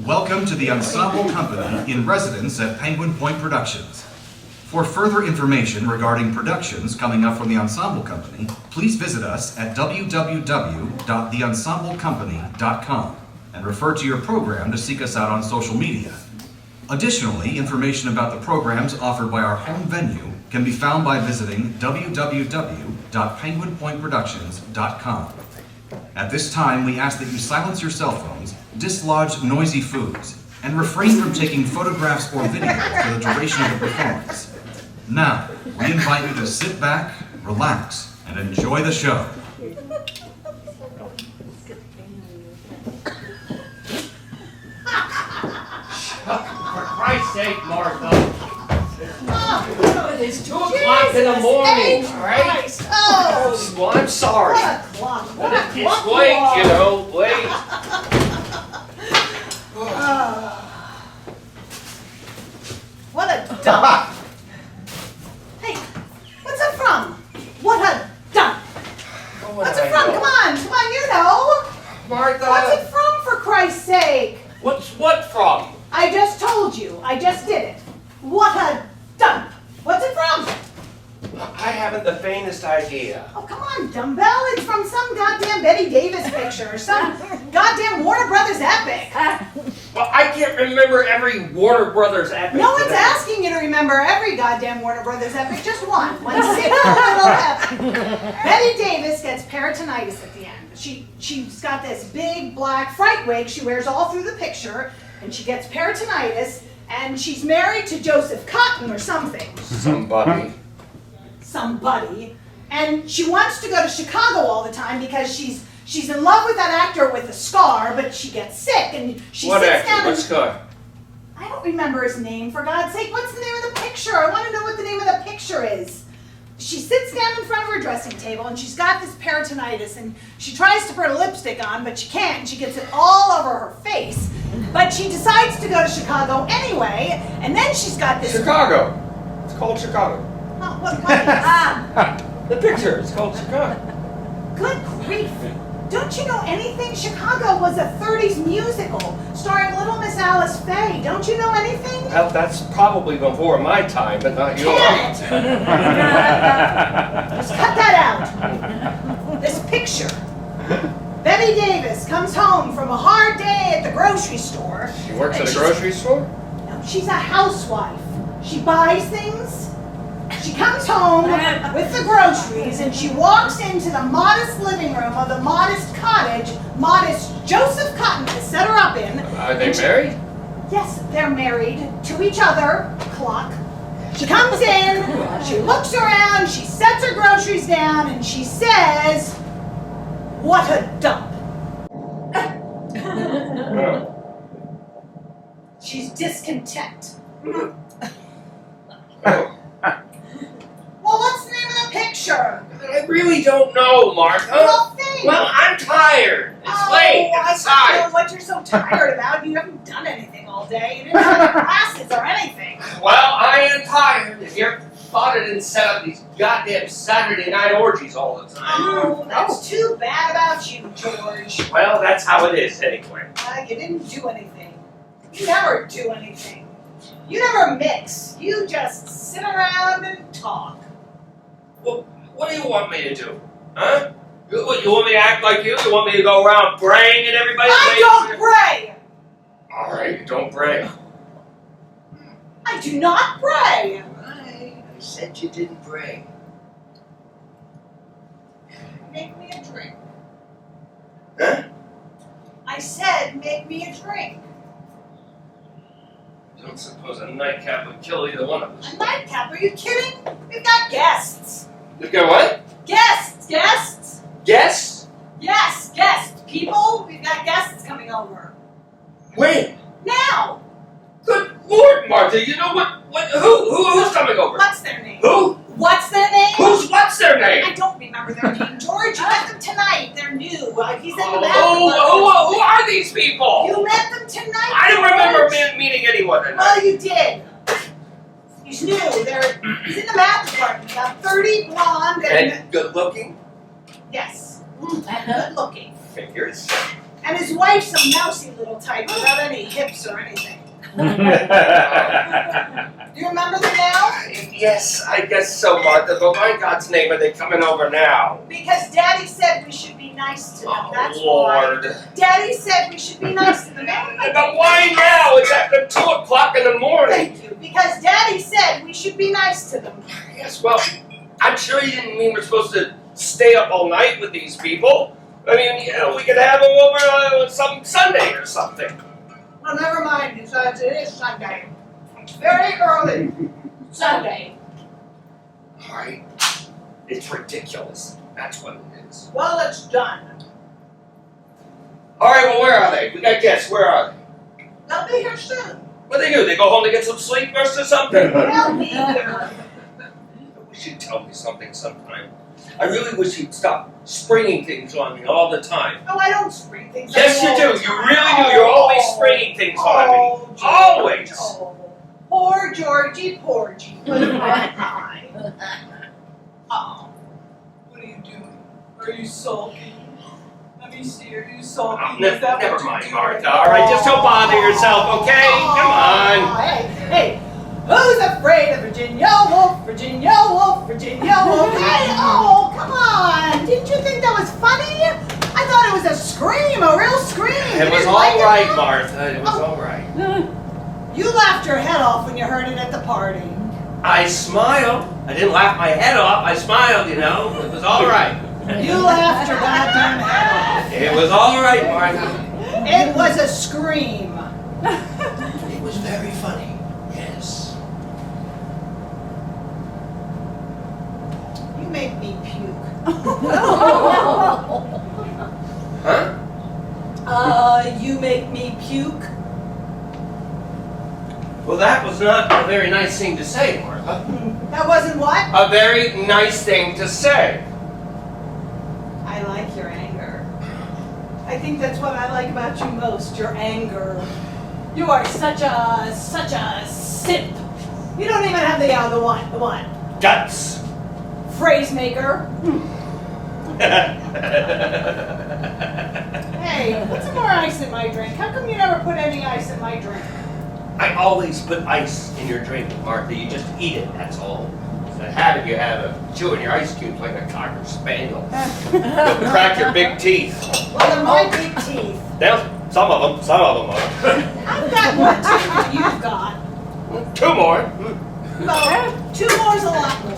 Welcome to the Ensemble Company in residence at Penguin Point Productions. For further information regarding productions coming up from the Ensemble Company, please visit us at www.theensemblecompany.com and refer to your program to seek us out on social media. Additionally, information about the programs offered by our home venue can be found by visiting www.penguinpointproductions.com. At this time, we ask that you silence your cell phones, dislodge noisy foods, and refrain from taking photographs or video for the duration of the performance. Now, we invite you to sit back, relax, and enjoy the show. For Christ's sake, Martha. It's 2 o'clock in the morning, all right? Oh, Well, I'm sorry. what a clock. What a It's clock you late, are. you know, late. What a dump. Hey, what's it from? What a dump. What's it from? Come on, you know. Martha. What's it from, for Christ's sake? What's what from? I just told you. I just did it. What a dump. What's it from? I haven't the faintest idea. Oh, come on, dumbbell. It's from some goddamn Betty Davis picture. Some goddamn Warner Brothers epic. Well, I can't remember every Warner Brothers epic. No one's asking you to remember every goddamn Warner Brothers epic, just one single little epic. Betty Davis gets peritonitis at the end. She's got this big black fright wig she wears all through the picture, and she gets peritonitis, and she's married to Joseph Cotton or something. Somebody. And she wants to go to Chicago all the time because she's in love with that actor with the scar, but she gets sick and she What sits actor? down What and scar? I don't remember his name, for God's sake. What's the name of the picture? I want to know what the name of the picture is. She sits down in front of her dressing table and she's got this peritonitis and she tries to put a lipstick on, but she can't. She gets it all over her face. But she decides to go to Chicago anyway, and then she's got this... Chicago. It's called Chicago. Oh, what is it? The picture. It's called Chicago. Good grief. Don't you know anything? Chicago was a 30s musical starring Little Miss Alice Faye. Don't you know anything? Well, that's probably before my time, but not yours. Damn it! Just cut that out. This picture. Betty Davis comes home from a hard day at the grocery store. She works at a grocery store? No, she's a housewife. She buys things. She comes home with the groceries and she walks into the modest living room of the modest cottage modest Joseph Cotton has set her up in. Are they married? Yes, they're married to each other. Clock. She comes in, she looks around, she sets her groceries down, and she says, "What a dump." She's discontent. Oh. Well, what's the name of the picture? I really don't know, Martha. Well, think. Well, I'm tired. It's late. I It's don't know time. what you're so tired about. You haven't done anything all day. You didn't have any classes or anything. Well, I am tired. And your father didn't set up these goddamn Saturday night orgies all the time. Oh, that's too bad about you, George. Well, that's how it is anyway. You didn't do anything. You never do anything. You never mix. You just sit around and talk. Well, what do you want me to do? Huh? You want me to act like you? You want me to go around praying at everybody? I don't pray! All right, don't pray. I do not pray! I said you didn't pray. Make me a drink. Huh? I said, make me a drink. I don't suppose a nightcap would kill either one of us. A nightcap? Are you kidding? We've got guests. You got what? Guests! Guests? Yes, guests. People, we've got guests coming over. When? Now! Good Lord, Martha, you know who's coming over? What's their name? Who? What's their name? What's their name? I don't remember their name, George. You met them tonight. They're new. He's in the back. Who are these people? You met them tonight. I don't remember George. meeting anyone tonight. Well, you did. He's new. He's in the math department. About 30, blonde, And good looking? yes, and good looking. Figures. And his wife's a mousy little type without any hips or anything. Do you remember them now? Yes, I guess so, Martha, but why in God's name are they coming over now? Because Daddy said we should be nice to them. Oh, That's Lord. why. Daddy said we should be nice to them. But why now? It's after 2 o'clock in the morning. Thank you. Because Daddy said we should be nice to them. Yes, well, I'm sure he didn't mean we're supposed to stay up all night with these people. I mean, you know, we could have them over some Sunday or something. Well, never mind, because it is Sunday. It's very early. Sunday. All right. It's ridiculous. That's what it is. Well, it's done. All right, well, where are they? We got guests. Where are they? They'll be here soon. What do? They go home to get some sleep first or something? They'll be here. I wish you'd tell me something sometime. I really wish you'd stop springing things on me all the time. No, I don't spring things. Yes, you do. You really do. You're always springing things on me. George. Always. Oh, poor Georgie, Porgy. What am I? Oh, what are you doing? Are you sulky? Let me see. Are you sulky? Oh, Is that never what you're mind, doing? Martha. All right, just don't bother yourself, okay? Come on. Hey, who's afraid of Virginia Woolf? Virginia Woolf, Virginia Woolf. Hey, oh, come on. Didn't you think that was funny? I thought it was a scream, a real scream. It was all right, Martha. It was all right. You laughed your head off when you heard it at the party. I smiled. I didn't laugh my head off. I smiled, you know. It was all right. You laughed your goddamn head off. It was all right, Martha. It was a scream. It was very funny. Yes. You make me puke. Huh? You make me puke. Well, that was not a very nice thing to say, Martha. That wasn't what? A very nice thing to say. I like your anger. I think that's what I like about you most, your anger. You are such a simp. You don't even have the one. Guts. Phrase maker. Hey, put some more ice in my drink. How come you never put any ice in my drink? I always put ice in your drink, Martha. You just eat it, that's all. It's a habit you have of chewing your ice cubes like a cocker spaniel. You'll crack your big teeth. Well, they're my big teeth. Some of them are. I've got more teeth than you've got. 2 more. Well, 2 more's a lot more.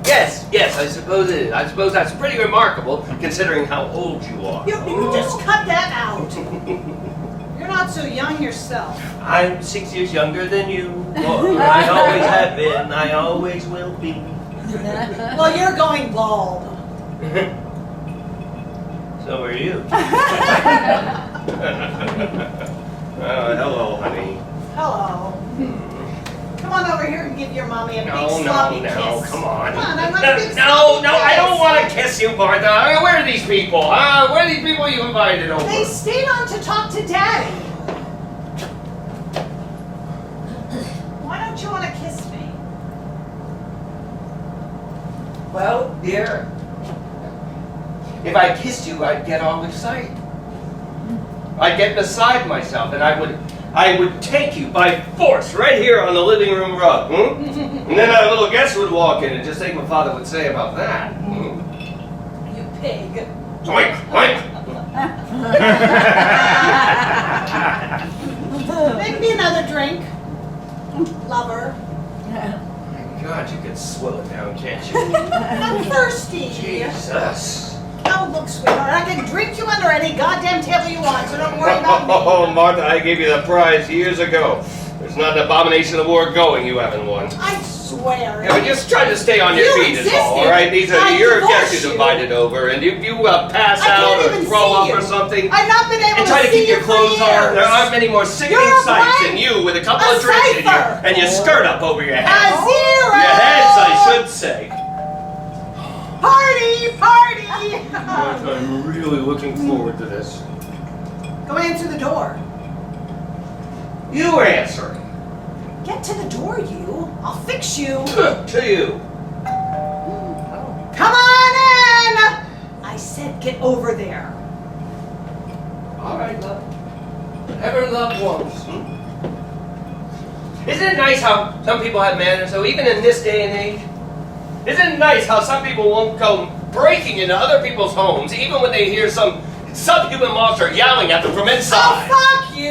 Yes, I suppose it is. I suppose that's pretty remarkable, considering how old you are. You just cut that out. You're not so young yourself. I'm 6 years younger than you. Well, I always have been. I always will be. Well, you're going bald. So are you. Hello, honey. Hello. Come on over here and give your mommy a big No, sloppy kiss. come on. Come on, I want a big No, sloppy I kiss. don't want to kiss you, Martha. I mean, where are these people? Where are these people you invited over? They stayed on to talk to Daddy. Why don't you want to kiss me? Well, dear, if I kissed you, I'd get all excited. I'd get beside myself, and I would take you by force right here on the living room rug. And then our little guest would walk in, and just think what Father would say about that. You pig. Oink, oink. Make me another drink. Lover. My God, you could swell it down, can't you? I'm thirsty. Jesus. Oh, look, sweetheart, I can drink you under any goddamn table you want, so don't worry about me. Oh, Martha, I gave you the prize years ago. There's not an abomination of war going you haven't won. I swear. Yeah, but just try to stay on your You feet is all existed. right? These are I your divorced guests you you. invited over, and if you pass I can't out or even throw see up you. or something, I've not been able and try to see keep your you clothes for on, years. there aren't many more sickening You're a sights blank. than you with a couple A of drinks in you cipher. and your skirt up over your A head. zero. Your heads, I should say. Party, party. I'm really looking forward to this. Go answer the door. You answer. Get to the door, you. I'll fix you. To you. Come on in. I said get over there. All right, love. Whatever love wants. Isn't it nice how some people have manners, though, even in this day and age? Isn't it nice how some people won't go breaking into other people's homes, even when they hear some subhuman monster yelling at them from inside? Oh, fuck you!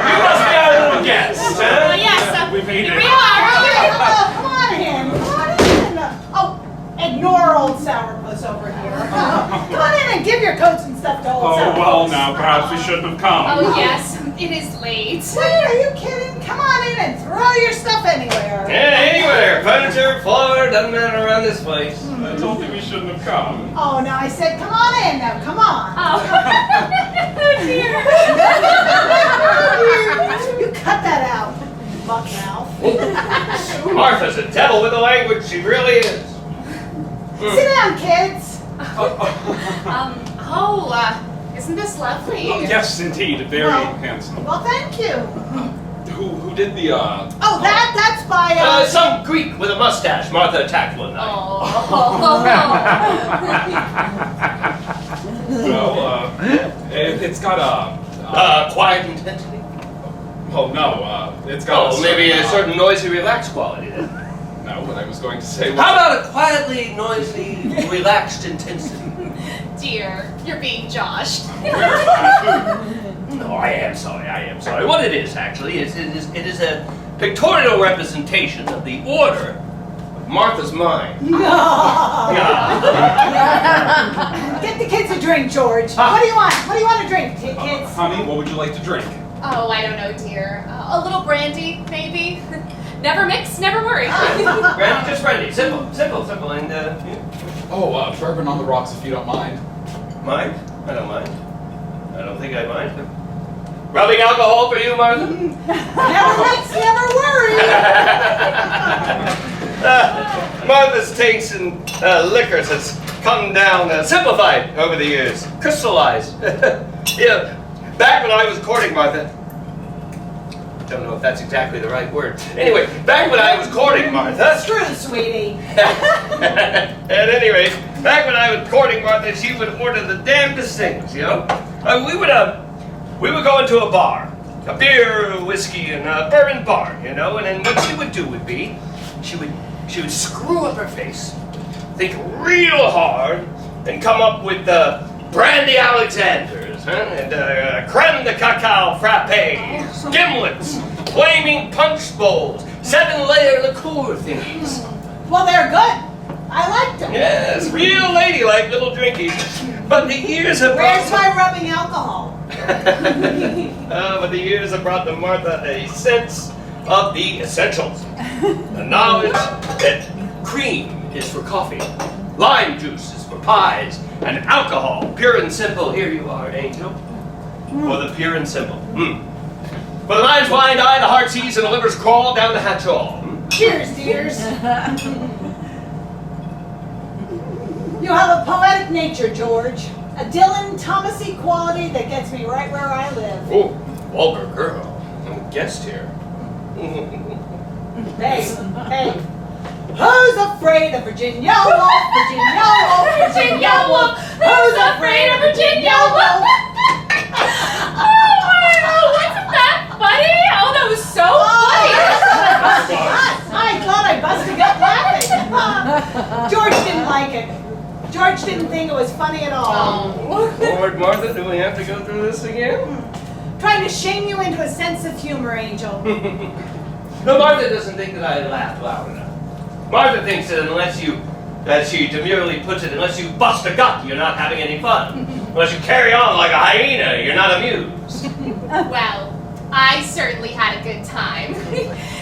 You must be our little guest, huh? Well, yes, We made here it. we are. Come on in. Come on in. Oh, ignore old sourpuss over here. Come on in and give your coats and stuff to old Oh, sourpuss. well, now, perhaps we shouldn't have come. Oh, yes, it is late. Wait, are you kidding? Come on in and throw your stuff anywhere. Yeah, anywhere. Furniture, floor, doesn't matter around this place. I told you we shouldn't have come. Oh, now I said, come on in now. Come on. Oh, dear. You cut that out, muck mouth. Martha's a devil with the language, she really is. Sit down, kids. Isn't this lovely? Oh, yes, indeed. Very Well- handsome. Well, thank you. Who did the, Oh, that's by, Some Greek with a mustache Martha attacked one night. Well, it's got a... Quiet intensity? Oh, no, it's got Oh, maybe a certain noisy, relaxed quality then. No, what I was going to say was... How about a quietly, noisy, relaxed intensity? Dear, you're being joshed. No, I am sorry. What it is, actually, it is a pictorial representation of the order of Martha's mind. Get the kids a drink, George. What do you want? What do you want to drink, kids? Honey, what would you like to drink? Oh, I don't know, dear. A little brandy, maybe? Never mix, never worry. Brandy, just brandy. Simple. And, Oh, bourbon on the rocks if you don't mind. mind? I don't mind. I don't think I mind. Rubbing alcohol for you, Martha? Never mix, never worry. Martha's taste in liquors has come down, simplified over the years, crystallized. Yeah, back when I was courting Martha, don't know if that's exactly the right word. Anyway, back when I was courting Martha, True, sweetie. at any rate, back when I was courting Martha, she would order the damnedest things, you know. We would go into a bar, a beer, whiskey, and a bourbon bar, you know. And then what she would do would be, she would screw up her face, think real hard, and come up with the brandy Alexanders, and creme de cacao frappes, gimlets, flaming punch bowls, 7-layer liqueur things. Well, they're good. I liked them. Yes, real ladylike little drinkies. But the years have Where's brought my rubbing alcohol? but the years have brought to Martha a sense of the essentials. The knowledge that cream is for coffee, lime juice is for pies, and alcohol, pure and simple. Here you are, Angel. For the pure and simple. For the mind's blind eye, the heart sees, and the livers crawl down the hatch all. Cheers, dears. You have a poetic nature, George. A Dylan Thomasy quality that gets me right where I live. Oh, vulgar girl. I'm a guest here. Hey. Who's afraid of Virginia Woolf? Virginia Woolf, Virginia Woolf. Who's afraid of Virginia Woolf? Oh, wasn't that funny? Oh, that was so funny. I thought I busted up laughing. George didn't like it. George didn't think it was funny at all. Lord Martha, do we have to go through this again? Trying to shame you into a sense of humor, Angel. No, Martha doesn't think that I laughed loud enough. Martha thinks that unless you, as she demurely puts it, unless you bust a gut, you're not having any fun. Unless you carry on like a hyena, you're not amused. Well, I certainly had a good time.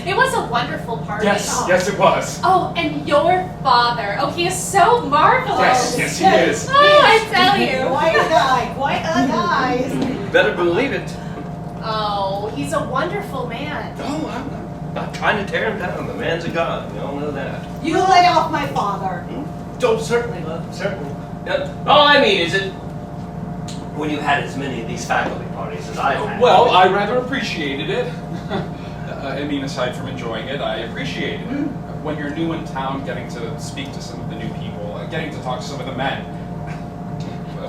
It was a wonderful party. Yes, it was. Oh, and your father. Oh, he is so marvelous. Yes, he is. Oh, I tell you. Quite a guy, isn't he? Better believe it. Oh, he's a wonderful man. Oh, I'm not trying to tear him down. The man's a god. We all know that. You lay off my father. Oh, certainly, love. Certainly. All I mean is that when you had as many of these faculty parties as I've had. Well, I rather appreciated it. I mean, aside from enjoying it, I appreciated it. When you're new in town, getting to speak to some of the new people, getting to talk to some of the men.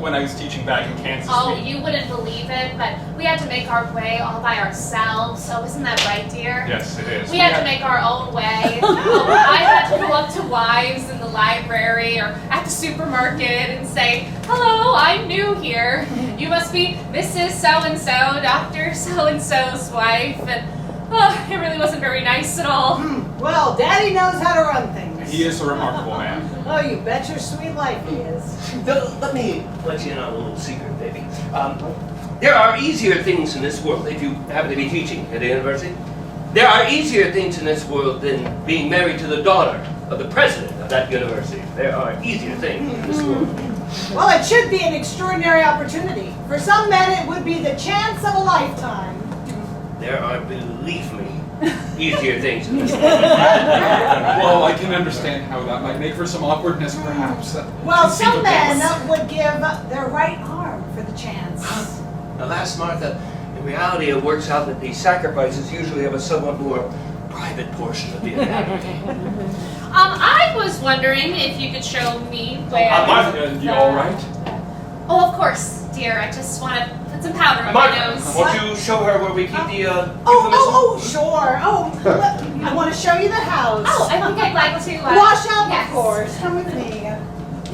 when I was teaching back in Kansas. Oh, you wouldn't believe it, but we had to make our way all by ourselves. So isn't that right, dear? Yes, it is. We had to make our own way. I had to go up to wives in the library or at the supermarket and say, "Hello, I'm new here. You must be Mrs. So-and-so, Dr. So-and-so's wife." And it really wasn't very nice at all. Well, Daddy knows how to run things. He is a remarkable man. Oh, you bet your sweet life he is. Let me let you in on a little secret, baby. There are easier things in this world, if you happen to be teaching at a university. There are easier things in this world than being married to the daughter of the president of that university. There are easier things in this world. Well, it should be an extraordinary opportunity. For some men, it would be the chance of a lifetime. There are, believe me, easier things in this world. Well, I can understand how that might make for some awkwardness, perhaps. Well, some Conceivably. men would give their right arm for the chance. Alas, Martha, in reality it works out that the sacrifices usually have a somewhat more private portion of the anatomy. I was wondering if you could show me where. Martha, You all right? Oh, of course, dear. I just want to put some powder on my Martha, nose. won't you show her where we keep the euphemism? Sure. I want to show you the house. Oh, I think I'd like to. Wash out, yes. of course. Come with me.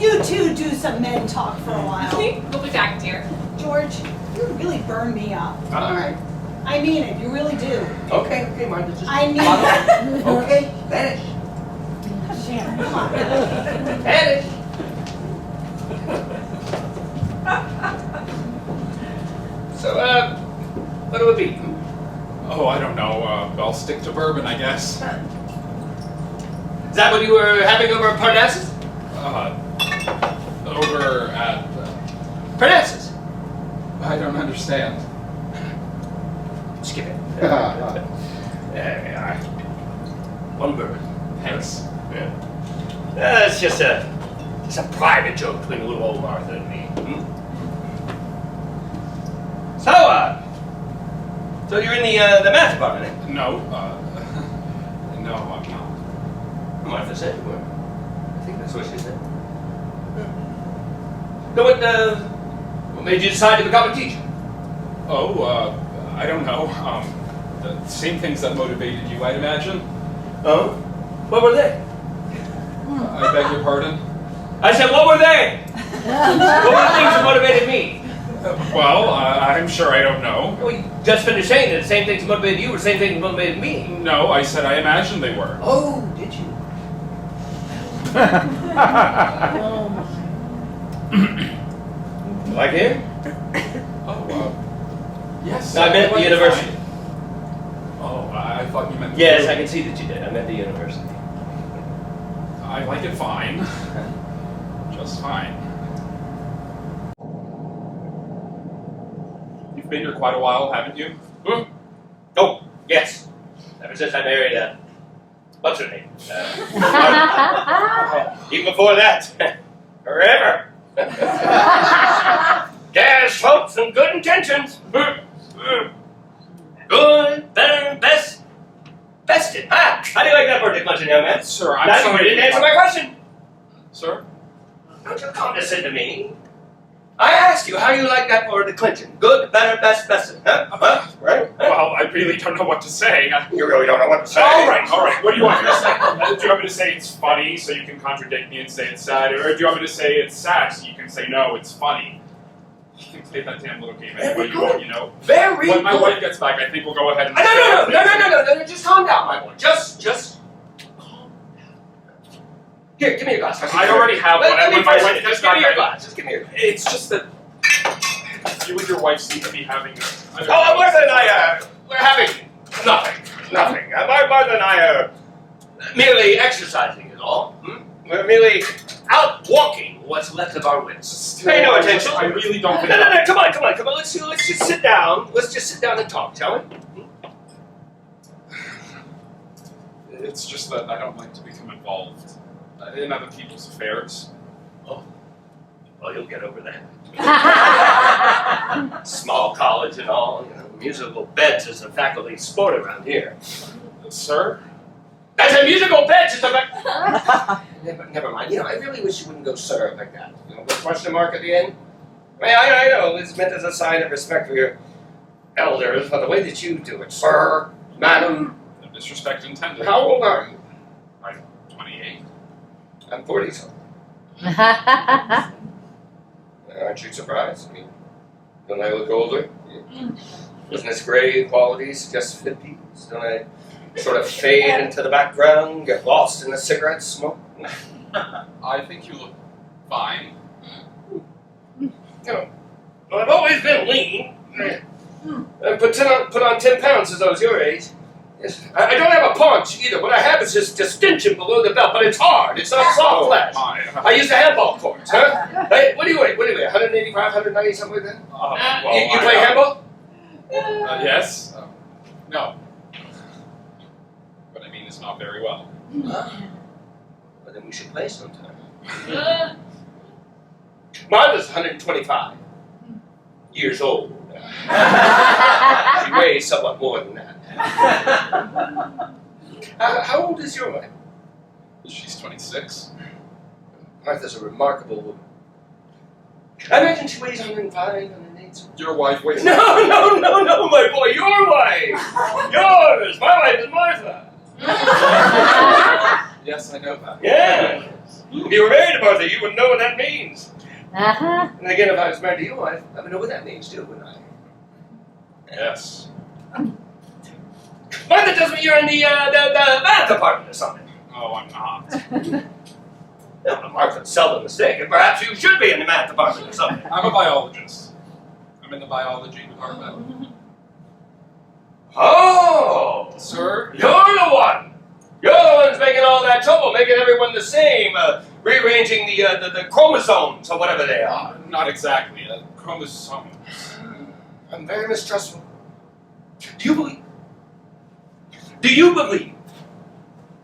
You two do some men talk for a while. We'll be back, dear. George, you really burn me up. All right. I mean it. You really do. Okay, Martha, just... I mean it. Okay, vanish. Shannon, come on. Vanish. So, what do it be? Oh, I don't know. I'll stick to bourbon, I guess. Is that what you were having over at Parnassus? Over at... Parnassus? I don't understand. Skip it. There we are. One bourbon. Thanks. Yeah. It's just a private joke between little old Martha and me. So you're in the math department, eh? No, no, I'm not. Martha said you were. I think that's what she said. So what made you decide to become a teacher? Oh, I don't know. The same things that motivated you, I'd imagine. Oh? What were they? I beg your pardon? I said, what were they? What were the things that motivated me? Well, I'm sure I don't know. Well, you just finished saying that the same things that motivated you were the same things that motivated me. No, I said I imagined they were. Oh, did you? Like here? Oh, yes. I meant the university. Oh, I thought you meant... Yes, I can see that you did. I meant the university. I like it fine. Just fine. You've been here quite a while, haven't you? Oh, yes. Ever since I married, what's her name? Even before that. Forever. Gas, hopes, and good intentions. Good, better, best. Bested. Ah, how do you like that birthday punching, young man? Sir, I'm Now sorry. you didn't answer my question. Sir? Don't you condescend to me. I asked you how you like that for the clinching. Good, better, best, bested. Huh? Right? Well, I really don't know what to say. You really don't know what to say. All right. What do you want me to say? Do you want me to say it's funny so you can contradict me and say it's sad? Or do you want me to say it's sad so you can say, no, it's funny? You can play that damn little game any way you want, you know? Very When my good. wife gets back, I think we'll go ahead and... No, just calm down, my boy. Just calm down. Here, give me your glass. I already have one. Let me When my finish wife it. gets Just give me back, your glass. Just give me your glass. It's just that you and your wife seem to be having... Oh, Martha and I, we're having nothing. Martha and I are merely exercising is all. We're merely out walking what's left of our wits. Pay no attention. I really don't think... No, come on. Let's just sit down. Let's just sit down and talk, shall we? It's just that I don't like to become involved in other people's affairs. Oh, well, you'll get over that. Small college and all. Musical beds is a faculty sport around here. Sir? That's a musical bed. Just a never mind. I really wish you wouldn't go sir like that. With a question mark at the end. I know it's meant as a sign of respect for your elders, but the way that you do it, sir, madam. No disrespect intended. How old are you? I'm 28. I'm 40-something. Aren't you surprised? I mean, don't I look older? Doesn't this gray quality suggest 50s? Don't I sort of fade into the background, get lost in the cigarette smoke? I think you look fine. You know, well, I've always been lean. I put on 10 pounds since I was your age. Yes. I don't have a paunch either. What I have is just distension below the belt, but it's hard. It's not soft flesh. My. I used a handball court, huh? Hey, what do you weigh? 185, 190, something like that? Well, You play handball? Yes. No. But I mean, it's not very well. Well, then we should play sometime. Martha's 125 years old. She weighs somewhat more than that. How old is your wife? She's 26. Martha's a remarkable woman. I imagine she weighs 105, 108. Your wife weighs. No, my boy, your wife! Yours! My wife is Martha! Yes, I know that. Yeah! If you were married to Martha, you would know what that means. And again, if I was married to your wife, I would know what that means too, wouldn't I? Yes. Martha tells me you're in the math department or something. Oh, I'm not. No, Martha's seldom mistaken. Perhaps you should be in the math department or something. I'm a biologist. I'm in the biology department. Oh! Sir? You're the one! You're the one's making all that trouble, making everyone the same, rearranging the chromosomes or whatever they are. Not exactly. Chromosomes. I'm very mistrustful. Do you believe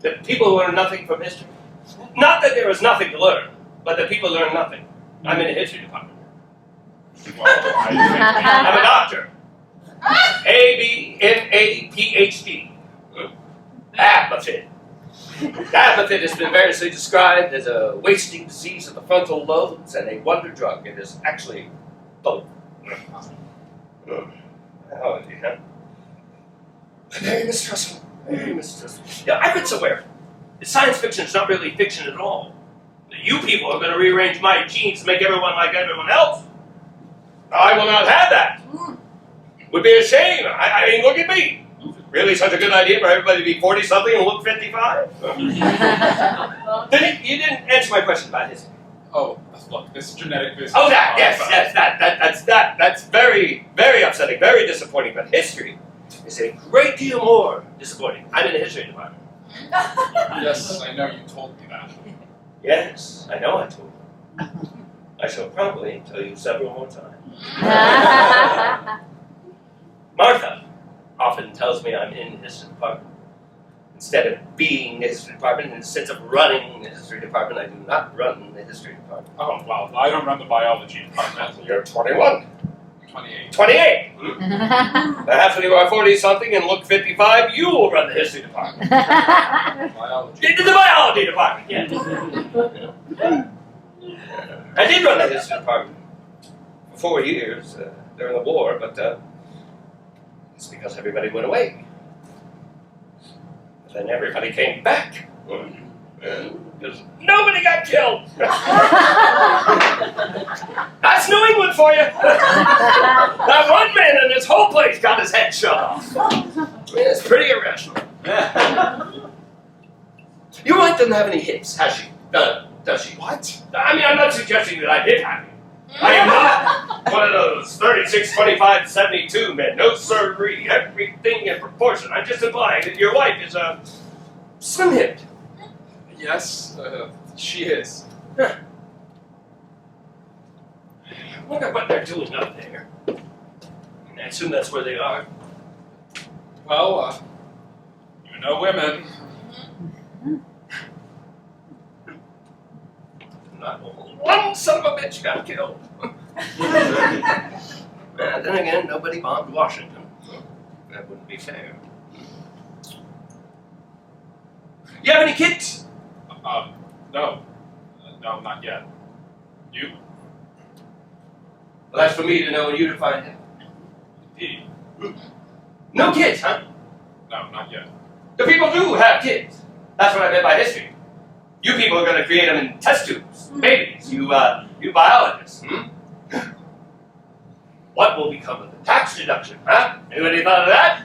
that people learn nothing from history? Not that there is nothing to learn, but that people learn nothing. I'm in the history department. Well, I I'm a doctor. A-B-M-A-P-H-D. Apophyt. Apophyt has been variously described as a wasting disease of the frontal lobes and a wonder drug. It is actually both. Biology, huh? Very mistrustful. Very mistrustful. Yeah, I read somewhere that science fiction is not really fiction at all. That you people are going to rearrange my genes to make everyone like everyone else. I will not have that. Would be a shame. I mean, look at me. Really such a good idea for everybody to be 40-something and look 55? You didn't answer my question about history. Oh, look, this genetic business. Oh, that, yes, that's very, very upsetting, very disappointing. But history is a great deal more disappointing. I'm in the history department. Yes, I know you told me that. Yes, I know I told you. I shall probably tell you several more times. Martha often tells me I'm in the history department. Instead of being the history department, instead of running the history department, I do not run the history department. Oh, well, I don't run the biology department. You're 21. 28. 28! Perhaps when you are 40-something and look 55, you will run the history department. Biology. Into the biology department, yes. I did run the history department for 4 years during the war, but it's because everybody went away. Then everybody came back. Because nobody got killed. That's New England for you. Not one man in this whole place got his head shot off. It's pretty irrational. Your wife doesn't have any hits, has she? Does she? What? I mean, I'm not suggesting that I did have it. I am not one of those 36, 25, 72 men. No surgery, everything in proportion. I'm just implying that your wife is slim-hipped. Yes, she is. Huh. I wonder what they're doing up there. I assume that's where they are. Well, you know women. Not one son of a bitch got killed. Then again, nobody bombed Washington. That wouldn't be fair. You have any kids? No. No, not yet. You? Well, that's for me to know and you to find out. Indeed. No kids, huh? No, not yet. The people do have kids. That's what I meant by history. You people are going to create them in test tubes, babies. You biologists. What will become of the tax deduction, huh? Anybody thought of that?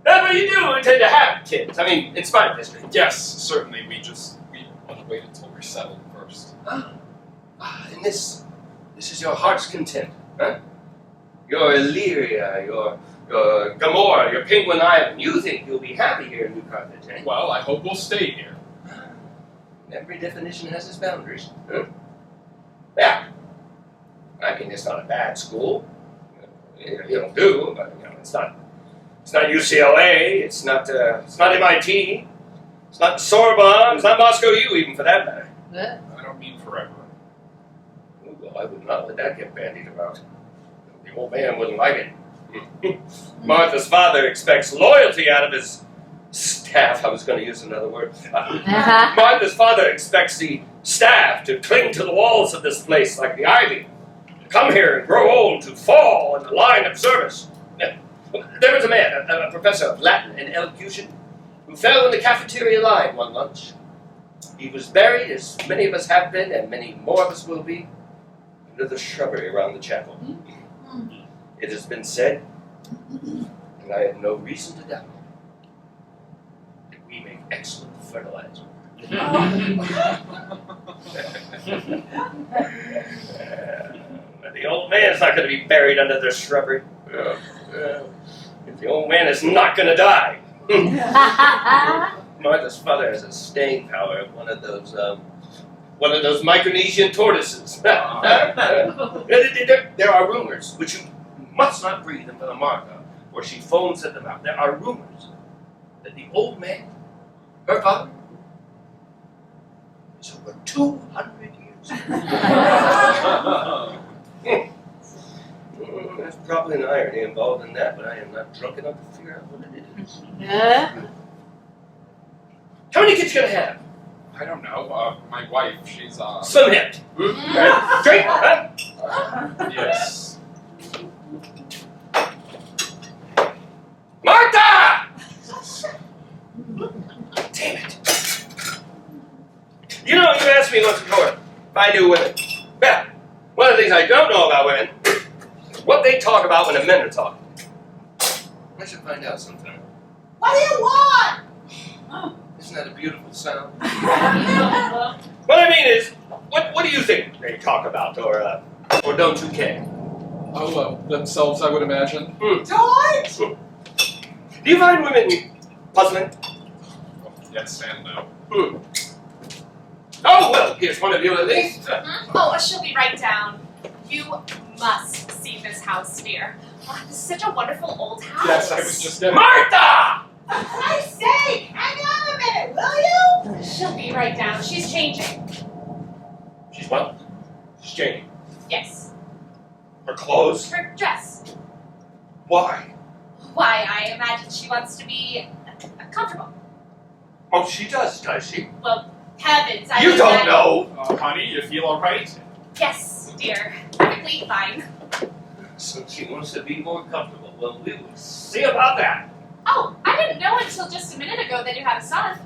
That's what you do intend to have kids. I mean, in spite of history. Yes, certainly. We want to wait until we're settled first. And this is your heart's content, huh? Your Illyria, your Gomorrah, your Penguin Island. You think you'll be happy here in New Carthage, eh? Well, I hope we'll stay here. Every definition has its boundaries. Huh? Yeah. I mean, it's not a bad school. You don't do, but it's not UCLA. It's not MIT. It's not Sorbonne. It's not Moscow U, even for that matter. I don't mean forever. Well, I would not let that get bandied about. The old man wouldn't like it. Martha's father expects loyalty out of his staff. I was going to use another word. Martha's father expects the staff to cling to the walls of this place like the ivy, to come here and grow old, to fall in the line of service. There was a man, a professor of Latin and elocution, who fell in the cafeteria line one lunch. He was buried, as many of us have been, and many more of us will be, under the shrubbery around the chapel. It has been said, and I have no reason to doubt, that we make excellent fertilizer. The old man's not going to be buried under the shrubbery. The old man is not going to die. Martha's father has a staying power of one of those Micronesian tortoises. There are rumors, which you must not breathe into Martha, or she foams at the mouth. There are rumors that the old man, her father, is over 200 years old. There's probably an irony involved in that, but I am not drunk enough to figure out what it is. How many kids you gonna have? I don't know. My wife, she's Slim-hipped. Straight, huh? Yes. Martha! Damn it. You know, you asked me once before if I knew women. Well, one of the things I don't know about women is what they talk about when the men are talking. I should find out sometime. What do you want? Isn't that a beautiful sound? What I mean is, what do you think they talk about, or don't you care? Oh, well, themselves, I would imagine. George? Do you find women puzzling? Yes and no. Oh, well, here's one of you at least. Oh, she'll be right down. You must see this house, dear. Oh, this is such a wonderful old house. Yes, I was just getting... Martha! For Christ's sake, hang on a minute, will you? She'll be right down. She's changing. She's what? She's changing. Yes. Her clothes? Her dress. Why? Why, I imagine she wants to be comfortable. Oh, she does she? Well, heavens, I You mean, don't know! Honey, you feel alright? Yes, dear. Perfectly fine. So she wants to be more comfortable. Well, we will see about that. Oh, I didn't know until just a minute ago that you had a son.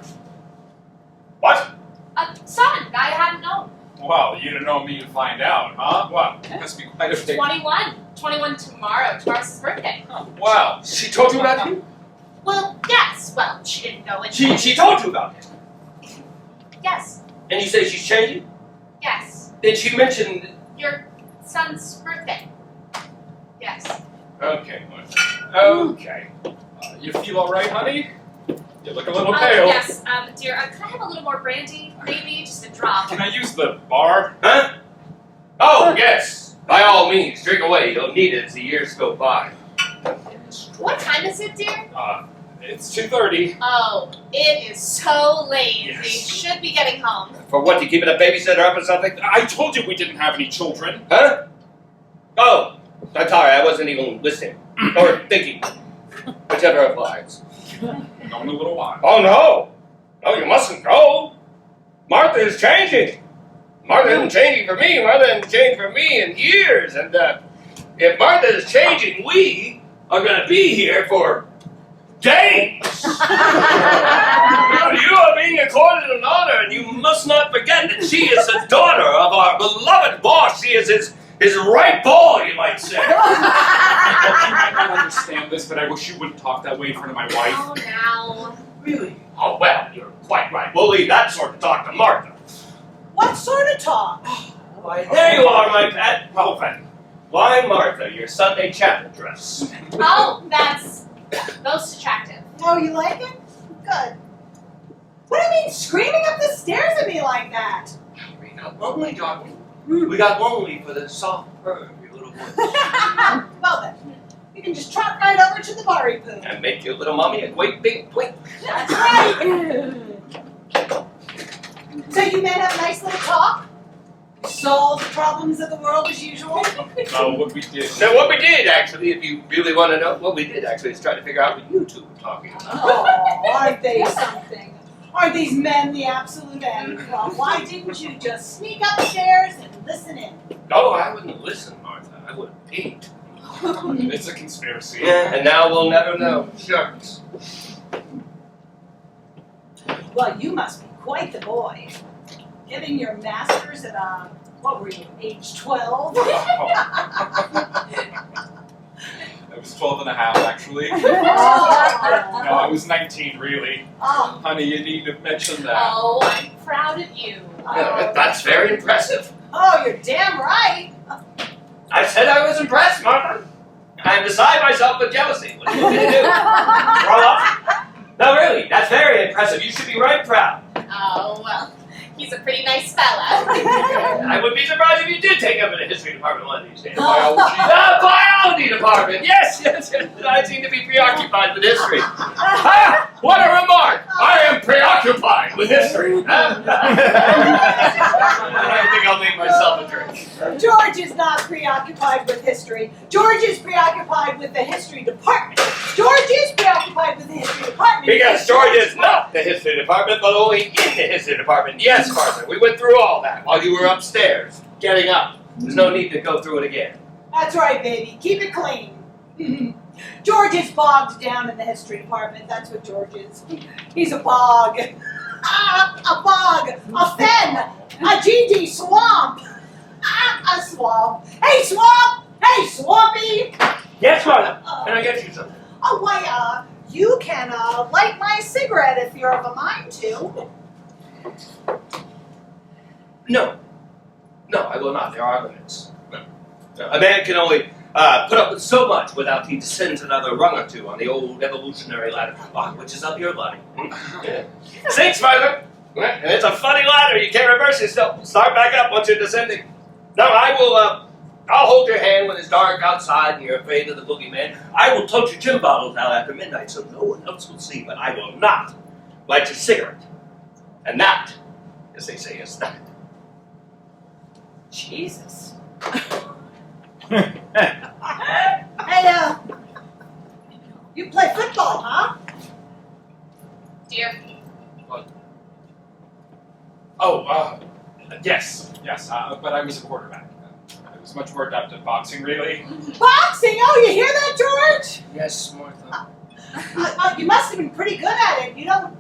What? A son, I hadn't known. Well, you didn't know me to find out, huh? What? It must be quite a big... 21. 21 tomorrow. Tomorrow's his birthday. Wow. She told you about him? Well, yes. Well, she didn't know it. She told you about him. Yes. And you say she's changing? Yes. Then she mentioned... Your son's birthday. Yes. Okay, okay. You feel all right, honey? You look a little Oh, pale. yes, dear. Could I have a little more brandy? Maybe just a drop. Can I use the bar? Huh? Oh, yes. By all means, drink away. You'll need it as the years go by. What time is it, dear? It's 2:30. Oh, it is so late. Yes. We should be getting home. For what, you keeping a babysitter up or something? I told you we didn't have any children. Huh? Oh, I'm sorry. I wasn't even listening. Or thinking. Whichever applies. Go in a little while. Oh, no. No, you mustn't go. Martha is changing. Martha isn't changing for me. Martha hasn't changed for me in years. And if Martha is changing, we are going to be here for days. You are being accorded an honor, and you must not forget that she is the daughter of our beloved boss. She is his right ball, you might say. You might not understand this, but I wish you wouldn't talk that way in front of my wife. Oh, now. Really? Oh, well, you're quite right. We'll leave that sort of talk to Martha. What sort of talk? Why, there you are, my pet. Papin. Why, Martha, your Sunday chapel dress. Oh, that's most attractive. Oh, you like it? Good. What do you mean screaming up the stairs at me like that? We got lonely, darling. We got lonely for the soft purr of your little voice. Well then, you can just trot right over to the bari poo. And make your little mommy a great big twink. That's right. So you men have a nice little talk? Solve the problems of the world as usual? Oh, what we did. Now, what we did, actually, if you really want to know, what we did, actually, is try to figure out what you two were talking about. Oh, aren't they something? Aren't these men the absolute end? Well, why didn't you just sneak upstairs and listen in? No, I wouldn't listen, Martha. I would eat. It's a conspiracy. Yeah, and now we'll never know. Shucks. Well, you must be quite the boy. Getting your master's at, what were you, age 12? I was 12 and a half, actually. No, I was 19, really. Oh, Honey, you need to mention that. Oh, I'm proud of you. Yeah, that's very impressive. oh, you're damn right. I said I was impressed, Martha. I'm beside myself with jealousy. What are you going to do? Grow up? No, really, that's very impressive. You should be right proud. Oh, well, he's a pretty nice fella. I would be surprised if you did take up in the history department one of these days. Biology. The biology department! Yes. I seem to be preoccupied with history. Ah, what a remark! I am preoccupied with history. I think I'll make myself a drink. George is not preoccupied with history. George is preoccupied with the history department. George is preoccupied with the history department. Because George is not the history department, but only in the history department. Yes, Martha, we went through all that while you were upstairs, getting up. There's no need to go through it again. That's right, baby. Keep it clean. George is bogged down in the history department. That's what George is. He's a bog. A bog. A fen. A GD swamp. A swamp. Hey, swamp! Hey, swampy! Yes, Martha. Can I get you something? Oh, why, you can, light my cigarette if you're of a mind to. No. No, I will not. There are limits. No. A man can only put up with so much without he descends another rung or two on the old evolutionary ladder, which is up your body. Yeah. 6, Martha! And it's a funny ladder. You can't reverse it. So start back up once you're descending. No, I will, I'll hold your hand when it's dark outside and you're afraid of the boogeyman. I will tote your gin bottles out after midnight so no one else will see, but I will not light your cigarette. And that, as they say, is that. Jesus. Hey, you play football, huh? Dear. Oh, yes, but I was a quarterback. I was much more adept at boxing, really. Boxing? Oh, you hear that, George? Yes, Martha. You must have been pretty good at it. You don't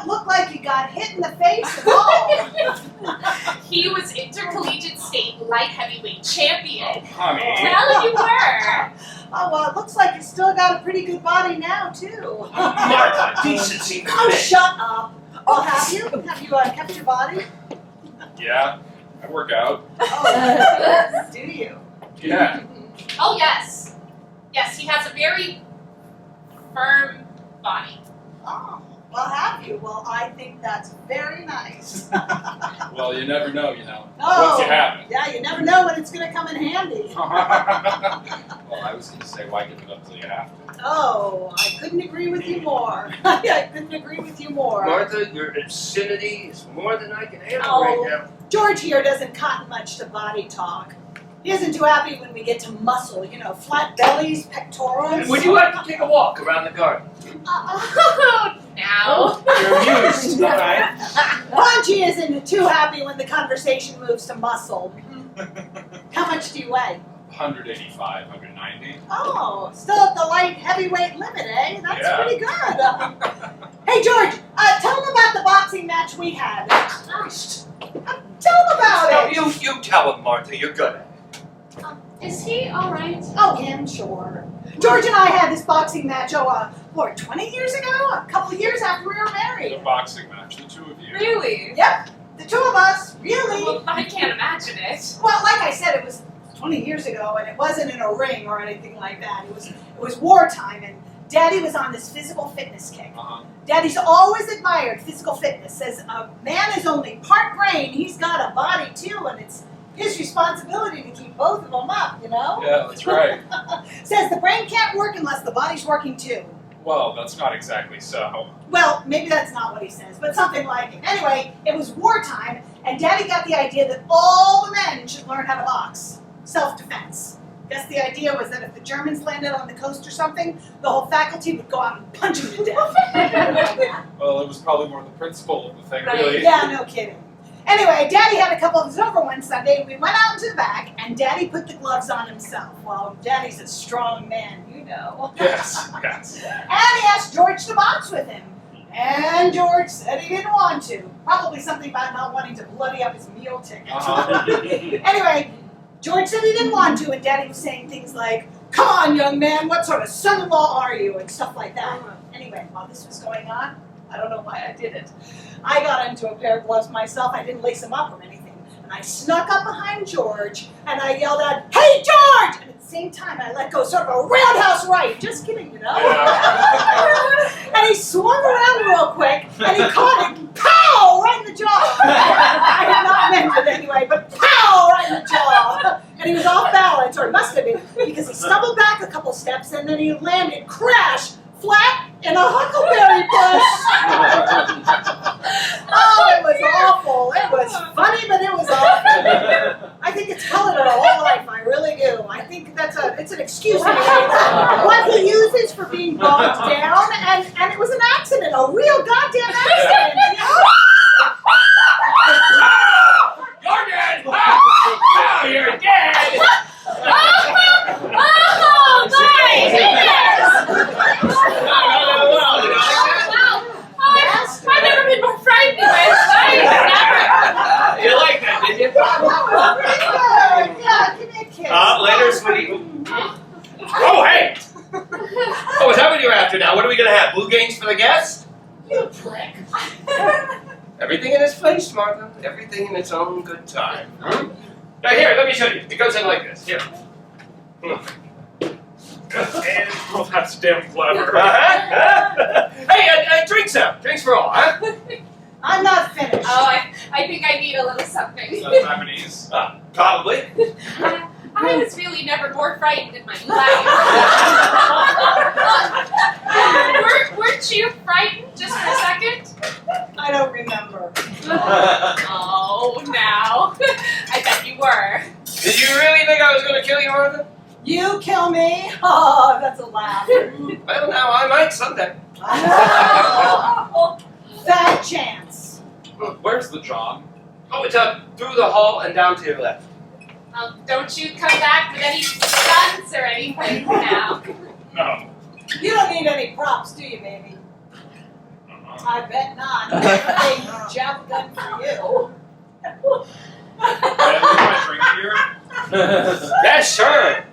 look like you got hit in the face at all. He was intercollegiate state light heavyweight champion. Honey. Well, you were. Oh, well, it looks like you still got a pretty good body now, too. Martha, decency. Oh, shut up. Oh, have you? Have you kept your body? Yeah, I work out. Oh, do you? Yeah. Oh, yes. Yes, he has a very firm body. Oh, well, have you? Well, I think that's very nice. Well, you never know, Oh, once you have it. yeah, you never know when it's going to come in handy. Well, I was going to say, why give it up till you have to? Oh, I couldn't agree with you more. I couldn't agree with you more. Martha, your obscenity is more than I can handle Oh. right now. George here doesn't cotton much to body talk. He isn't too happy when we get to muscle, flat bellies, pectorals. Would you like to take a walk around the garden? now. You're amused, all right? Punchy isn't too happy when the conversation moves to muscle. How much do you weigh? 185, 190. Oh, still at the light heavyweight limit, eh? That's Yeah. pretty good. Hey, George, tell them about the boxing match we had. Christ. Tell them about No, it. you tell him, Martha. You're good at it. Is he alright? Oh, him, sure. George and I had this boxing match, 20 years ago? A couple of years after we were The married. boxing match, the two of you. Really? Yep, the two of us, really. Well, I can't imagine it. Well, like I said, it was 20 years ago, and it wasn't in a ring or anything like that. It was wartime, and Daddy was on this physical fitness kick. Uh-huh. Daddy's always admired physical fitness. Says a man is only part brain. He's got a body too, and it's his responsibility to keep both of them up. You know. Yeah, that's right. Says the brain can't work unless the body's working too. Well, that's not exactly so. Well, maybe that's not what he says, but something like it. Anyway, it was wartime, and Daddy got the idea that all the men should learn how to box. Self-defense. Guess the idea was that if the Germans landed on the coast or something, the whole faculty would go out and punch him to death. Well, it was probably more the principle of the thing, Right. really. Yeah, no kidding. Anyway, Daddy had a couple of us over one Sunday, and we went out into the back, and Daddy put the gloves on himself. Well, Daddy's a strong man, you know. Yes, yes. And he asked George to box with him. And George said he didn't want to. Probably something about not wanting to bloody up his meal ticket. Anyway, George said he didn't want to, and Daddy was saying things like, "Come on, young man, what sort of son-in-law are you?" and stuff like that. Anyway, while this was going on, I don't know why I did it. I got into a pair of gloves myself. I didn't lace them up or anything. And I snuck up behind George, and I yelled out, "Hey, George!" And at the same time, I let go sort of a roundhouse right. Just kidding, you know? And he swung around real quick, and he caught it, pow, right in the jaw. I had not meant it anyway, but pow, right in the jaw. And he was off balance, or he must have been, because he stumbled back a couple steps, and then he landed, crash, flat in a huckleberry bush. Oh, it was awful. It was funny, but it was awful. I think it's colored our whole life. I really do. I think it's an excuse anyway. What he uses for being bogged down, and it was an accident, a real goddamn accident. You know? You're dead! Now you're dead! Oh, my goodness! I've never been more frightened in my life. Never. You like that, did you? That was pretty good. Yeah, give me a kiss. Later, sweetie. Oh, hey! Oh, is that what you're after now? What are we gonna have? Blue games for the guests? You prick. Everything in its place, Martha. Everything in its own good time. Now here, let me show you. It goes in like this. Here. And, well, that's damn clever. Hey, drinks up. Drinks for all, huh? I'm not finished. Oh, I think I need a little something. Is that Japanese? Probably. I was really never more frightened in my life. Weren't you frightened just for a second? I don't remember. Oh, now. I bet you were. Did you really think I was going to kill you, Martha? You kill me? Oh, that's a laugh. Well, now I might someday. Fat chance. Where's the John? Oh, it's up through the hall and down to your left. Don't you come back with any guns or anything now. No. You don't need any props, do you, baby? I bet not. Hey, jab gun for you. Can I leave my drink here? Yeah, sure.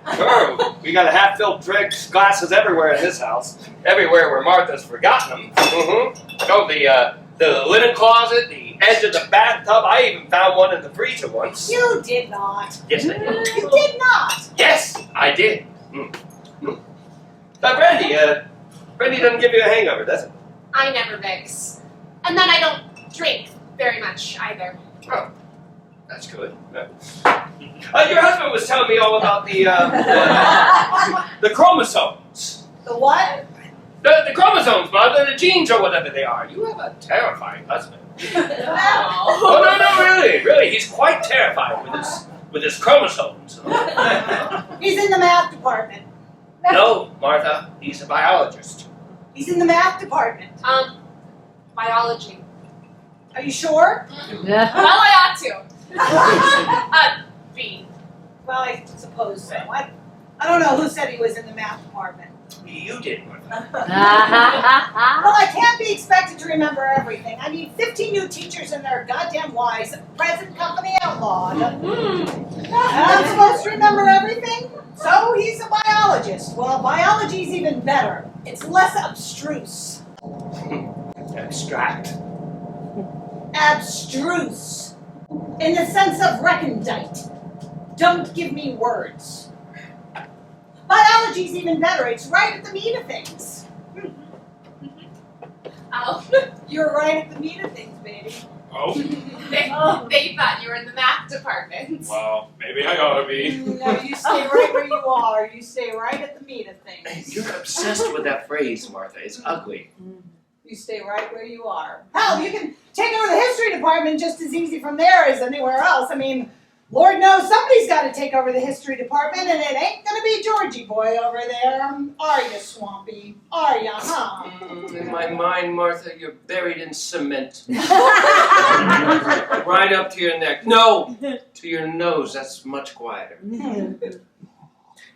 We got half-filled drinks, glasses everywhere in this house. Everywhere where Martha's forgotten them. Oh, the linen closet, the edge of the bathtub. I even found one in the freezer once. You did not. Yes, I did. You did not. Yes, I did. Brandy doesn't give you a hangover, does it? I never mix. And then I don't drink very much either. Oh, that's good. Your husband was telling me all about the chromosomes. The what? The chromosomes, Mother, the genes or whatever they are. You have a terrifying husband. Oh, no, really. He's quite terrified with his chromosomes. He's in the math department. No, Martha, he's a biologist. He's in the math department. Biology. Are you sure? Well, I ought to. B. Well, I suppose so. I don't know who said he was in the math department. You did, Martha. Well, I can't be expected to remember everything. I need 15 new teachers and they're goddamn wise. Present company outlawed. And I'm supposed to remember everything? So he's a biologist. Well, biology's even better. It's less abstruse. Abstract. Abstruse. In the sense of recondite. Don't give me words. Biology's even better. It's right at the meat of things. Oh. You're right at the meat of things, baby. Oh, They thought you were in the math department. well, maybe I ought to be. No, you stay right where you are. You stay right at the meat of things. You're obsessed with that phrase, Martha. It's ugly. You stay right where you are. Hell, you can take over the history department just as easy from there as anywhere else. I mean, Lord knows somebody's got to take over the history department, and it ain't gonna be Georgie boy over there. Are you, Swampy? Are you, huh? In my mind, Martha, you're buried in cement. Right up to your neck. No, to your nose. That's much quieter.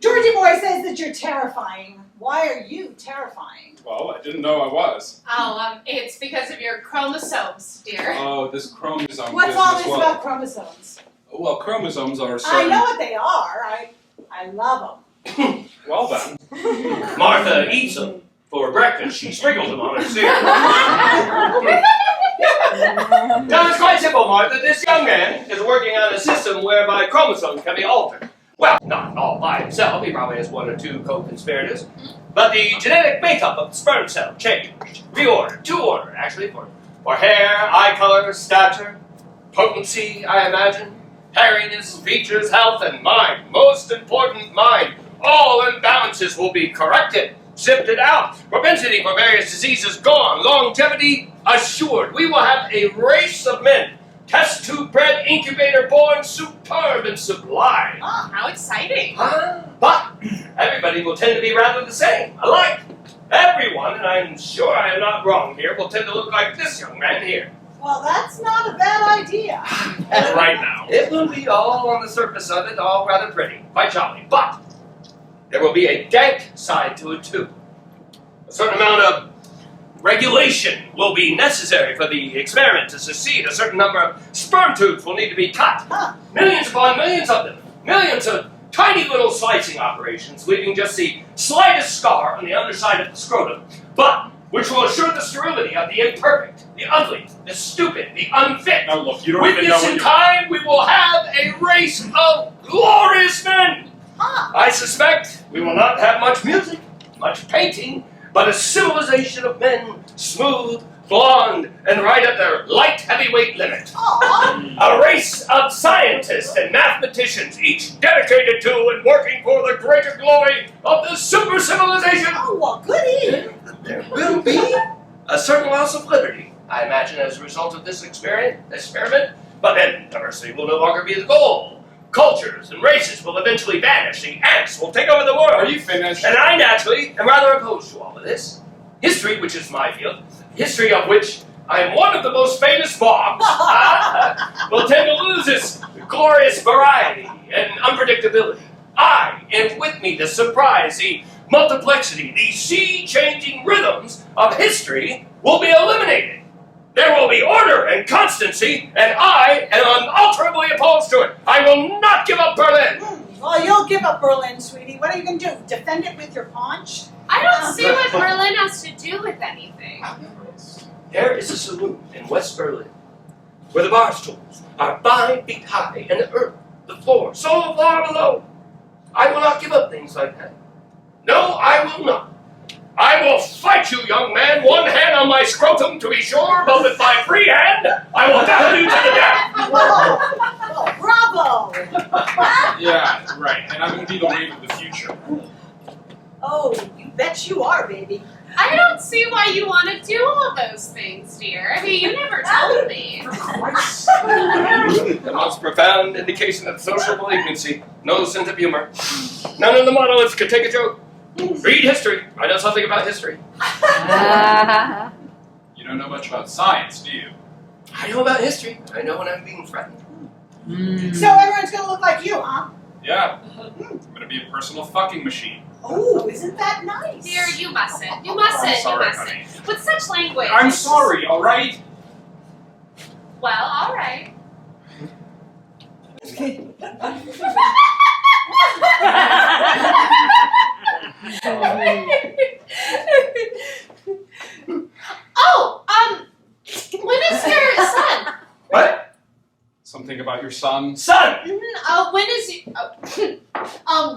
Georgie boy says that you're terrifying. Why are you terrifying? Well, I didn't know I was. Oh, it's because of your chromosomes, dear. Oh, this chromosome What's business. all this well, about chromosomes? well, chromosomes are I certain. know what they are. I love them. Well then. Martha eats them. For breakfast, she sprinkles them on her cereal. Now, it's quite simple, Martha. This young man is working on a system whereby chromosomes can be altered. Well, not all by himself. He probably has one or two co-conspirators. But the genetic makeup of the sperm cell changed. Reordered. Two-ordered, actually, for hair, eye color, stature, potency, I imagine, hairiness, features, health, and mind. Most important, mind. All imbalances will be corrected, sifted out. Propensity for various diseases gone. Longevity assured. We will have a race of men. Test tube bred, incubator born, superb and sublime. Oh, how exciting. But everybody will tend to be rather the same, alike. Everyone, and I'm sure I am not wrong here, will tend to look like this young man here. Well, that's not a bad idea. Right now. It will be all on the surface of it, all rather pretty, quite jolly. But there will be a dank side to it too. A certain amount of regulation will be necessary for the experiment to succeed. A certain number of sperm tubes will need to be cut. Millions upon millions of them. Millions of tiny little slicing operations, leaving just the slightest scar on the underside of the scrotum, but which will assure the sterility of the imperfect, the ugly, the stupid, the unfit. Now look, you don't With even know this what in you're... time, we will have a race of glorious men. I suspect we will not have much music, much painting, but a civilization of men, smooth, blonde, and right at their light heavyweight limit. A race of scientists and mathematicians, each dedicated to and working for the greater glory of the super civilization. Oh, well, goody. There will be a certain loss of liberty, I imagine, as a result of this experiment, but then diversity will no longer be the goal. Cultures and races will eventually vanish. The ants will take over the world. Are you finished? And I naturally am rather opposed to all of this. History, which is my field, history of which I am one of the most famous bogs, will tend to lose its glorious variety and unpredictability. And with me the surprise, the multiplexity, the sea-changing rhythms of history will be eliminated. There will be order and constancy, and I am unalterably opposed to it. I will not give up Berlin. Well, you'll give up Berlin, sweetie. What are you going to do? Defend it with your paunch? I don't see what Berlin has to do with anything. There is a saloon in West Berlin where the bar stools are 5 feet high and the earth, the floor, so far below. I will not give up things like that. No, I will not. I will fight you, young man, one hand on my scrotum to be sure, but with my free hand, I will battle you to the death. Oh, bravo! Yeah, right. And I'm going to be the wave of the future. Oh, you bet you are, baby. I don't see why you want to do all those things, dear. I mean, you never told me. The most profound indication of social malignancy. No sense of humor. None of the monoliths could take a joke. Read history. I know something about history. You don't know much about science, do you? I know about history. I know when I'm being threatened. So everyone's gonna look like you, huh? Yeah. I'm gonna be a personal fucking machine. Oh, isn't that nice? Dear, you mustn't. You mustn't. I'm sorry, you mustn't. honey. With such language. I'm sorry, alright? Well, all right. Oh, when is your son? What? Something about your son? Son! When is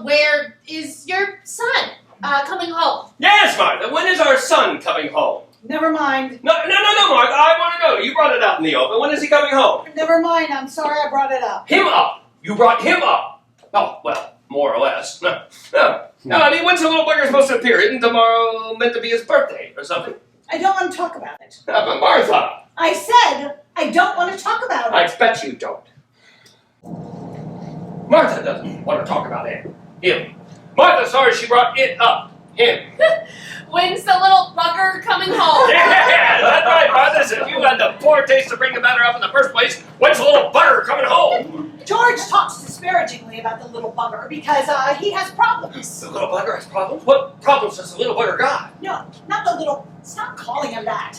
where is your son coming home? Yes, Martha. When is our son coming home? Never mind. No, Martha. I want to know. You brought it out in the open. When is he coming home? Never mind. I'm sorry I brought it up. Him up. You brought him up. Oh, well, more or less. No. I mean, when's the little bugger supposed to appear? Isn't tomorrow meant to be his birthday or something? I don't want to talk about it. But Martha, I said I don't want to talk about it. I expect you don't. Martha doesn't want to talk about him. Martha's sorry she brought it up. Him. When's the little bugger coming home? Yeah, that's right, Martha. So if you had the poor taste to bring the matter up in the first place, when's the little bugger coming home? George talks disparagingly about the little bugger because he has problems. The little bugger has problems? What problems has the little bugger got? No, not the little. Stop calling him that.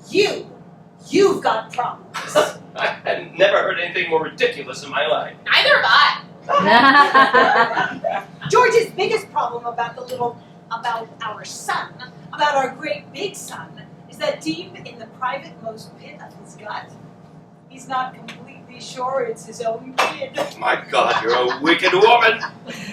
You've got problems. I had never heard anything more ridiculous in my life. Neither have I. George's biggest problem about our son, about our great big son, is that deep in the private most pit of his gut, he's not completely sure it's his own kid. My God, you're a wicked woman. And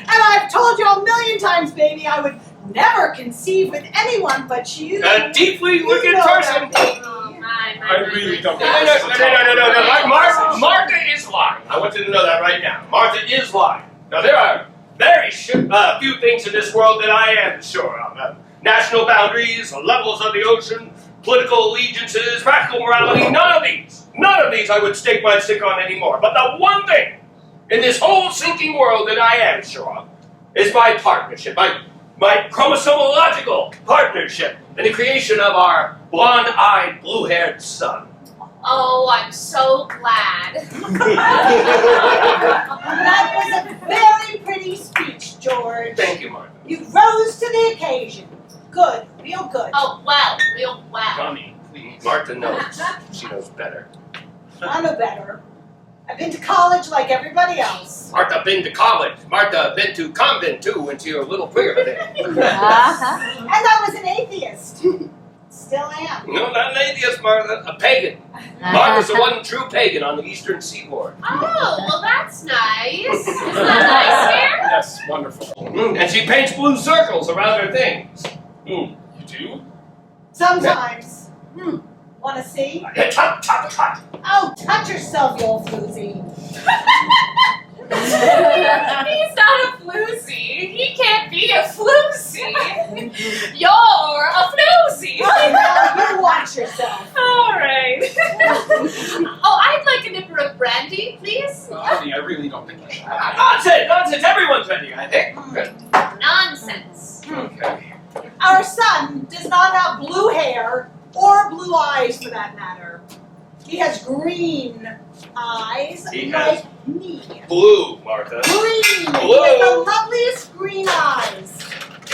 I've told you a million times, baby, I would never conceive with anyone but you. A deeply You wicked know person. that, baby. Oh, my. I really don't No. Martha is lying. I want you to know that right now. Martha is lying. Now, there are very few things in this world that I am sure of. National boundaries, levels of the ocean, political allegiances, practical morality, none of these I would stake my stick on anymore. But the one thing in this whole sinking world that I am sure of is my partnership, my chromosomological partnership in the creation of our blonde-eyed, blue-haired son. Oh, I'm so glad. That was a very pretty speech, George. Thank you, Martha. You rose to the occasion. Good, real good. Oh, well, real well. Honey, please. Martha knows. She knows better. I know better. I've been to college like everybody else. Martha been to college. Martha been to convent too when she was a little queer there. And I was an atheist. Still am. No, not an atheist, Martha. A pagan. Martha's the one true pagan on the eastern seaboard. Oh, well, that's nice. Isn't that nice here? Yes, wonderful. And she paints blue circles around her things. You do? Sometimes. Want to see? Tut. Oh, touch yourself, you old floozy. He's not a floozy. He can't be a floozy. You're a floozy. Now you watch yourself. All right. Oh, I'd like a nipper of brandy, please. Honey, I really don't think you should. Nonsense. Everyone's ready, I think. Nonsense. Okay. Our son does not have blue hair or blue eyes, for that matter. He has green eyes, He like has me. Blue, Martha. Green! Blue. He has the loveliest green eyes.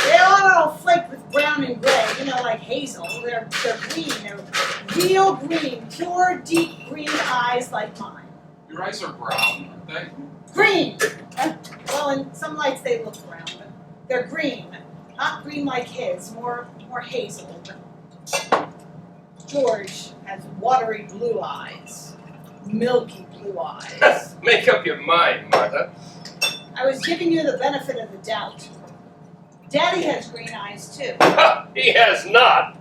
They're all flaked with brown and gray, like hazel. They're green. They're real green, pure, deep green eyes like mine. Your eyes are brown, aren't they? Green! Well, in some lights they look brown, but they're green. Not green like his, more hazel. George has watery blue eyes. Milky blue eyes. Make up your mind, Martha. I was giving you the benefit of the doubt. Daddy has green eyes too. He has not.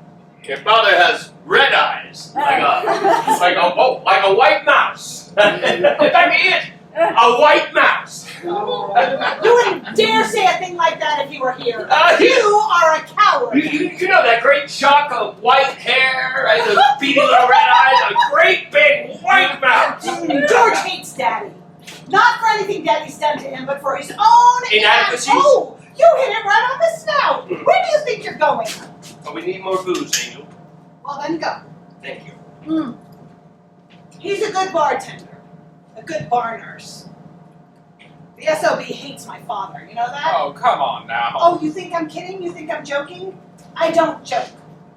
Your father has red eyes, like a white mouse. In fact, he is a white mouse. You wouldn't dare say a thing like that if you were here. You- You are a coward. You know that great shock of white hair and the beady little red eyes, a great big white mouse. George hates Daddy. Not for anything Daddy's done to him, but for his own Inadequacies? Oh, you hit him right on the snout. Where do you think you're going? Oh, we need more booze, Angel. Well, then go. Thank you. He's a good bartender, a good bar nurse. The SOB hates my father, you know that? Oh, come on now. Oh, you think I'm kidding? You think I'm joking? I don't joke.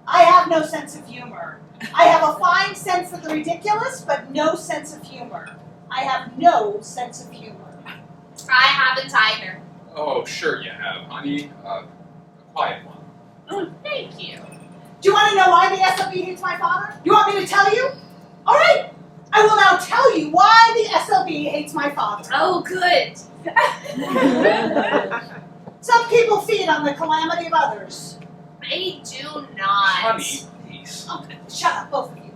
I have no sense of humor. I have a fine sense of the ridiculous, but no sense of humor. I have no sense of humor. I haven't either. Oh, sure you have, honey. A quiet one. Oh, thank you. Do you want to know why the SOB hates my father? You want me to tell you? All right. I will now tell you why the SOB hates my father. Oh, good. Some people feed on the calamity of others. I do not. Honey, please. Oh, shut up, both of you.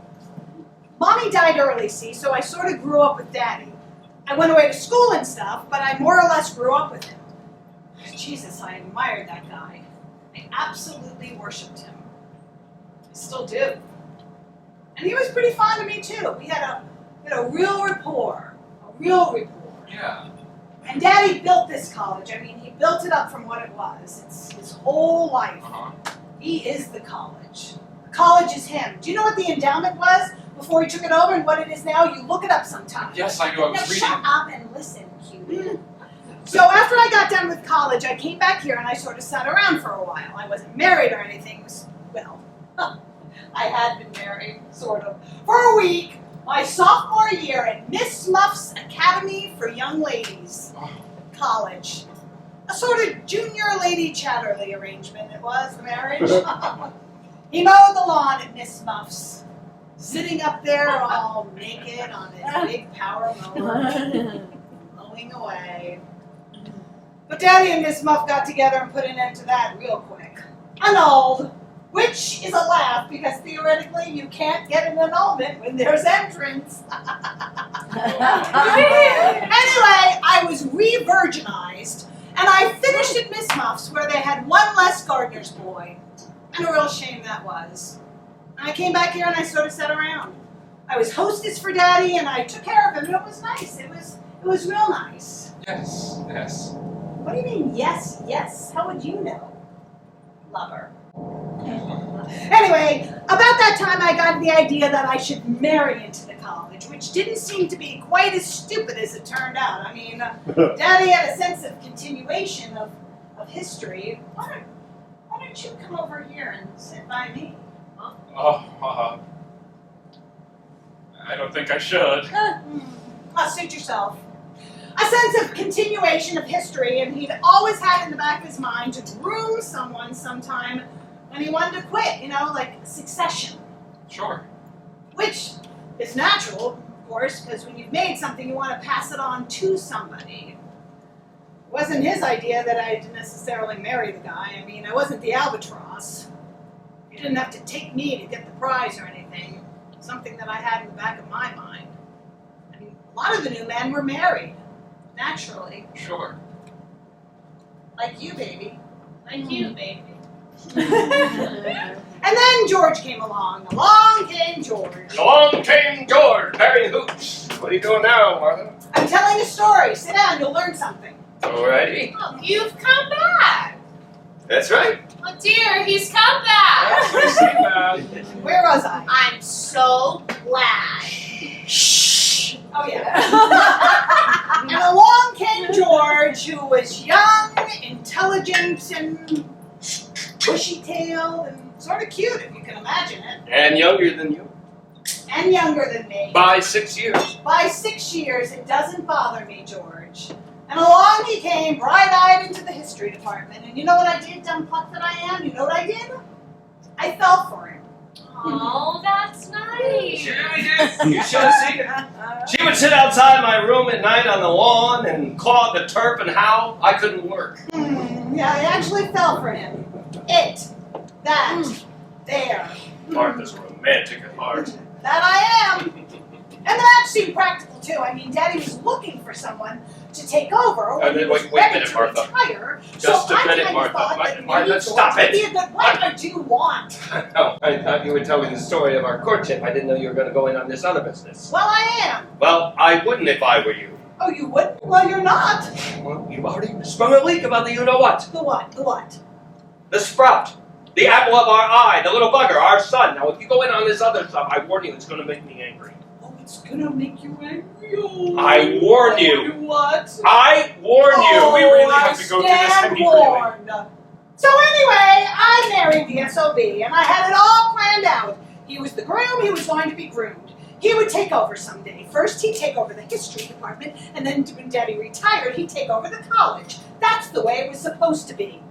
Mommy died early, see, so I sort of grew up with Daddy. I went away to school and stuff, but I more or less grew up with him. Jesus, I admired that guy. I absolutely worshipped him. I still do. And he was pretty fond of me, too. We had a real rapport. A real rapport. Yeah. And Daddy built this college. I mean, he built it up from what it was. It's his whole life. Uh-huh. He is the college. The college is him. Do you know what the endowment was before he took it over and what it is now? You look it up sometime. Yes, I know. I Now was shut reading. up and listen, cutie. So after I got done with college, I came back here and I sort of sat around for a while. I wasn't married or anything. Well, I had been married, sort of, for a week, my sophomore year at Miss Muff's Academy for Young Ladies College. A sort of junior lady Chatterley arrangement it was, the marriage. He mowed the lawn at Miss Muff's, sitting up there all naked on his big power mower, mowing away. But Daddy and Miss Muff got together and put an end to that real quick. Annulled. Which is a laugh because theoretically you can't get an annulment when there's entrance. Anyway, I was re-virginized and I finished at Miss Muff's where they had one less gardener's boy. And a real shame that was. And I came back here and I sort of sat around. I was hostess for Daddy and I took care of him and it was nice. It was real nice. Yes, yes. What do you mean, yes, yes? How would you know? Lover. Anyway, about that time I got the idea that I should marry into the college, which didn't seem to be quite as stupid as it turned out. I mean, Daddy had a sense of continuation of history. Why don't you come over here and sit by me? Oh, I don't think I should. Suit yourself. A sense of continuation of history, and he'd always had in the back of his mind to groom someone sometime when he wanted to quit, like succession. Sure. Which is natural, of course, because when you've made something, you want to pass it on to somebody. It wasn't his idea that I didn't necessarily marry the guy. I mean, I wasn't the albatross. He didn't have to take me to get the prize or anything. Something that I had in the back of my mind. I mean, a lot of the new men were married, naturally. Sure. Like you, baby. Like you, baby. And then George came along. Along came George. Along came George, Barry Hoops. What are you doing now, Martha? I'm telling a story. Sit down, you'll learn something. Alrighty. Oh, you've come back. That's right. Oh dear, he's come back. I see that. Where was I? I'm so glad. Shh. Oh, yeah. And along came George, who was young, intelligent, and bushy-tailed, and sort of cute, if you can imagine it. And younger than you. And younger than me. By 6 years. By 6 years, it doesn't bother me, George. And along he came, bright-eyed into the history department. And you know what I did, dumb puck that I am? You know what I did? I fell for him. Oh, that's nice. She really did. You should have seen her. She would sit outside my room at night on the lawn and claw at the turf and howl. I couldn't work. Yeah, I actually fell for him. There. Martha's romantic at heart. That I am. And the match seemed practical, too. I mean, Daddy was looking for someone to take over when he was wait a ready minute, to Martha. retire. Just so a I minute, kind Martha. of thought that Martha, maybe stop George would it. be a good. What do you want? No, I thought you were telling the story of our courtship. I didn't know you were going to go in on this other business. Well, I am. Well, I wouldn't if I were you. Oh, you wouldn't? Well, you're not. Well, you've already sprung a leak about the you-know-what. The what? The what? The sprout. The apple of our eye, the little bugger, our son. Now, if you go in on this other stuff, I warn you, it's going to make me angry. Oh, it's gonna make you angry. Oh, I warn you. What? I warn you. We really have to go through this heavy warned. So anyway, I married the SOB, and I had it all planned out. He was the groom, he was going to be groomed. He would take over someday. First, he'd take over the history department, and then when Daddy retired, he'd take over the college. That's the way it was supposed to be.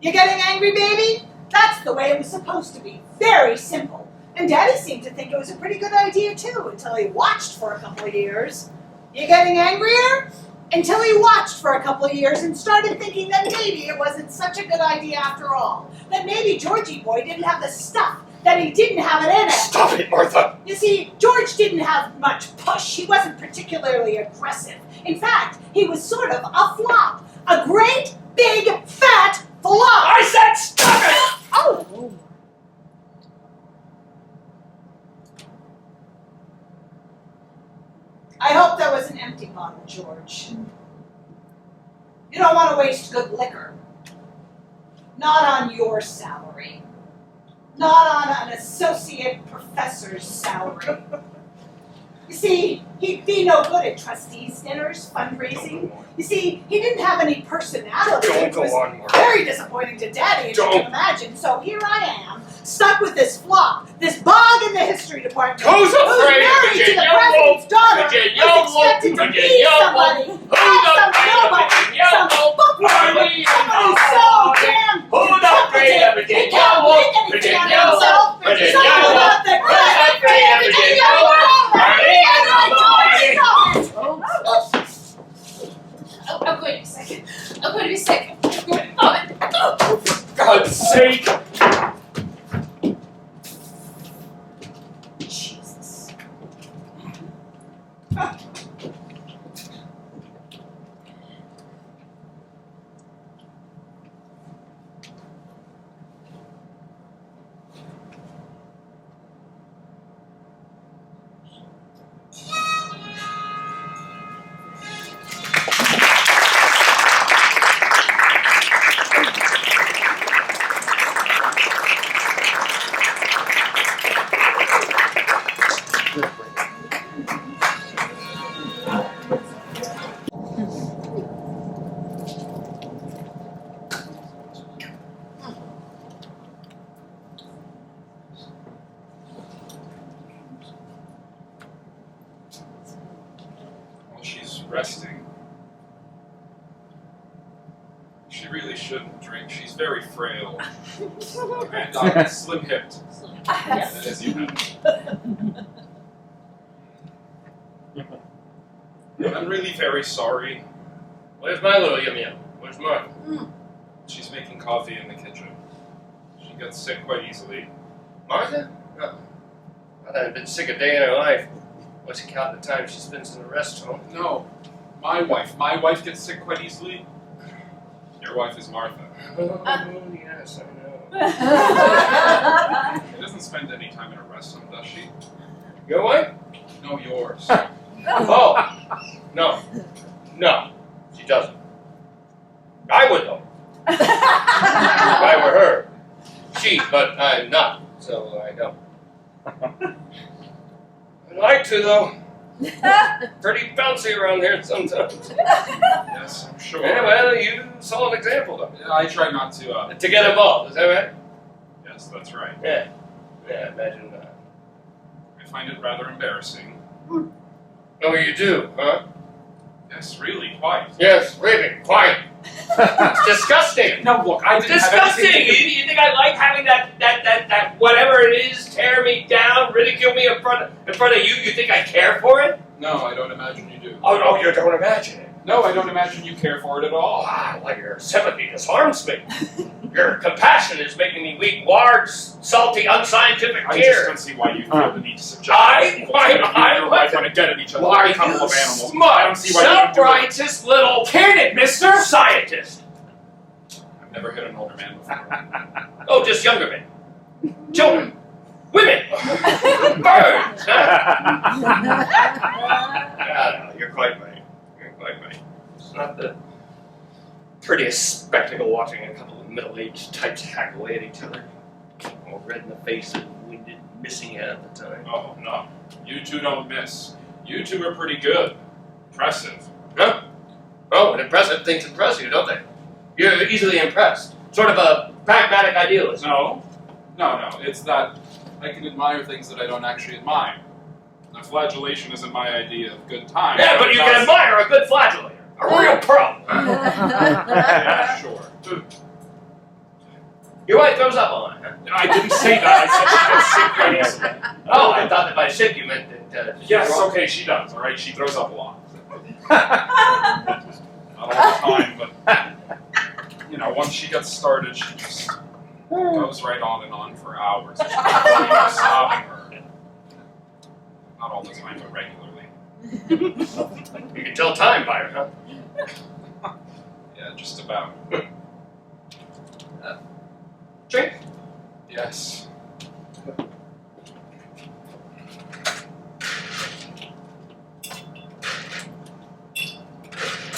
You getting angry, baby? That's the way it was supposed to be. Very simple. And Daddy seemed to think it was a pretty good idea, too, until he watched for a couple of years. You getting angrier? Until he watched for a couple of years and started thinking that maybe it wasn't such a good idea after all. That maybe Georgie boy didn't have the stuff, that he didn't have it in him. Stop it, Martha. You see, George didn't have much push. He wasn't particularly aggressive. In fact, he was sort of a flop. A great, big, fat flop. I said stop it! Oh! I hope that was an empty bottle, George. You don't want to waste good liquor. Not on your salary. Not on an associate professor's salary. You see, he'd be no good at trustees' dinners, fundraising. You see, he didn't have any personality. Don't go It was on, Martha. very disappointing to Daddy, as you Don't. can imagine. So here I am, stuck with this flop, this bog in the history department. Who's afraid of married to the Virginia president's Woolf? daughter, Virginia who's Woolf? expected to be Virginia somebody. Woolf? Not Who's some afraid of nobody, Virginia some Woolf? bookworm, Hurry somebody up. so damn Who's afraid of he Virginia can't Woolf? make anything Virginia of himself. Woolf? Virginia Something Woolf? about the Who's afraid of Virginia Woolf? Hurry up. I'm going to be sick. I'm going to be sick. I'm going to vomit. Oh. For God's sake. Jesus. Well, she's resting. She really shouldn't drink. She's very frail. And slim-hipped, as you know. I'm really very sorry. Where's my little yum-yum? Where's mine? She's making coffee in the kitchen. She gets sick quite easily. Martha? No. I haven't been sick a day in her life. What's you count the time she spends in the rest home? No, my wife. My wife gets sick quite easily. Your wife is Martha. Oh, yes, I know. She doesn't spend any time in a rest home, does she? Your wife? No, yours. Oh, no. No, she doesn't. I would though. If I were her. She, but I'm not, so I don't. I'd like to though. Pretty bouncy around here sometimes. Yes, I'm sure. Yeah, well, you saw an example though. I try not to, To get involved, is that right? Yes, that's right. Yeah. Yeah, imagine that. I find it rather embarrassing. Oh, you do, huh? Yes, really, quite. Yes, really, quite. It's disgusting. No, look, I didn't have Disgusting! anything to do- You think I like having that whatever it is tear me down, ridicule me in front of you? You think I care for it? No, I don't imagine you do. Oh no, you don't imagine it. No, I don't imagine you care for it at all. Ah, well, your sympathy disarms me. Your compassion is making me weep large, salty, unscientific I just don't tears. see why you feel the need to subject Why- your wife want to get at each other Why like a couple you of animals. I smart, don't see why you would do it. self-righteous little Can it, mister? scientist. I've never hit an older man before. Oh, just younger men. Children. Women. Birds. No, you're quite right. You're quite right. It's not the prettiest spectacle watching a couple of middle-aged types hack away at each other. all red in the face and winded, missing it at the time. Oh, no. You two don't miss. You two are pretty good. Impressive. Huh? Oh, and impressive things impress you, don't they? You're easily impressed. Sort of a pragmatic idealist. No. It's that I can admire things that I don't actually admire. A flagellation isn't my idea of good time. Yeah, but you can admire a good flagellator. A real pro. Yeah, sure. Your wife throws up a lot, huh? I didn't say that. I said she gets sick very easily. Oh, I thought that by sick you meant that... Yes, okay, she does, all right? She throws up a lot. Not all the time, but, once she gets started, she just goes right on and on for hours. She's sobbing her. Not all the time, but regularly. You can tell time by her, huh? Yeah, just about. Drink? Yes.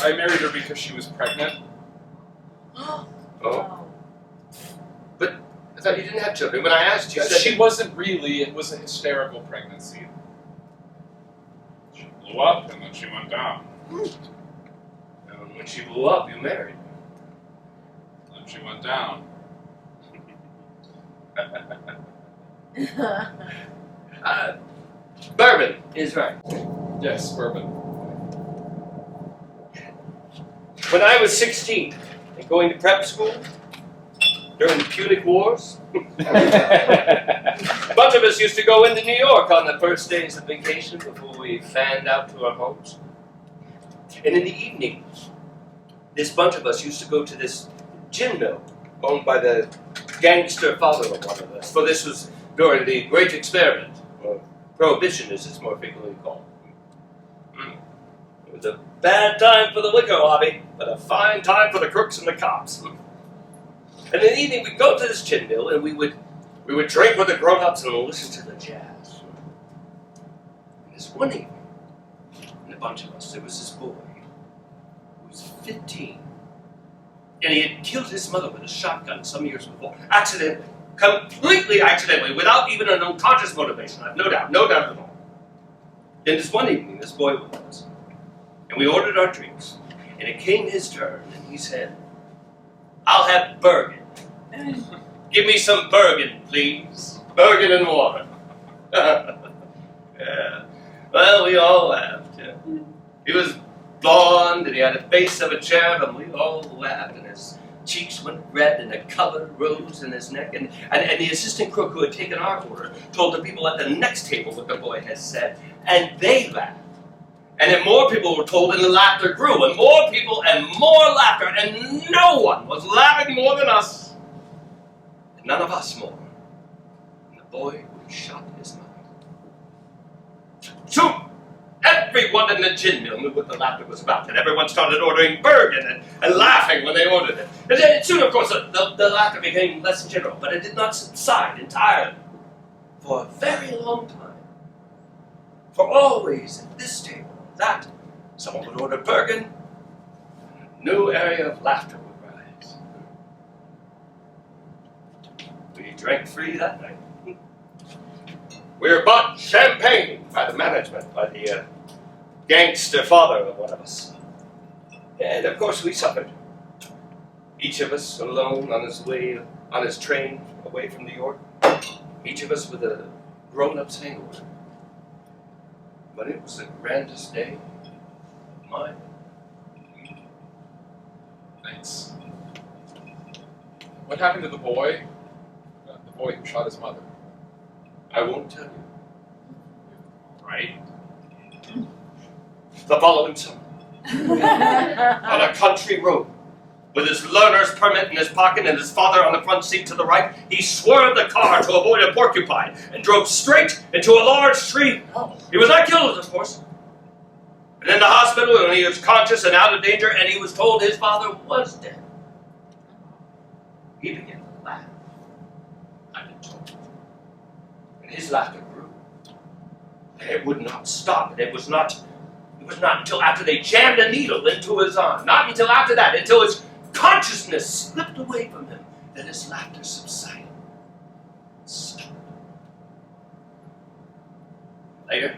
I married her because she was pregnant. Oh. But I thought you didn't have children. When I asked, you said... She wasn't really. It was a hysterical pregnancy. She blew up and then she went down. And when she blew up, you married. Then she went down. Bourbon is right. Yes, bourbon. When I was 16 and going to prep school during the Punic Wars, a bunch of us used to go into New York on the first days of vacation before we fanned out to our homes. And in the evening, this bunch of us used to go to this gin mill owned by the gangster father of one of us, for this was during the Great Experiment, or Prohibition as it's more frequently called. It was a bad time for the liquor lobby, but a fine time for the crooks and the cops. And in the evening, we'd go to this gin mill, and we would drink with the grown-ups and listen to the jazz. And this one evening, in a bunch of us, there was this boy who was 15. And he had killed his mother with a shotgun some years before. Accidentally. Completely accidentally, without even an unconscious motivation. I've no doubt at all. Then this one evening, this boy was with us. And we ordered our drinks. And it came his turn, and he said, "I'll have Bergen. Give me some Bergen, please. Bergen and water." Yeah. Well, we all laughed. Yeah. He was blonde, and he had the face of a cherub, and we all laughed, and his cheeks went red, and the color rose in his neck, and the assistant cook who had taken our order told the people at the next table what the boy had said, and they laughed. And then more people were told, and the laughter grew, and more people, and more laughter, and no one was laughing more than us. And none of us more. And the boy who shot his mother. Shoot! Everyone in the gin mill knew what the laughter was about, and everyone started ordering Bergen and laughing when they ordered it. And then soon, of course, the laughter became less general, but it did not subside entirely. For a very long time. For always at this table, that someone would order Bergen, and a new area of laughter would rise. We drank free that night. We were bought champagne by the management, by the gangster father of one of us. And of course we suffered. Each of us alone on his train away from New York. Each of us with a grown-up's hangover. But it was the grandest day of mine. Thanks. What happened to the boy? The boy who shot his mother? I won't tell you. Right? The following summer, on a country road, with his learner's permit in his pocket and his father on the front seat to the right, he swerved the car to avoid a porcupine and drove straight into a large tree. He was not killed, of course. And in the hospital, when he was conscious and out of danger, and he was told his father was dead, he began to laugh. I've been told. And his laughter grew. And it would not stop. It was not until after they jammed a needle into his arm, not until after that, until his consciousness slipped away from him, that his laughter subsided. Later,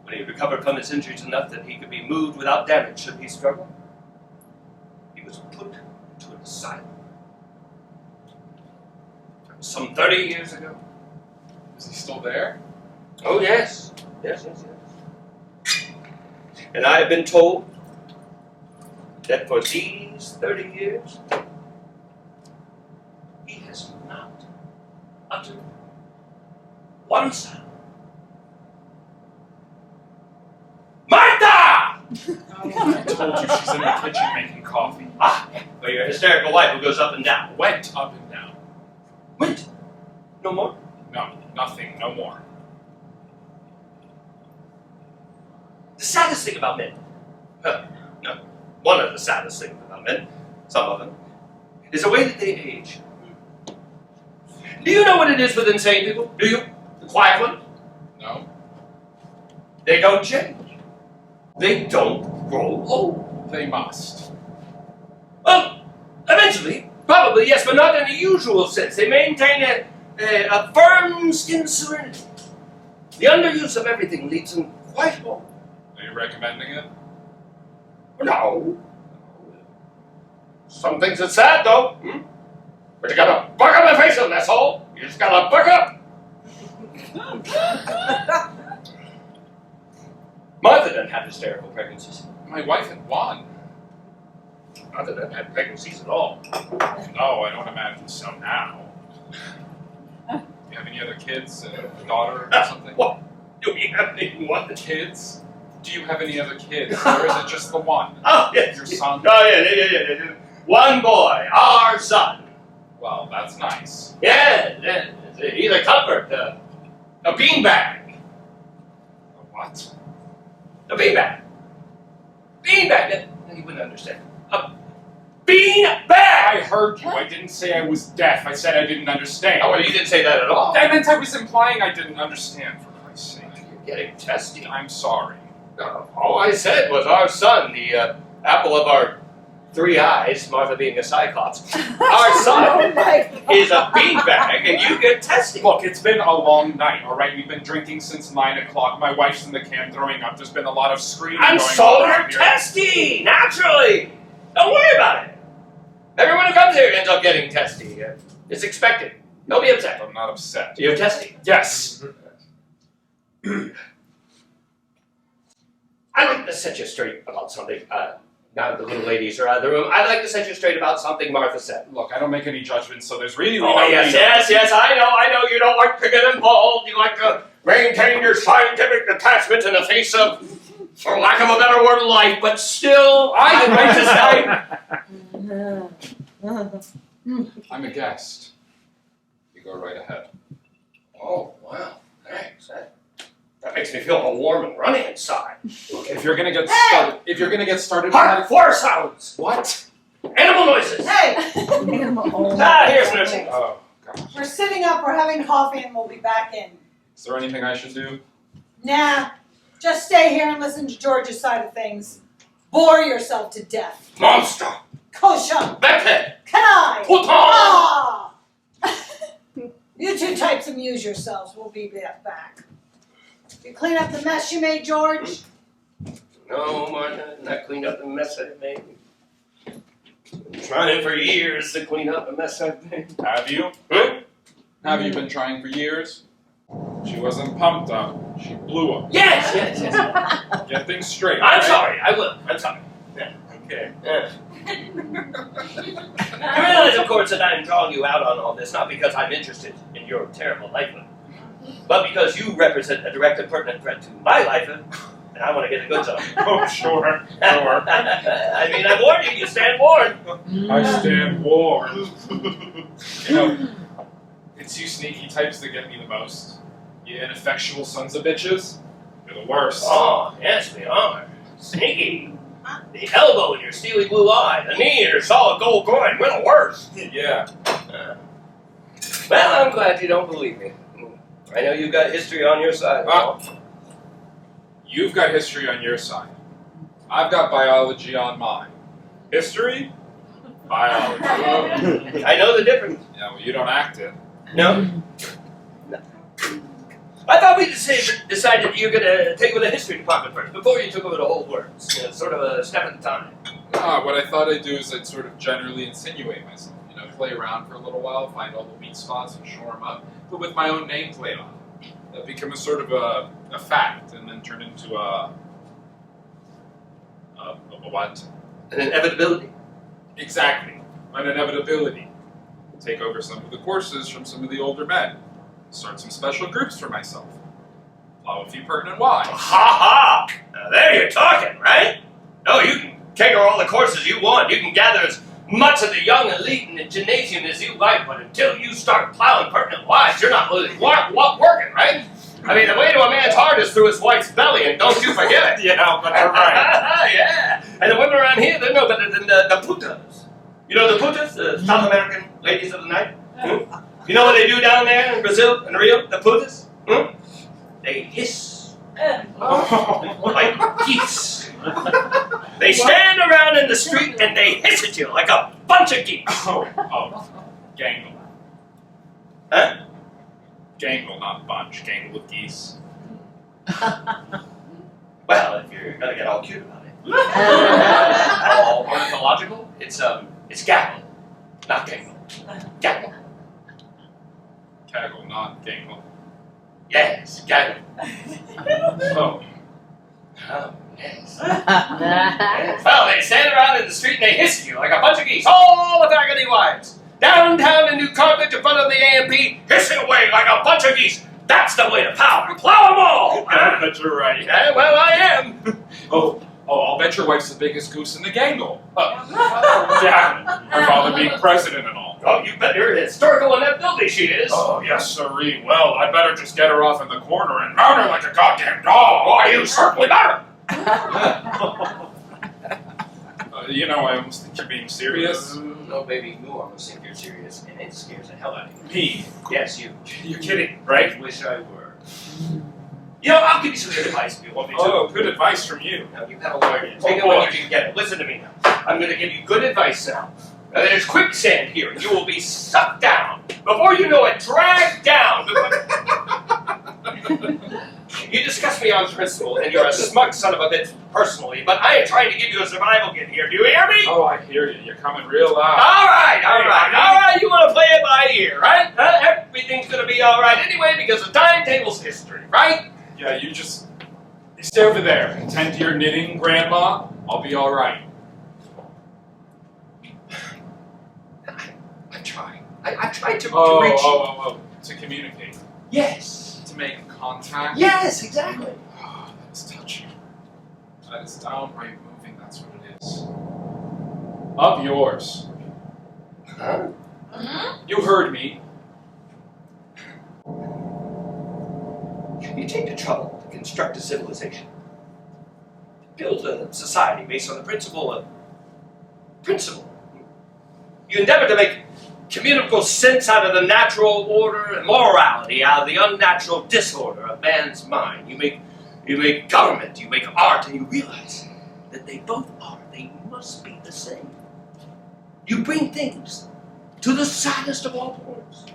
when he recovered from his injuries enough that he could be moved without damage should he struggle, he was put into an asylum. That was some 30 years ago. Is he still there? Oh, yes. Yes. And I have been told that for these 30 years, he has not uttered one sound. Martha! I told you she's in the kitchen making coffee. Well, your hysterical wife who goes up and down. Went up and down. Wait, no more? No, nothing, no more. The saddest thing about men, no, one of the saddest things about men, some of them, is the way that they age. Do you know what it is with insane people? Do you? The quiet ones? No? They don't change. They don't grow old. They must. Well, eventually, probably, yes, but not in the usual sense. They maintain a firm skin serenity. The underuse of everything leaves them quite old. Are you recommending it? No. Some things it's sad, though. But you gotta buck up and face them, that's all. You just gotta buck up. Martha doesn't have hysterical pregnancies. My wife had one. Martha doesn't have pregnancies at all. No, I don't imagine so now. You have any other kids? A daughter or something? What? Do we have any what? Kids? Do you have any other kids? Or is it just the one? Oh, yes. Your son? Oh, yeah. One boy, our son. Well, that's nice. Yeah. He's a comfort, a beanbag. A what? A beanbag. Beanbag. You wouldn't understand. A beanbag! I heard you. I didn't say I was deaf. I said I didn't understand. Oh, well, you didn't say that at all. I meant I was implying I didn't understand, for Christ's sake. You're getting testy. I'm sorry. All I said was our son, the apple of our 3 eyes, Martha being a cyclops. Our son is a beanbag, and you get testy. Look, it's been a long night, all right? We've been drinking since 9 o'clock. My wife's in the camp throwing up. There's been a lot of screaming And going so on you're around here. testy, naturally. Don't worry about it. Everyone who comes here ends up getting testy. It's expected. Don't be upset. I'm not upset. You're testy. Yes. I'd like to set you straight about something. Now the little ladies are out of the room. I'd like to set you straight about something Martha said. Look, I don't make any judgments, so there's really Oh, no yes, need. yes, I know. You don't like to get involved. You like to maintain your scientific detachment in the face of, for lack of a better word, life. But still, I'd like to say... I'm a guest. You go right ahead. Oh, wow. Thanks. That makes me feel all warm and runny inside. Look, if you're gonna get started, Hark! Floor sounds! What? Animal noises! Hey! Here's nursing. Oh, gosh. We're sitting up, we're having coffee, and we'll be back in. Is there anything I should do? Nah, just stay here and listen to George's side of things. Bore yourself to death. Monster! Kosha! Beckhead! Kanai! Puton! Ah! You two types amuse yourselves. We'll be back. You clean up the mess you made, George? No, Martha, not cleaned up the mess I've made. Been trying for years to clean up the mess I've made. Have you? Huh? Have you been trying for years? She wasn't pumped up. She blew up. Yes. Get things straight. I'm right? sorry, I will. I'm sorry. Yeah. Okay. Yeah. I realize, of course, that I'm drawing you out on all this, not because I'm interested in your terrible life, but because you represent a direct and pertinent threat to my life, and I want to get the goods on you. Oh, sure. I mean, I warn you, you stand warned. I stand warned. You know, it's you sneaky types that get me the most. You ineffectual sons of bitches. You're the worst. Oh, yes, we are. Sneaky. The elbow in your steely blue eye, the knee in your solid gold coin, we're the worst. Yeah. Well, I'm glad you don't believe me. I know you've got history on your side. You've got history on your side. I've got biology on mine. History? Biology. I know the difference. Yeah, well, you don't act it. No? No. I thought we decided you were going to take over the history department first, before you took over the whole works. You know, sort of a step at a time. What I thought I'd do is I'd sort of generally insinuate myself. You know, play around for a little while, find all the weak spots and shore them up, but with my own nameplate on it. That become a sort of a fact, and then turn into a what? An inevitability. Exactly. An inevitability. Take over some of the courses from some of the older men. Start some special groups for myself. Plow a few pertinent wives. Ha ha! Now there you're talking, right? No, you can take over all the courses you want. You can gather as much of the young elite in the gymnasium as you like, but until you start plowing pertinent wives, you're not really working, right? I mean, the way to a man's heart is through his wife's belly, and don't you forget it. Yeah, but you're right. Yeah. And the women around here, they're no better than the putas. You know the putas, the South American ladies of the night? Hmm? You know what they do down there in Brazil, in Rio, the putas? Hmm? They hiss. Like geese. They stand around in the street and they hiss at you like a bunch of geese. Gangle. Huh? Gangle, not bunch. Gangle with geese. Well, if you're gonna get all cute about it. All ornithological, it's gaggle, not gangle. Gaggle. Gaggle, not gangle. Yes, gaggle. Oh. Oh, yes. Yes. Well, they stand around in the street and they hiss at you like a bunch of geese, all the faculty wives. Downtown in New Carthage in front of the AMP, hissing away like a bunch of geese. That's the way to power. Plow them all. I bet you're right. Yeah, well, I am. I'll bet your wife's the biggest goose in the gangle. Yeah, her father being president and all. Oh, you bet her historical inevitability she is. Oh, yes, sirree. Well, I'd better just get her off in the corner and mount her like a goddamn dog. Why, you certainly better. You know, I almost think you're being serious. No, baby, you almost think you're serious, and it scares the hell out of you. Me? Yes, you. You're kidding, right? Wish I were. You know, I'll give you some good advice if you want me to. Oh, good advice from you. Now, you have a lawyer. Take it when you can get it. Listen to me now. I'm going to give you good advice now. Now, there's quicksand here, and you will be sucked down. Before you know it, dragged down. You discuss me on principle, and you're a smug son of a bitch personally, but I am trying to give you a survival kit here. Do you hear me? Oh, I hear you. You're coming real loud. All right. You want to play it by ear, right? Everything's going to be all right anyway because the timetable's history, right? Yeah, you stay over there. Attend to your knitting, Grandma. I'll be all right. I tried to reach you. To communicate. Yes. To make contact. Yes, exactly. Oh, that's touching. That is downright moving. That's what it is. Up yours. Huh? You heard me. You take the trouble to construct a civilization. Build a society based on the principle of principle. You endeavor to make communicable sense out of the natural order and morality out of the unnatural disorder of man's mind. You make government, you make art, and you realize that they both are. They must be the same. You bring things to the saddest of all points.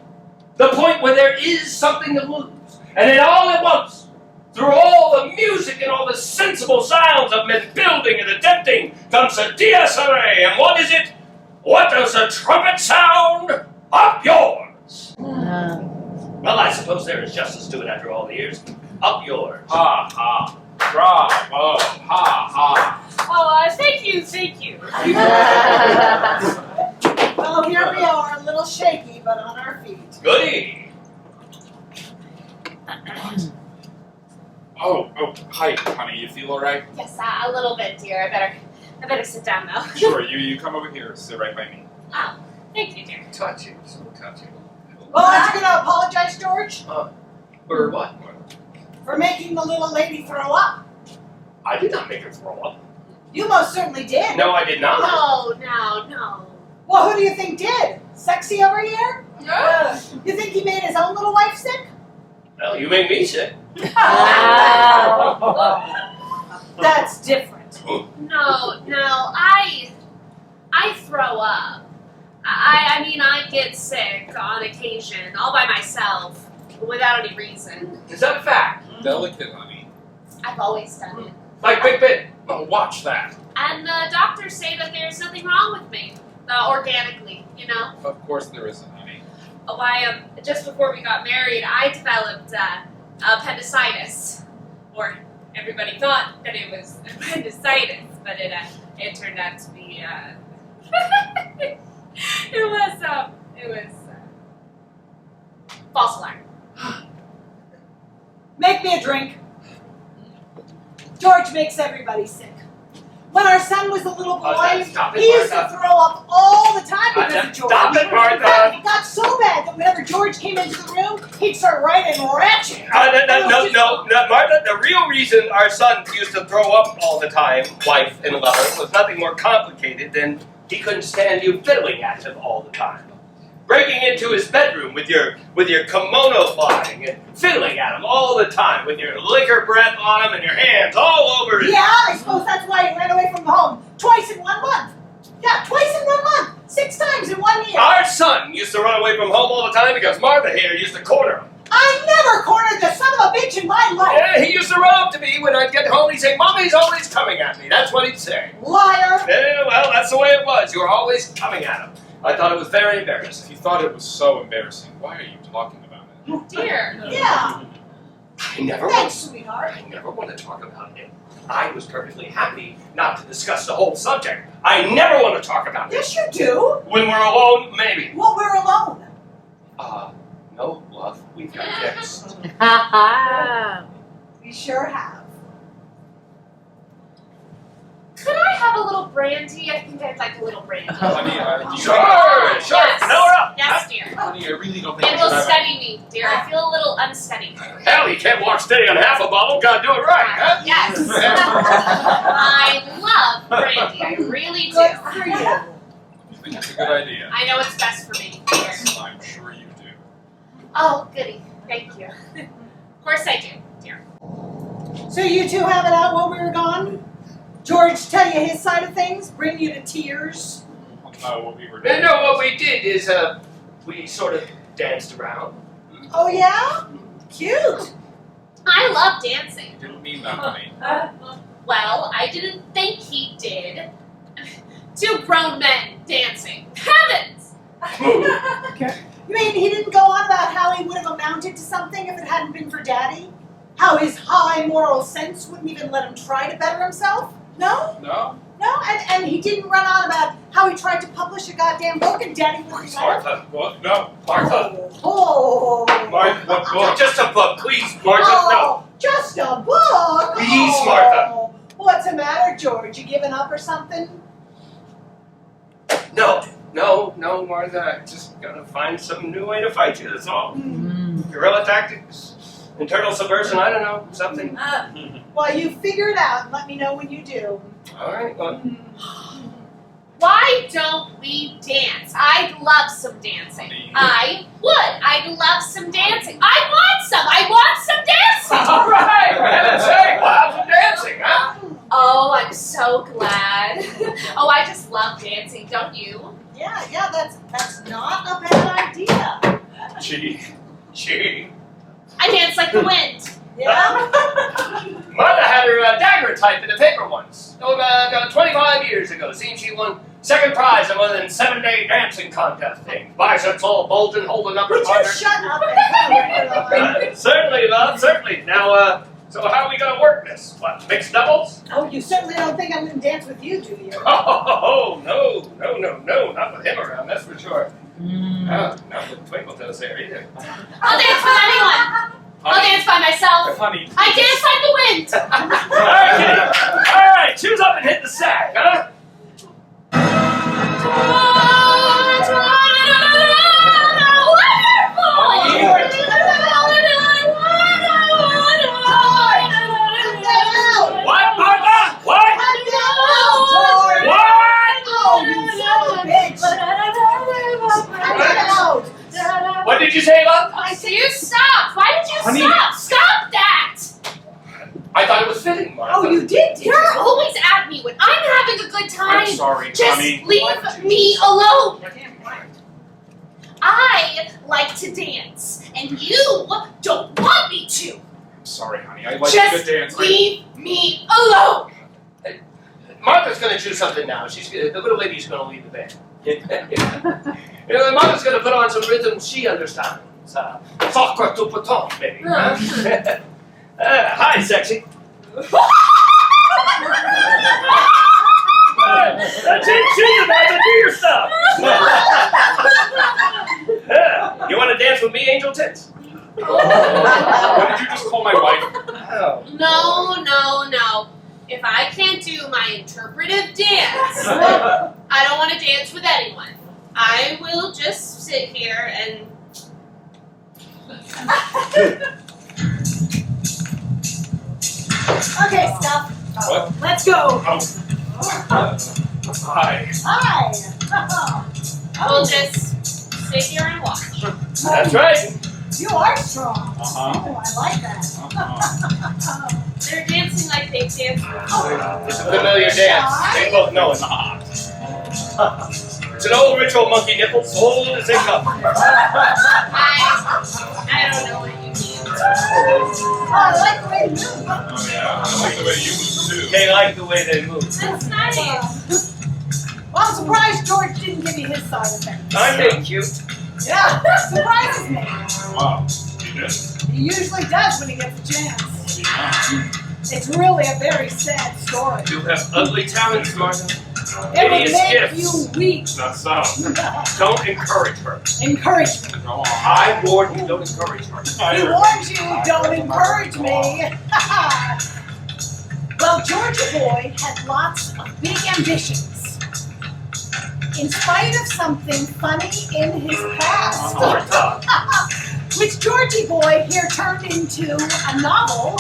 The point where there is something to lose. And then all at once, through all the music and all the sensible sounds of men building and attempting, comes a dies irae. And what is it? What does the trumpet sound? Up yours! Well, I suppose there is justice to it after all the years. Up yours. Ha ha. Bravo. Ha ha. Oh, thank you. Well, here we are, a little shaky, but on our feet. Goody. Oh, hi, honey. You feel all right? Yes, a little bit, dear. I better sit down now. Sure. You come over here. Sit right by me. Oh, thank you, dear. Touching, so touching. Well, aren't you going to apologize, George? Or what? For making the little lady throw up? I did not make her throw up. You most certainly did. No, I did not. No. Well, who do you think did? Sexy over here? No. You think he made his own little wife sick? Well, you made me sick. That's different. No, I throw up. I mean, I get sick on occasion, all by myself, without any reason. Is that a fact? Delicate, honey. I've always done it. Like Big Ben? Oh, watch that. And the doctors say that there's nothing wrong with me, organically, you know? Of course there isn't, honey. Why, just before we got married, I developed appendicitis. Or everybody thought that it was appendicitis, but it turned out to be, it was false alarm. Make me a drink. George makes everybody sick. When our son was a little boy, Stop it, he used to Martha. throw up all the time because of George. Stop it, Martha. It got so bad that whenever George came into the room, he'd start writing ratchet. No, Martha, the real reason our son used to throw up all the time, wife and lover, was nothing more complicated than he couldn't stand you fiddling at him all the time. Breaking into his bedroom with your kimono flying and fiddling at him all the time with your liquor breath on him and your hands all over his... Yeah, I suppose that's why he ran away from home twice in 1 month. Yeah, twice in 1 month. 6 times in 1 year. Our son used to run away from home all the time because Martha here used to corner him. I never cornered the son of a bitch in my life. Yeah, he used to run up to me when I'd get home. He'd say, "Mommy's always coming at me." That's what he'd say. Liar. Yeah, well, that's the way it was. You were always coming at him. I thought it was very embarrassing. If you thought it was so embarrassing, why are you talking about it? Dear. Yeah. I never Thanks, sweetheart. want to talk about it. I was perfectly happy not to discuss the whole subject. I never want to talk about it. Yes, you do. When we're alone, maybe. Well, we're alone. No, love. We've got guests. We sure have. Could I have a little brandy? I think I'd like a little brandy. Honey, do you Sure. Yes. Fill her up. Yes, dear. Honey, I really don't think It you will should have steady me, dear. I feel a little unsteady. Hell, you can't walk steady on half a bottle. Gotta do it right, huh? Yes. I love brandy. I really do. Good for you. I think it's a good idea. I know what's best for me, dear. Yes, I'm sure you do. Oh, goody. Thank you. Of course I do, dear. So you two have it out while we were gone? George tell you his side of things? Bring you to tears? What we were doing. No, what we did is, we sort of danced around. Oh yeah? Cute. I love dancing. You didn't mean that, honey. Well, I didn't think he did. 2 grown men dancing. Heavens! You mean he didn't go on about how he would have amounted to something if it hadn't been for Daddy? How his high moral sense wouldn't even let him try to better himself? No? No? No? And he didn't run on about how he tried to publish a goddamn book and Daddy wouldn't let him? Martha. What? No. Martha. Oh. Martha, what book? Just a book, please, Martha. Oh, just a book? Please, Oh. Martha. What's the matter, George? You giving up or something? No, Martha. I just gotta find some new way to fight you, that's all. Guerrilla tactics, internal subversion, I don't know, something. Well, you figure it out and let me know when you do. All right, well. Why don't we dance? I'd love some dancing. I would. I'd love some dancing. I want some dancing. All right, for heaven's sake, we'll have some dancing, huh? Oh, I'm so glad. Oh, I just love dancing, don't you? Yeah, that's not a bad idea. Gee. I dance like the wind. Yeah? Martha had her dagger typed in the paper once. 25 years ago. Seen she won second prize in one of them 7-day dancing contest things. Biceps all bulging, holding up her Would you partner. shut up and come here? Certainly, love, certainly. Now, so how are we going to work this? What, mixed doubles? Oh, you certainly don't think I'm going to dance with you, do you? Oh, no, not with him around, that's for sure. Not with Twinkletoes there either. I'll dance with anyone. I'll dance by myself. Honey. I dance like the wind. All right, kitty. All right, choose up and hit the sack, huh? What, Martha? What? Oh, you son of a bitch! Cut it out! What did you say, love? I say you stop. Why did you Honey. stop? Stop that. I thought it was fitting, Martha. Oh, you did? You're always at me when I'm having a good time. I'm sorry, Just honey. leave me alone. to dance, and you don't want me to. I'm sorry, honey. I like Just to dance. leave me alone. Martha's gonna do something now. The little lady's gonna lead the band. Martha's gonna put on some rhythm she understands. Sacre to Papin, baby. Hi, sexy. That's it, see you, Martha. Do your stuff. You want to dance with me, Angel Tits? What did you just call my wife? Oh. No. If I can't do my interpretive dance, I don't want to dance with anyone. I will just sit here and... Okay, Stuff. What? Let's go. Hi. Hi. We'll just sit here and watch. That's right. You are strong. Uh-huh. Oh, I like that. They're dancing like they dance before. It's a familiar dance. They both know it. It's an old ritual, monkey nipples, old as they come. I don't know what you mean. Oh, I like the way you move. Oh, yeah. I like the way you move, too. They like the way they move. That's nice. Well, I'm surprised George didn't give you his side effect. Aren't they cute? Yeah, surprises me. Wow. You did? He usually does when he gets a chance. It's really a very sad story. You have ugly talents, Martha. It will Hideous make gifts. you weep. That's so. Don't encourage her. Encourage me. Go on. I warn you, don't encourage her. He warns you, don't encourage me. Well, Georgia Boy had lots of big ambitions. In spite of something funny in his past, Martha. which Georgie Boy here turned into a novel,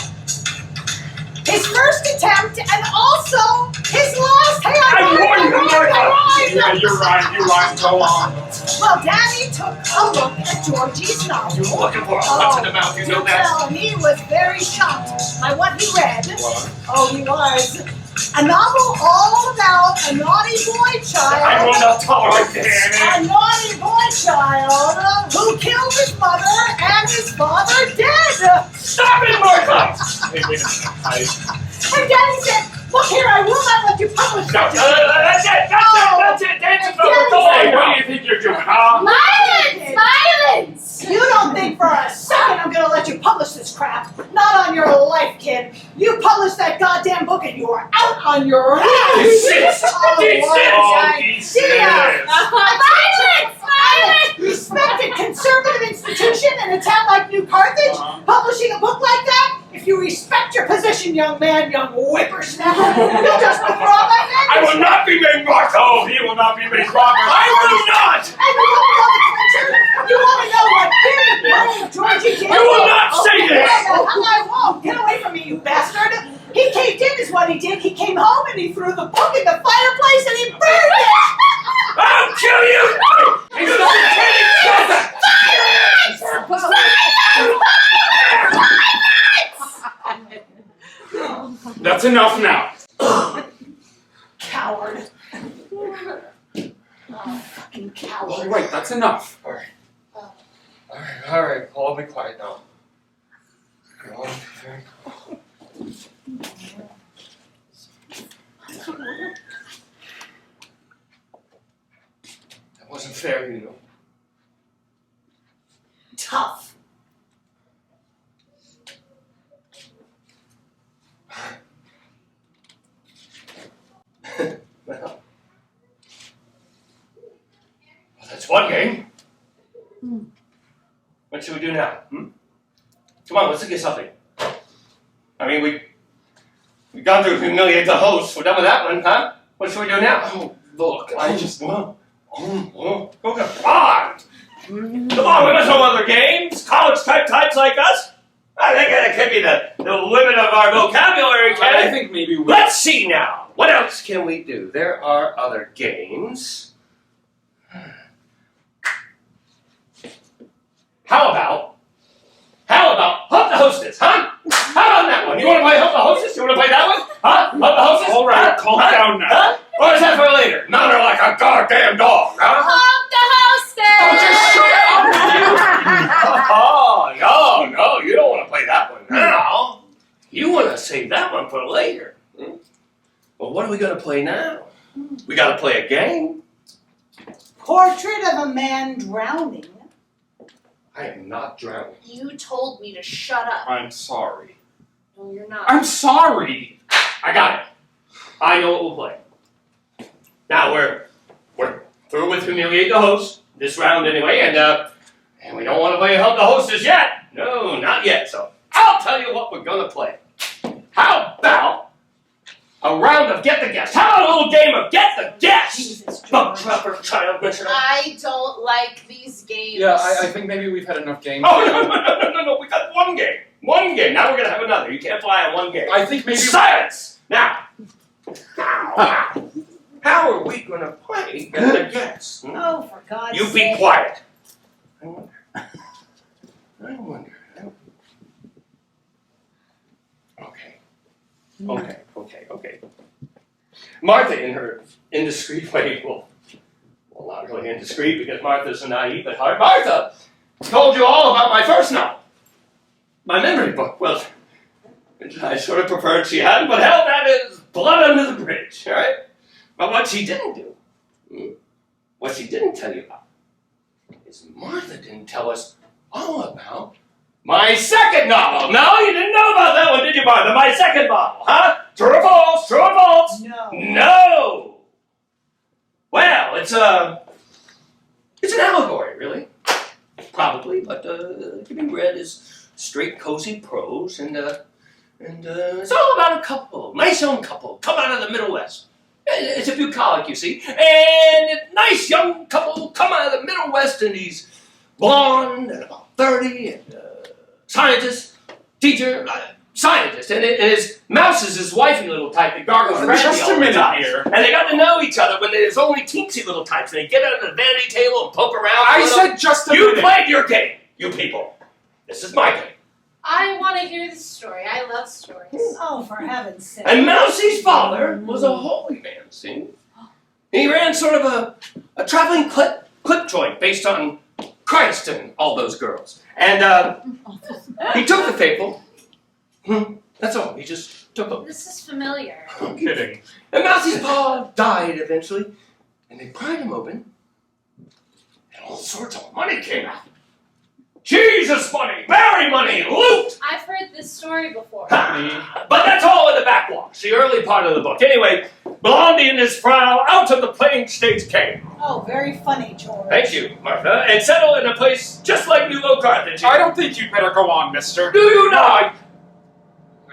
his first attempt and also his last. Hey, I warned you, Martha. Yeah, you're right. Go on. Well, Daddy took a look at Georgie's novel. You were looking for a punch in the mouth, you know that? Well, he was very shocked by what he read. What? Oh, he was. A novel all about a naughty boy child. I will not tolerate this. A naughty boy child who killed his mother and his father dead. Stop it, Martha! Hey, wait a minute. And Daddy said, look here, I will not let you publish No, such a that's it! That's it! Dance is over! Go Hey, away! what do you think you're doing, huh? Violence! You don't think for a second I'm gonna let you publish this crap. Not on your life, kid. You published that goddamn book and you are out on your ass. Desist! Respected conservative institution in a town like New Carthage, publishing a book like that? If you respect your position, young man, young whippersnapper, you'll just withdraw that I will not be made Martha! Oh, he will not be made Robert. I will not! And you want to know the picture? You want to know what Georgie did? You will not say this! I won't. Get away from me, you bastard. He caved in is what he did. He came home and he threw the book in the fireplace and he burned it. I'll kill you! He's not That's enough now. Coward. Oh, fucking coward. All right, that's enough. All right, Paul, be quiet now. Go on, very cool. That wasn't fair, you know. Tough. Well, that's one game. What should we do now? Come on, let's get something. I mean, we got to humiliate the host. We're done with that one, huh? What should we do now? Oh, look, I just. Come on. Come on, we must know other games. College types like us. I think that could be the limit of our vocabulary, I Ken. think maybe we. Let's see now. What else can we do? There are other games. How about Hump the Hostess, huh? How about that one? You want to play Hump the Hostess? You want to play that one? Huh? Hump the Hostess? All right, Huh? calm Huh? down now. Huh? Or is that for later? Mount her like a goddamn dog, huh? Hump the hostess! Oh, just shut up, you! one for later. Well, what are we gonna play now? We gotta play a game. Portrait of a man drowning. I am not drowning. You told me to shut up. I'm sorry. No, you're not. I'm sorry! I got it. I know what we'll play. Now we're through with Humiliate the Host, this round anyway, and we don't want to play Help the Hostess yet. No, not yet. So I'll tell you what we're gonna play. How about a round of Get the Guest? How about a little game of Get the Guest? Jesus, Oh, George. proper child missionary. I don't like these games. Yeah, I think maybe we've had enough games. Oh, no, we got one game. One game. Now we're gonna have another. You can't fly on one game. I think maybe... Silence! Now, how are we going to play Get the Guest? Oh, for God's You sake. be quiet. I wonder. Okay. Martha, in her indiscreet way, well, not really indiscreet because Martha's so naive at heart. Martha told you all about my first novel. My memory book. Well, I sort of preferred she hadn't, but hell, that is blood under the bridge, all right? But what she didn't do, what she didn't tell you about, is Martha didn't tell us all about my second novel. No, you didn't know about that one, did you, Martha? My second novel, huh? True or false? True or false? No. No! Well, it's an allegory, really. Probably, but it can be read as straight, cozy prose, and it's all about a couple, nice young couple, come out of the Middle West. It's a bucolic, you see, and a nice young couple come out of the Middle West, and he's blonde and about 30, and scientist, teacher, scientist, and his mouse is his wifey little type that gargles brandy Just all a the minute time. here. And they got to know each other when there's only teensy little types, and they get under the vanity table and poke around. I said just a You minute. played your game, you people. This is my game. I want to hear the story. I love stories. Oh, for heaven's sake. And Mousie's father was a holy man, see? He ran sort of a traveling clip joint based on Christ and all those girls. And he took the faithful. That's all. He just took them. This is familiar. I'm kidding. And Mousie's pa died eventually. And they pried him open. And all sorts of money came out. Jesus money, Barry money, loot! I've heard this story before. But that's all in the backwash, the early part of the book. Anyway, Blondie and his frau out of the playing stage came. Oh, very funny, George. Thank you, Martha. And settled in a place just like New Low Carthage. I don't think you'd better go on, mister. Do you not?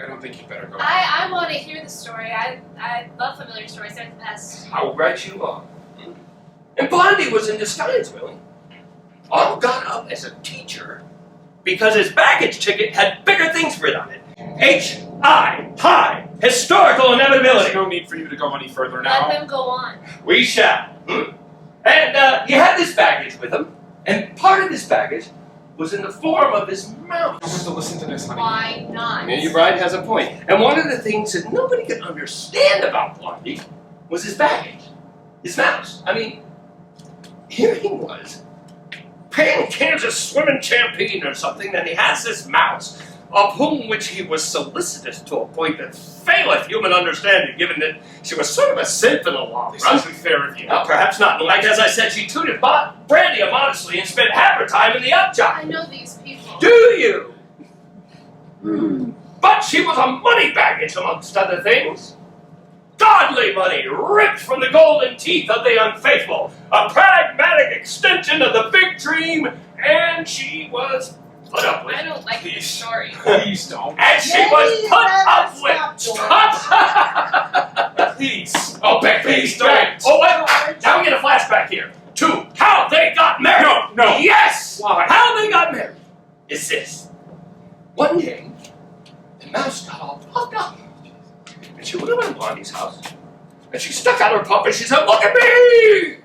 I don't think you'd better go on. I want to hear the story. I love familiar stories. They're the best. How right you are. And Blondie was in disguise, really. All got up as a teacher because his baggage ticket had bigger things written on it. H.I. High Historical Inevitability. There's no need for you to go any further Let now. them go on. We shall. And he had this baggage with him, and part of this baggage was in the form of his You mouse. have to listen to this, honey. Why not? Yeah, your bride has a point. And one of the things that nobody could understand about Blondie was his baggage, his mouse. I mean, here he was, paying Kansas swimming champagne or something, and he has this mouse, of whom which he was solicitous to a point that faileth human understanding, given that she was sort of a simp in the long This run. isn't fair of you. Perhaps not. Like, as I said, she tooted brandy immodestly and spent half her time in the upjob. I know these people. Do you? But she was a money baggage, amongst other things. Godly money, ripped from the golden teeth of the unfaithful. A pragmatic extension of the big dream, and she was put up with. I don't like this story. Please don't. And she Maybe was you put better up with. stop, Stop! Please. Oh, please don't. Don't. Oh, wait. Now we get a flashback here to how they got married. No. Yes. Why? How they got married is this. One day, the mouse got all puffed up. And she went over to Blondie's house. And she stuck out her pup and she said, "Look at me!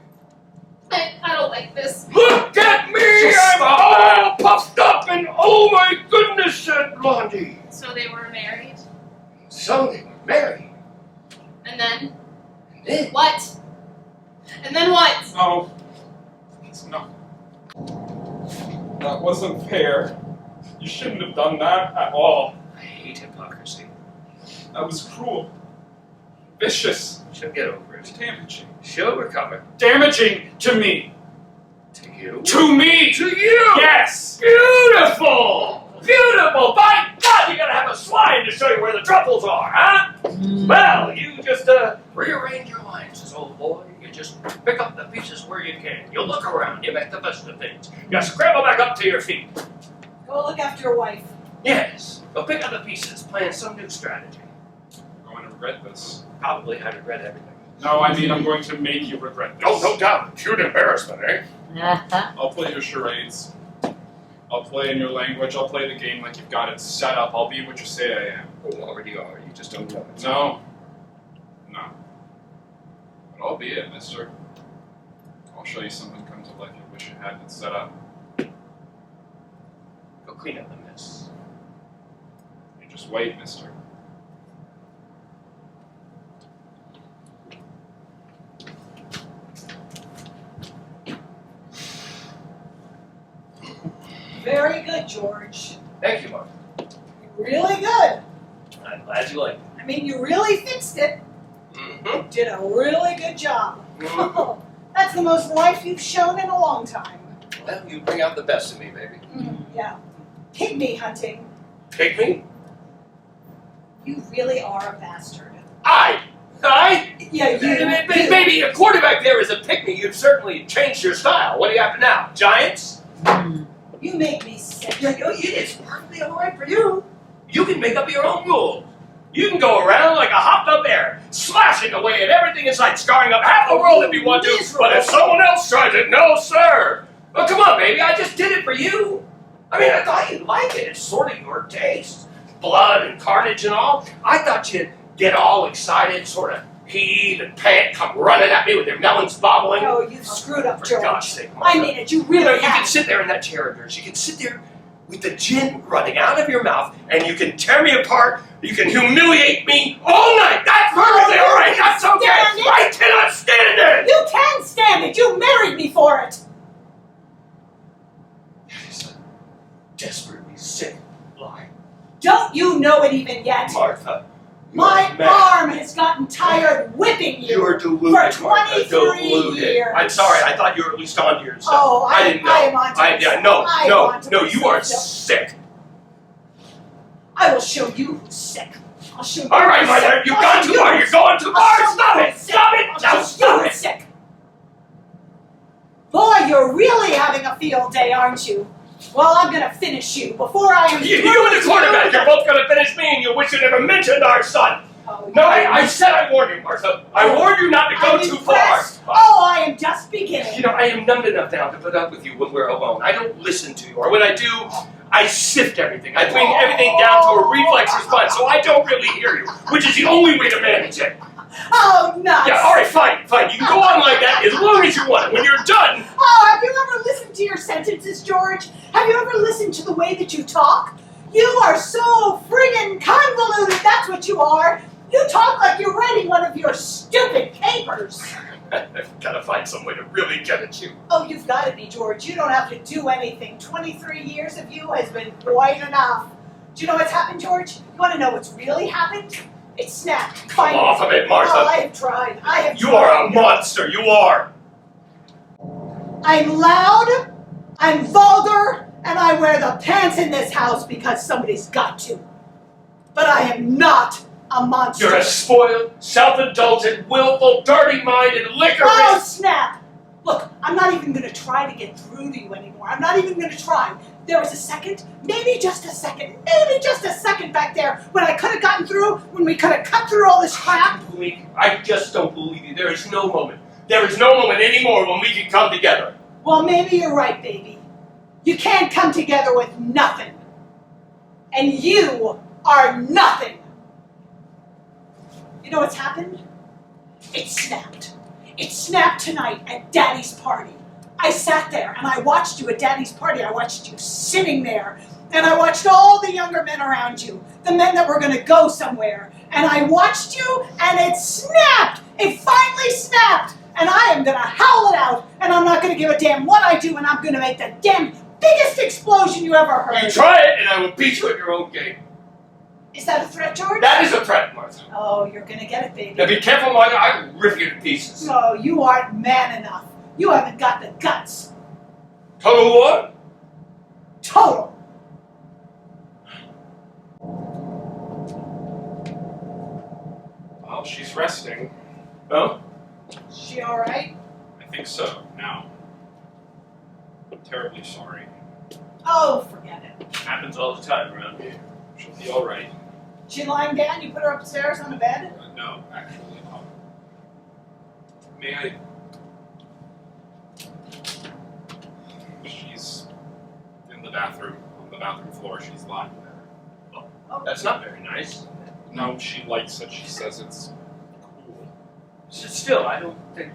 I don't like this. Look at me! Just I'm stop all that." puffed up and oh my goodness," said Blondie. So they were married. So they were married. And then? And then What? And then what? Oh. No. That wasn't fair. You shouldn't have done that at all. I hate hypocrisy. I was cruel. Vicious. She'll get over it. Damaging. She'll recover. Damaging to me. To you? To me! To you! Yes! Beautiful! Beautiful! By God, you gotta have a swine to show you where the truffles are, huh? Well, you just rearrange your lines, old boy. You just pick up the pieces where you can. You look around, you make the best of things. You scramble back up to your feet. Go look after your wife. Yes, go pick up the pieces, plan some new strategy. I'm going to regret this. Probably I regret everything. No, I mean I'm going to make you regret this. Oh, no doubt. Cute embarrassment, eh? I'll play your charades. I'll play in your language. I'll play the game like you've got it set up. I'll be what you say I am. Oh, already are. You just don't know it. No. No. But I'll be it, mister. I'll show you something come to life you wish you hadn't set up. Go clean up the mess. You just wait, mister. Very good, George. Thank you, Martha. Really good. I'm glad you like it. I mean, you really fixed it. Mm-hmm. Did a really good job. Mm-hmm. That's the most life you've shown in a long time. Well, you bring out the best in me, baby. Yeah. Pygmy hunting. Pick me? You really are a bastard. I? Yeah, you. Baby, a quarterback there is a pygmy. You've certainly changed your style. What do you have now? Giants? You make me sick. It is perfectly all right for you. You can make up your own rules. You can go around like a hopped-up bear, slashing away at everything in sight, scarring up half the world if you want to. But if someone else tries it, no, sir. Oh, come on, baby. I just did it for you. I mean, I thought you'd like it. It's sort of your taste. Blood and carnage and all. I thought you'd get all excited, sort of heave and pant, come running at me with your melons bobbling. Oh, you've screwed up, For George. God's sake, Martha. I mean it. You really You can have. sit there in that chair of yours. You can sit there with the gin running out of your mouth, and you can tear me apart. You can humiliate me all night. That's perfectly all right. That's okay. stand it. I cannot stand it. You can stand it. You married me for it. That is a desperately sick lie, Don't you know it even yet? Martha. My You're mad. arm has gotten tired whipping you. You're deluded, for Martha. 23 Deluded. years. I'm sorry. I thought you were at least on to yourself. Oh, I didn't know. I am on to myself. No, I am on to no. You myself. are sick. I will show you who's sick. I'll show you. All right, who's Martha. sick. You've I'll gone show too far. you You're going too far. Stop it. Stop it. I'll Now show you stop who's it. sick. Boy, you're really having a field day, aren't you? Well, I'm gonna finish you before I am. You and the quarterback, you're both going to finish me, and you wish you never mentioned our son. Oh, No, I said I warned you, Martha. I warned you not to go I'm too impressed. far. Oh, I am just beginning. You know, I am numbed enough now to put up with you when we're alone. I don't listen to you, or when I do, I sift everything. I bring everything down to a reflex response, so I don't really hear you, which is the only way to manage it. Oh, nuts. Yeah, all right, fine. You can go on like that as long as you want. When you're done, Oh, have you ever listened to your sentences, George? Have you ever listened to the way that you talk? You are so friggin' convoluted, that's what you are. You talk like you're writing one of your stupid papers. I've got to find some way to really get at you. Oh, you've got to be, George. You don't have to do anything. 23 years of you has been quite enough. Do you know what's happened, George? You want to know what's really happened? It snapped. Come Finally. off of it, Martha. Oh, I have tried. You are a monster. You are. I'm loud, I'm vulgar, and I wear the pants in this house because somebody's got to. But I am not a monster. You're a spoiled, self-indulgent, willful, dirty-minded, Oh, licorice. snap! Look, I'm not even going to try to get through to you anymore. I'm not even going to try. There was a second, maybe just a second back there when I could have gotten through, when we could have cut through all this crap. I just don't believe you. There is no moment. There is no moment anymore when we can come together. Well, maybe you're right, baby. You can't come together with nothing. And you are nothing. You know what's happened? It snapped. It snapped tonight at Daddy's party. I sat there and I watched you at Daddy's party. I watched you sitting there. And I watched all the younger men around you. The men that were going to go somewhere. And I watched you and it snapped. It finally snapped. And I am going to howl it out. And I'm not going to give a damn what I do. And I'm going to make the damn biggest explosion you ever heard. You try it and I will beat you at your own game. Is that a threat, George? That is a threat, Martha. Oh, you're gonna get it, baby. Now be careful, Martha. I'll rip you to pieces. No, you aren't man enough. You haven't got the guts. Total war? Total. Well, she's resting. No? She all right? I think so, now. I'm terribly sorry. Oh, forget it. Happens all the time around here. She'll be alright. She lying down? You put her upstairs on a bed? No, actually, no. May I? She's in the bathroom, on the bathroom floor. She's lying there. Oh, That's not very nice. No, she likes it. She says it's cool. Still, I don't think...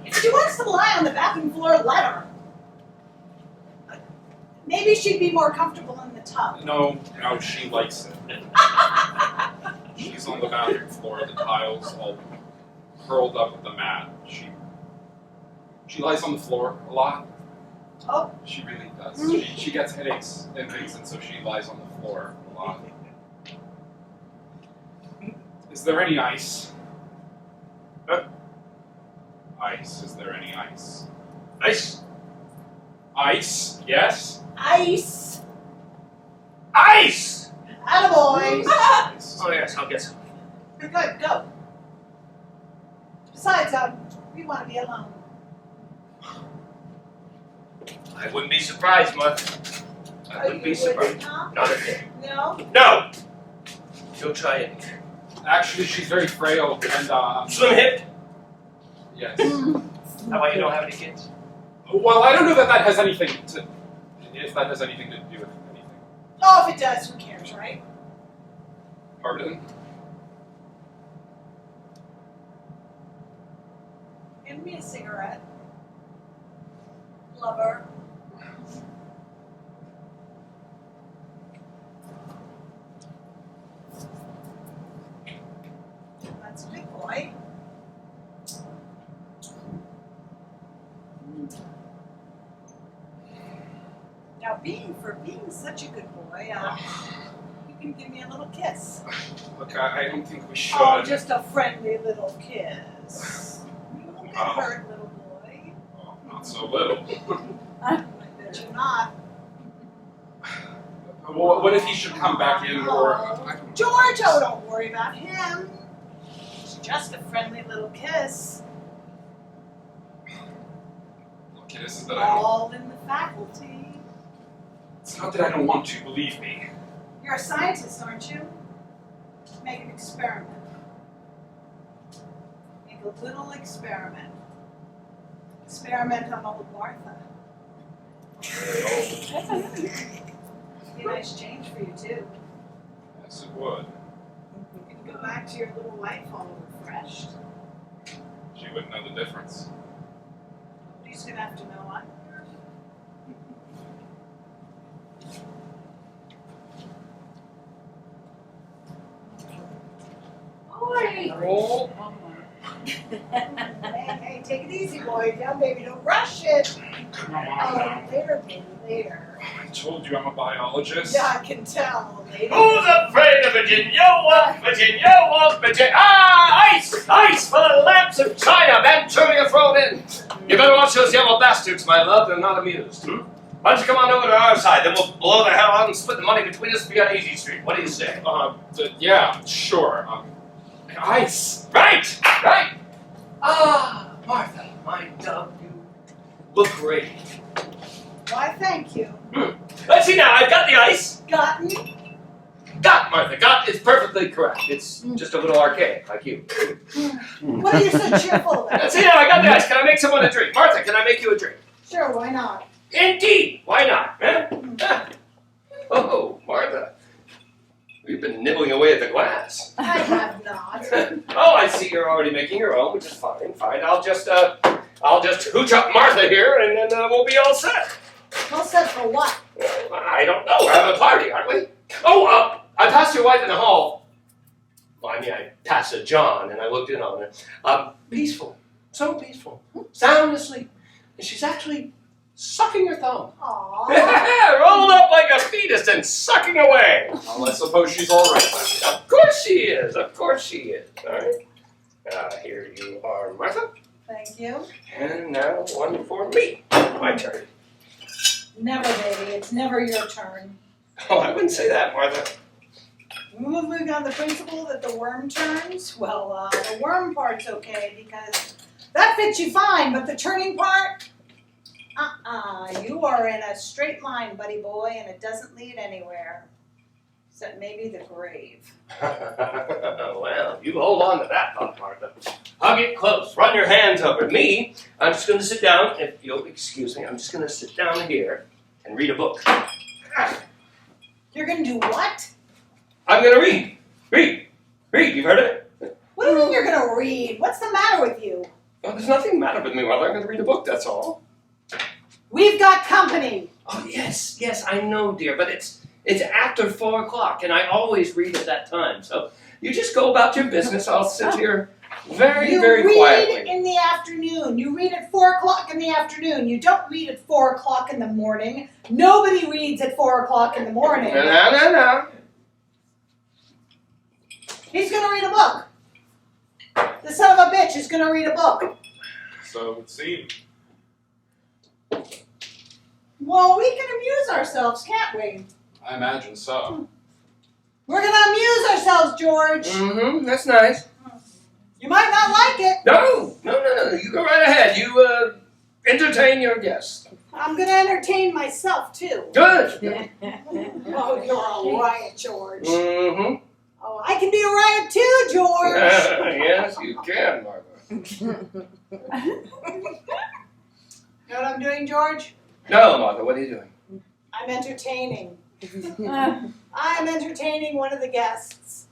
if she wants to lie on the bathroom floor, let her. Maybe she'd be more comfortable in the tub. No, she likes it. She's on the bathroom floor, the tiles all curled up with the mat. She lies on the floor a lot. Oh. She really does. She gets headaches and things, and so she lies on the floor a lot. Is there any ice? Ice. Is there any ice? Ice? Ice? Yes? Ice. Ice! Attaboys. Ice. Oh, yes, I'll get some. You're good, go. Besides, we want to be alone. I wouldn't be surprised, Martha. I wouldn't be surprised. Huh? Not a bit. No? No! She'll try anything. Actually, she's very frail and, Slim hip? yes. How about you don't have any kids? Well, I don't know that has anything to... If that has anything to do with anything. Oh, if it does, who cares, right? Pardon? Give me a cigarette. Lover. That's a good boy. Now, being such a good boy, you can give me a little kiss. Look, I don't think we should. Oh, just a friendly little kiss. You won't get hurt, little boy. Oh, not so little. I bet you're not. Well, what if he should come back in, or... I don't- George, oh, don't worry about him. It's just a friendly little kiss. Look, it isn't that I don't... All in the faculty. It's not that I don't want to, believe me. You're a scientist, aren't you? Make an experiment. Make a little experiment. Experiment on old Martha. Be a nice change for you, too. Yes, it would. You can go back to your little life all refreshed. She wouldn't know the difference. She's gonna have to know what. Roll. Hey, take it easy, boy. Down, baby. Don't rush it. Come on Oh, now. later, baby, later. I told you I'm a biologist. Yeah, I can tell, lady. Who's afraid of Virginia Woolf? Virginia Woolf, Virginia... Ah, ice! Ice for the lamps of China! Man, turn your throat in! You better watch those yellow bastards, my love. They're not amused. Why don't you come on over to our side? Then we'll blow the hell out and split the money between us and be on Easy Street. What do you say? Yeah, sure. Ice. Right! Right! Ah, Martha, my dove, you look great. Why, thank you. Let's see now, I've got the ice. Gotten? Got, Martha, got is perfectly correct. It's just a little archaic, like you. What are you so cheerful about? Let's see now, I got the ice. Can I make someone a drink? Martha, can I make you a drink? Sure, why not? Indeed! Why not? Huh? Oh, Martha. We've been nibbling away at the glass. I have not. Oh, I see you're already making your own, which is fine, fine. I'll just hooch up Martha here, and then we'll be all set. All set for what? I don't know. We're having a party, aren't we? Oh, I passed your wife in the hall. Well, I mean, I passed a John, and I looked in on her. Peaceful. So peaceful. Sound asleep. And she's actually sucking her thumb. Aww. Rolled up like a sweetest and sucking away. Well, let's suppose she's all right. Of course she is. Of course she is. All right. Here you are, Martha. Thank you. And now one for me. My turn. Never, baby. It's never your turn. Oh, I wouldn't say that, Martha. Moving on the principle that the worm turns. Well, the worm part's okay because that fits you fine, but the turning part, you are in a straight line, buddy boy, and it doesn't lead anywhere. Except maybe the grave. Well, you hold on to that thought, Martha. I'll get close. Run your hands over me. I'm just going to sit down. If you'll excuse me, I'm just going to sit down here and read a book. You're going to do what? I'm going to read. Read. You've heard of it? What do you mean you're going to read? What's the matter with you? Well, there's nothing the matter with me, Martha. I'm going to read a book, that's all. We've got company. Oh, yes, I know, dear, but it's after 4 o'clock, and I always read at that time. So you just go about your business. I'll sit here very quietly. You read in the afternoon. You read at 4 o'clock in the afternoon. You don't read at 4 o'clock in the morning. Nobody reads at 4 o'clock in the morning. No. He's going to read a book. The son of a bitch is going to read a book. So it would seem. Well, we can amuse ourselves, can't we? I imagine so. We're going to amuse ourselves, George. Mm-hmm, that's nice. You might not like it. No. You go right ahead. You, entertain your guests. I'm going to entertain myself, too. Good. Oh, you're a riot, George. Mm-hmm. Oh, I can be a riot, too, George. Yes, you can, Martha. You know what I'm doing, George? No, Martha, what are you doing? I'm entertaining. I'm entertaining one of the guests.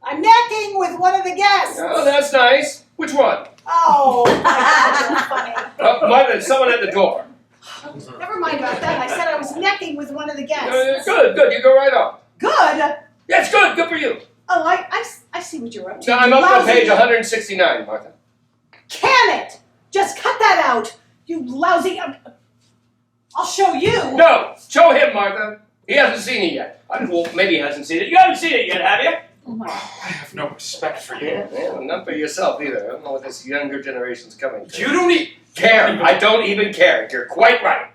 I'm necking with one of the guests. Oh, that's nice. Which one? Oh, my God, you're funny. Oh, Martha, there's someone at the door. Never mind about that. I said I was necking with one of the guests. Good. You go right on. Good? Yes, good for you. Oh, I see what you're up to. No, I'm up on Lousy- page 169, Martha. Can it? Just cut that out. You lousy... I'll show you. No, show him, Martha. He hasn't seen it yet. Well, maybe he hasn't seen it. You haven't seen it yet, have you? I have no respect for you. Yeah, not for yourself either. I don't know what this younger generation's coming to. You don't need... Care. I don't even care. You're quite right.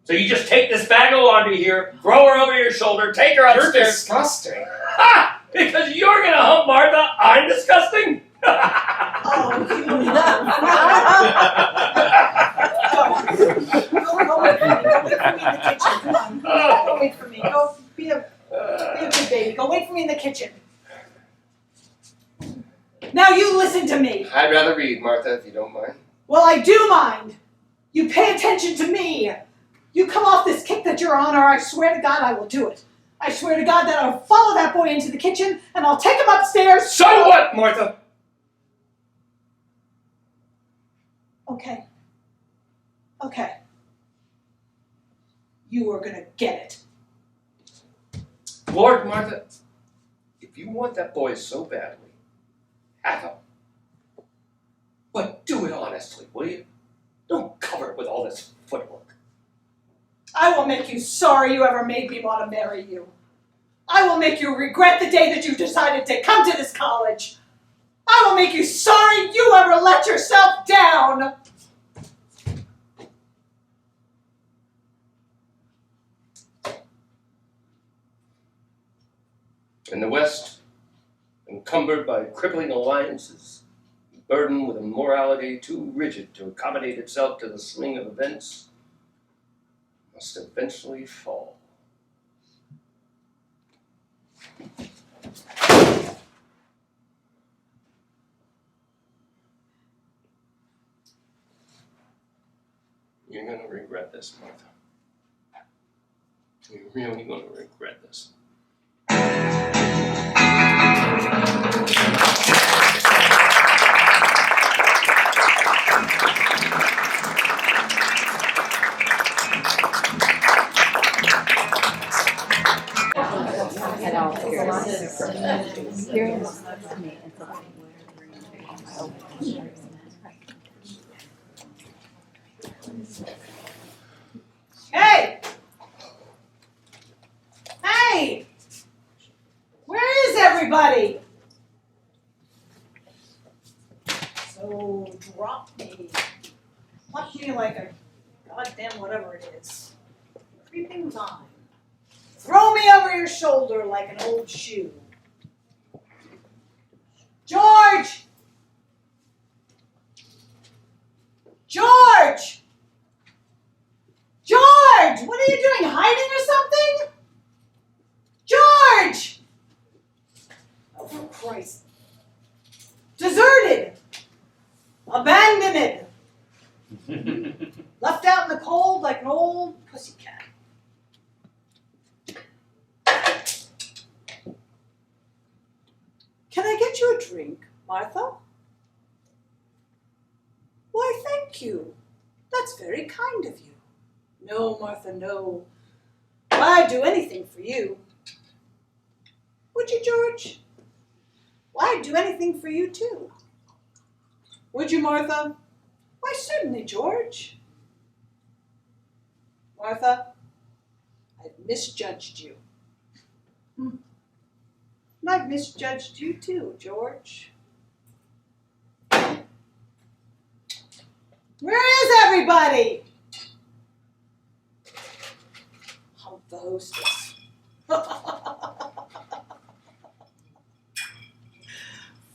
So you just take this bag of laundry here, throw her over your shoulder, take her You're upstairs. disgusting. Ha! Because you're gonna hump Martha, I'm disgusting? Oh, you know. Go wait for me. Go wait for me in the kitchen. Come on. Go wait for me. Go be a good baby. Go wait for me in the kitchen. Now you listen to me. I'd rather read, Martha, if you don't mind. Well, I do mind. You pay attention to me. You come off this kick that you're on, or I swear to God I will do it. I swear to God that I'll follow that boy into the kitchen, and I'll take him upstairs. So what, Martha? Okay. You are gonna get it. Lord, Martha, if you want that boy so badly, have him. But do it honestly, will you? Don't cover it with all this footwork. I will make you sorry you ever made me want to marry you. I will make you regret the day that you decided to come to this college. I will make you sorry you ever let yourself down. In the West, encumbered by crippling alliances, burdened with a morality too rigid to accommodate itself to the swing of events, must eventually fall. You're going to regret this, Martha. You're really going to regret this. Hey! me like a goddamn whatever it is. Creeping vine. Throw me over your shoulder like an old shoe. George! George! George! What are you doing? Hiding or something? George! Oh, for Christ. Deserted. Abandoned. Left out in the cold like an old pussycat. Can I get you a drink, Martha? Why, thank you. That's very kind of you. No, Martha, no. I'd do anything for you. Would you, George? Well, I'd do anything for you, too. Would you, Martha? Why, certainly, George. Martha, I've misjudged you. And I've misjudged you, too, George. Where is everybody? Hump the hostess.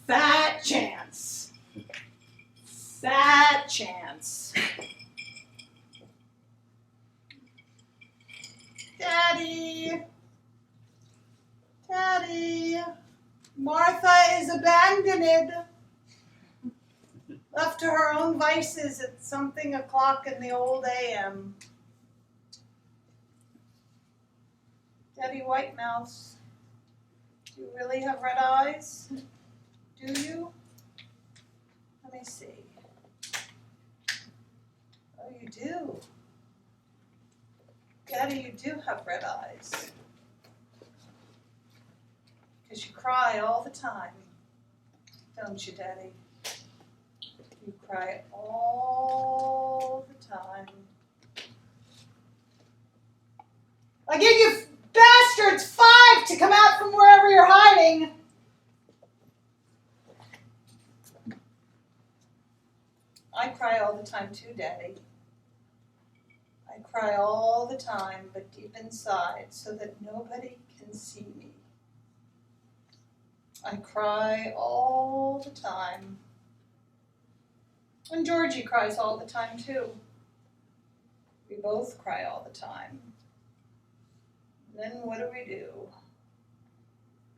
Fat chance. Fat chance. Daddy. Daddy. Martha is abandoned. Left to her own vices at something o'clock in the old AM. Daddy White Mouse, do you really have red eyes? Do you? Let me see. Oh, you do. Daddy, you do have red eyes. Because you cry all the time, don't you, Daddy? You cry all the time. I give you bastards 5 to come out from wherever you're hiding. I cry all the time too, Daddy. I cry all the time, but deep inside, so that nobody can see me. I cry all the time. And Georgie cries all the time, too. We both cry all the time. Then what do?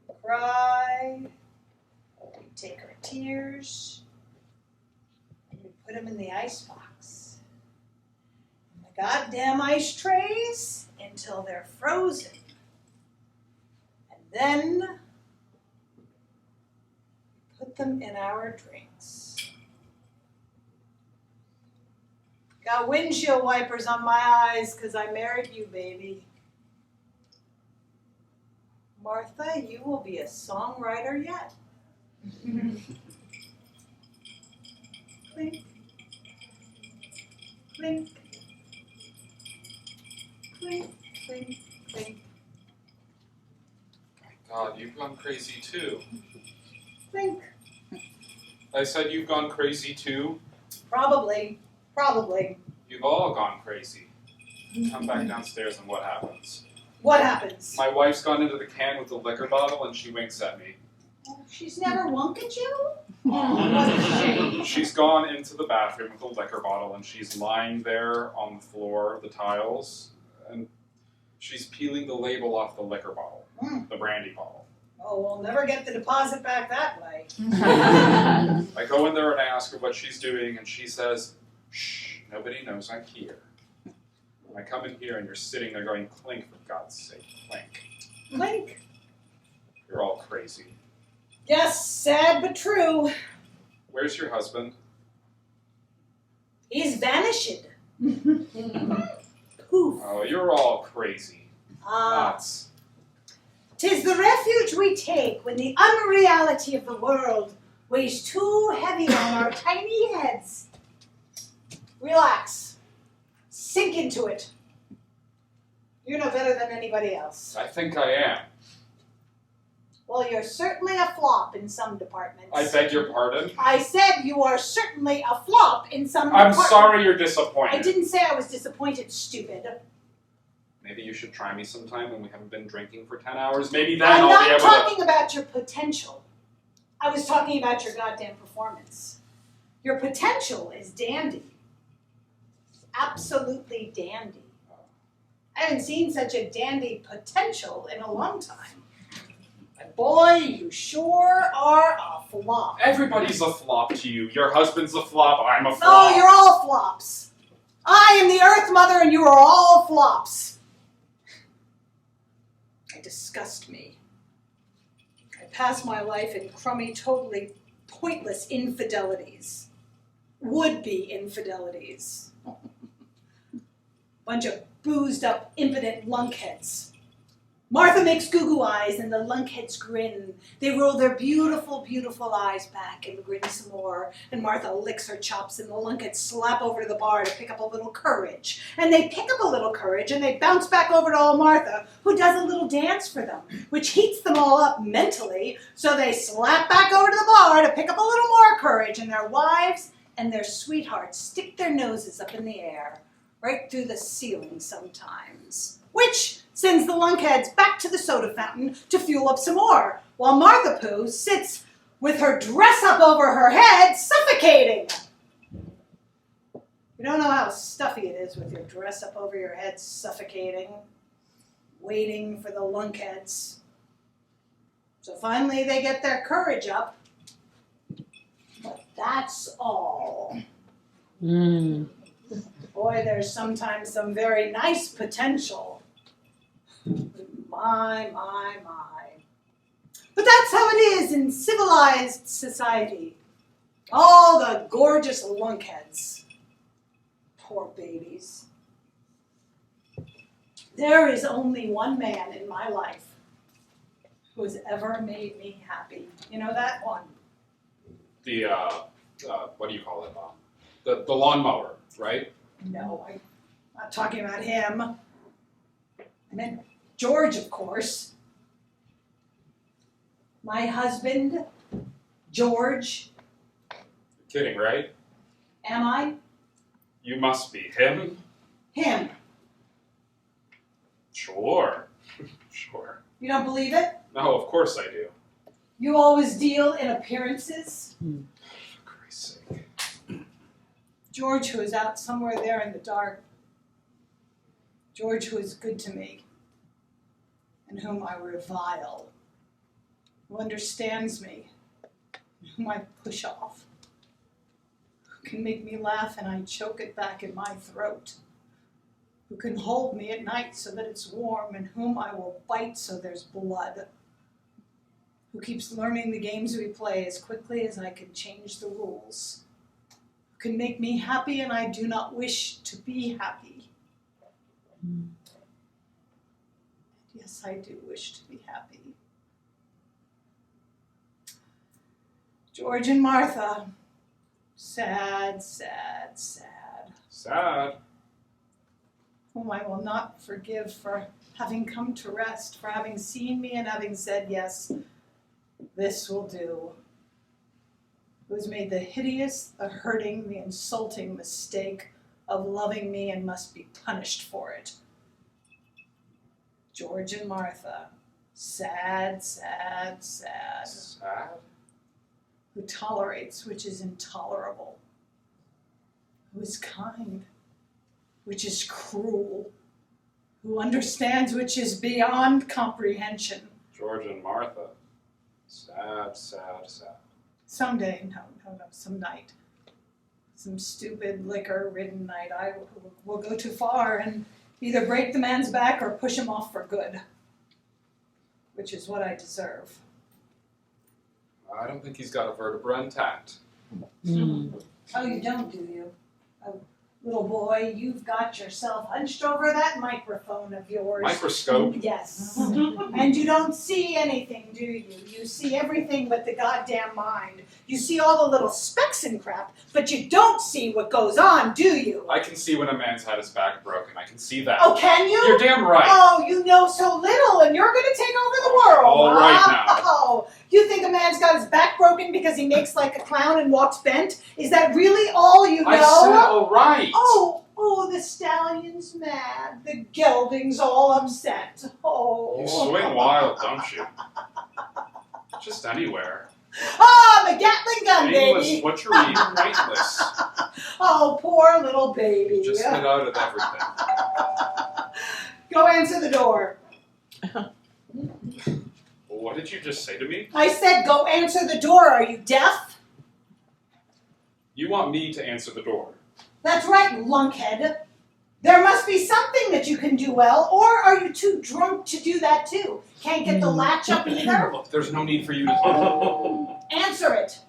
We cry, we take our tears, and we put them in the icebox. In the goddamn ice trays until they're frozen. And then we put them in our drinks. Got windshield wipers on my eyes because I married you, baby. Martha, you will be a songwriter yet. Clink, clink, clink, clink, clink, My God, you've gone crazy too. clink. I said you've gone crazy too. Probably. You've all gone crazy. Come back downstairs and what happens? What happens? My wife's gone into the can with the liquor bottle and she winks at me. Oh, she's never wunk at you? Oh, what a shame. She's gone into the bathroom with the liquor bottle and she's lying there on the floor, the tiles, and she's peeling the label off the liquor bottle, the brandy bottle. Oh, we'll never get the deposit back that way. I go in there and I ask her what she's doing and she says, "Shh, nobody knows I'm here." I come in here and you're sitting there going, "Clink, for God's sake, clink." Clink. You're all crazy. Yes, sad but true. Where's your husband? He's vanished. Poof. Oh, you're all crazy. Nuts. 'Tis the refuge we take when the unreality of the world weighs too heavy on our tiny heads. Relax. Sink into it. You know better than anybody else. I think I am. Well, Well, you're certainly a flop in some departments. I beg your pardon? I said you are certainly a flop in some I'm departments. sorry you're disappointed. I didn't say I was disappointed, stupid. Maybe you should try me sometime when we haven't been drinking for 10 hours. Maybe then I'm I'll be not able talking about your potential. I was talking about your goddamn performance. Your potential is dandy. Absolutely dandy. I haven't seen such a dandy potential in a long time. But boy, you sure are a flop. Everybody's a flop to you. Your husband's a flop, I'm a flop. No, you're all flops. I am the Earth Mother and you are all flops. They disgust me. I pass my life in crummy, totally pointless infidelities. Would-be infidelities. Bunch of boozed up, impotent lunkheads. Martha makes goo-goo eyes and the lunkheads grin. They roll their beautiful, beautiful eyes back and grin some more. And Martha licks her chops and the lunkheads slap over to the bar to pick up a little courage. And they pick up a little courage and they bounce back over to old Martha, who does a little dance for them, which heats them all up mentally. So they slap back over to the bar to pick up a little more courage. And their wives and their sweethearts stick their noses up in the air, right through the ceiling sometimes. Which sends the lunkheads back to the soda fountain to fuel up some more, while Martha Pooh sits with her dress up over her head, suffocating. You don't know how stuffy it is with your dress up over your head, suffocating, waiting for the lunkheads. So finally they get their courage up, but that's all. Boy, there's sometimes some very nice potential. My. But that's how it is in civilized society. All the gorgeous lunkheads. Poor babies. There is only one man in my life who has ever made me happy. You know that one? The, what do you call it? The lawnmower, right? No, I'm not talking about him. I meant George, of course. My husband, George. You're kidding, right? Am I? You must be. Him? Him. Sure. Sure. You don't believe it? No, of course I do. You always deal in appearances? For Christ's sake. George, who is out somewhere there in the dark. George, who is good to me, and whom I revile, who understands me, whom I push off, who can make me laugh and I choke it back in my throat, who can hold me at night so that it's warm, and whom I will bite so there's blood, who keeps learning the games we play as quickly as I can change the rules, who can make me happy and I do not wish to be happy. Yes, I do wish to be happy. George and Martha. Sad, sad, sad. Sad. Whom I will not forgive for having come to rest, for having seen me and having said, yes, this will do. Who has made the hideous, the hurting, the insulting mistake of loving me and must be punished for it. George and Martha, sad, sad, sad. Sad? Who tolerates which is intolerable. Who is kind, which is cruel. Who understands which is beyond comprehension. George and Martha. Sad, sad, sad. Someday, no, some night. Some stupid, liquor-ridden night, I will go too far and either break the man's back or push him off for good. Which is what I deserve. I don't think he's got a vertebra intact. Oh, you don't, do you? Oh, little boy, you've got yourself hunched over that microphone of yours. Microscope? Yes. And you don't see anything, do you? You see everything but the goddamn mind. You see all the little specks and crap, but you don't see what goes on, do you? I can see when a man's had his back broken. I can see that. Oh, can you? You're damn right. Oh, you know so little, and you're going to take over the world. All right now. Oh, you think a man's got his back broken because he makes like a clown and walks bent? Is that really all you know? I said all right. Oh, the stallion's mad. The gelding's all upset. Oh. You swing wild, don't you? Just anywhere. Ah, the Gatling gun, Aimless baby. butchery, pointless. Oh, poor little baby. Just get out of everything. Go answer the door. What did you just say to me? I said go answer the door. Are you deaf? You want me to answer the door? That's right, lunkhead. There must be something that you can do well, or are you too drunk to do that too? Can't get the latch up either? Look, there's no need for you to... Answer it.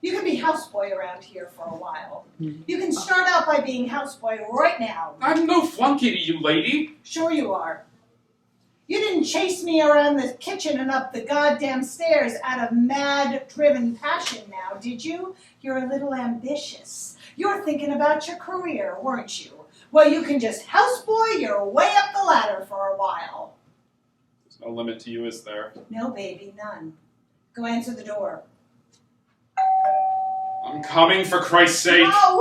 You can be houseboy around here for a while. You can start out by being houseboy right now. I'm no flunky to you, lady. Sure you are. You didn't chase me around the kitchen and up the goddamn stairs out of mad-driven passion now, did you? You're a little ambitious. You're thinking about your career, weren't you? Well, you can just houseboy your way up the ladder for a while. There's no limit to you, is there? No, baby, none. Go answer the door. I'm coming, for Christ's sake. Oh,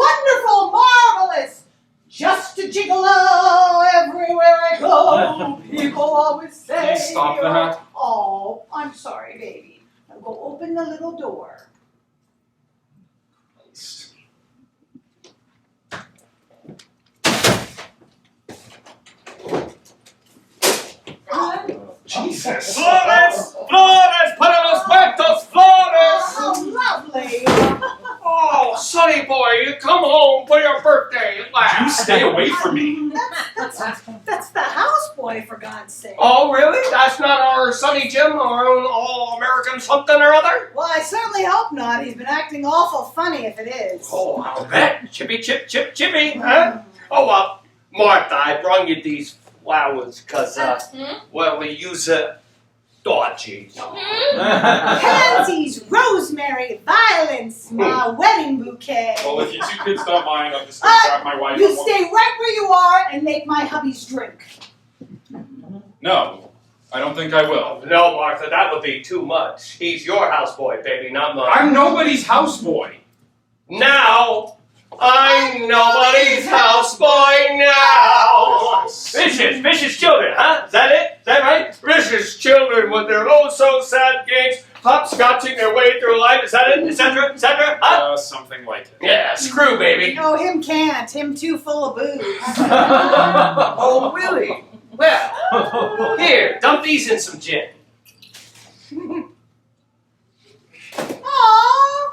wonderful, marvelous! Just a gigolo everywhere I go. People always say. Please stop that. Oh, I'm sorry, baby. Now go open the little door. Jesus. Flores! Flores! Para los muertos! Flores! Oh, lovely. Oh, sonny boy, you come home for your birthday at last. You stay away from me. That's the houseboy, for God's sake. Oh, really? That's not our Sonny Jim, our own all-American something or other? Well, I certainly hope not. He's been acting awful funny if it is. Oh, I'll bet. Chippy, chip, chip, chippy, huh? Oh, well, Martha, I brought you these flowers because, well, we use dodgy. Pansies, rosemary, violets, my wedding bouquet. Well, if you two kids don't mind, I'm just going to grab my wife. You stay right where you are and make my hubby's drink. No, I don't think I will. No, Martha, that would be too much. He's your houseboy, baby, not mine. I'm nobody's houseboy. Now, I'm nobody's houseboy now. Vicious children, huh? Is that it? Is that right? Vicious children with their oh so sad games, hopscotching their way through life. Is that it? Etc. Etc. Huh? Something like it. Yeah, screw, baby. No, him can't. Him too full of booze. Oh, really? Well, here, dump these in some gin. Aww,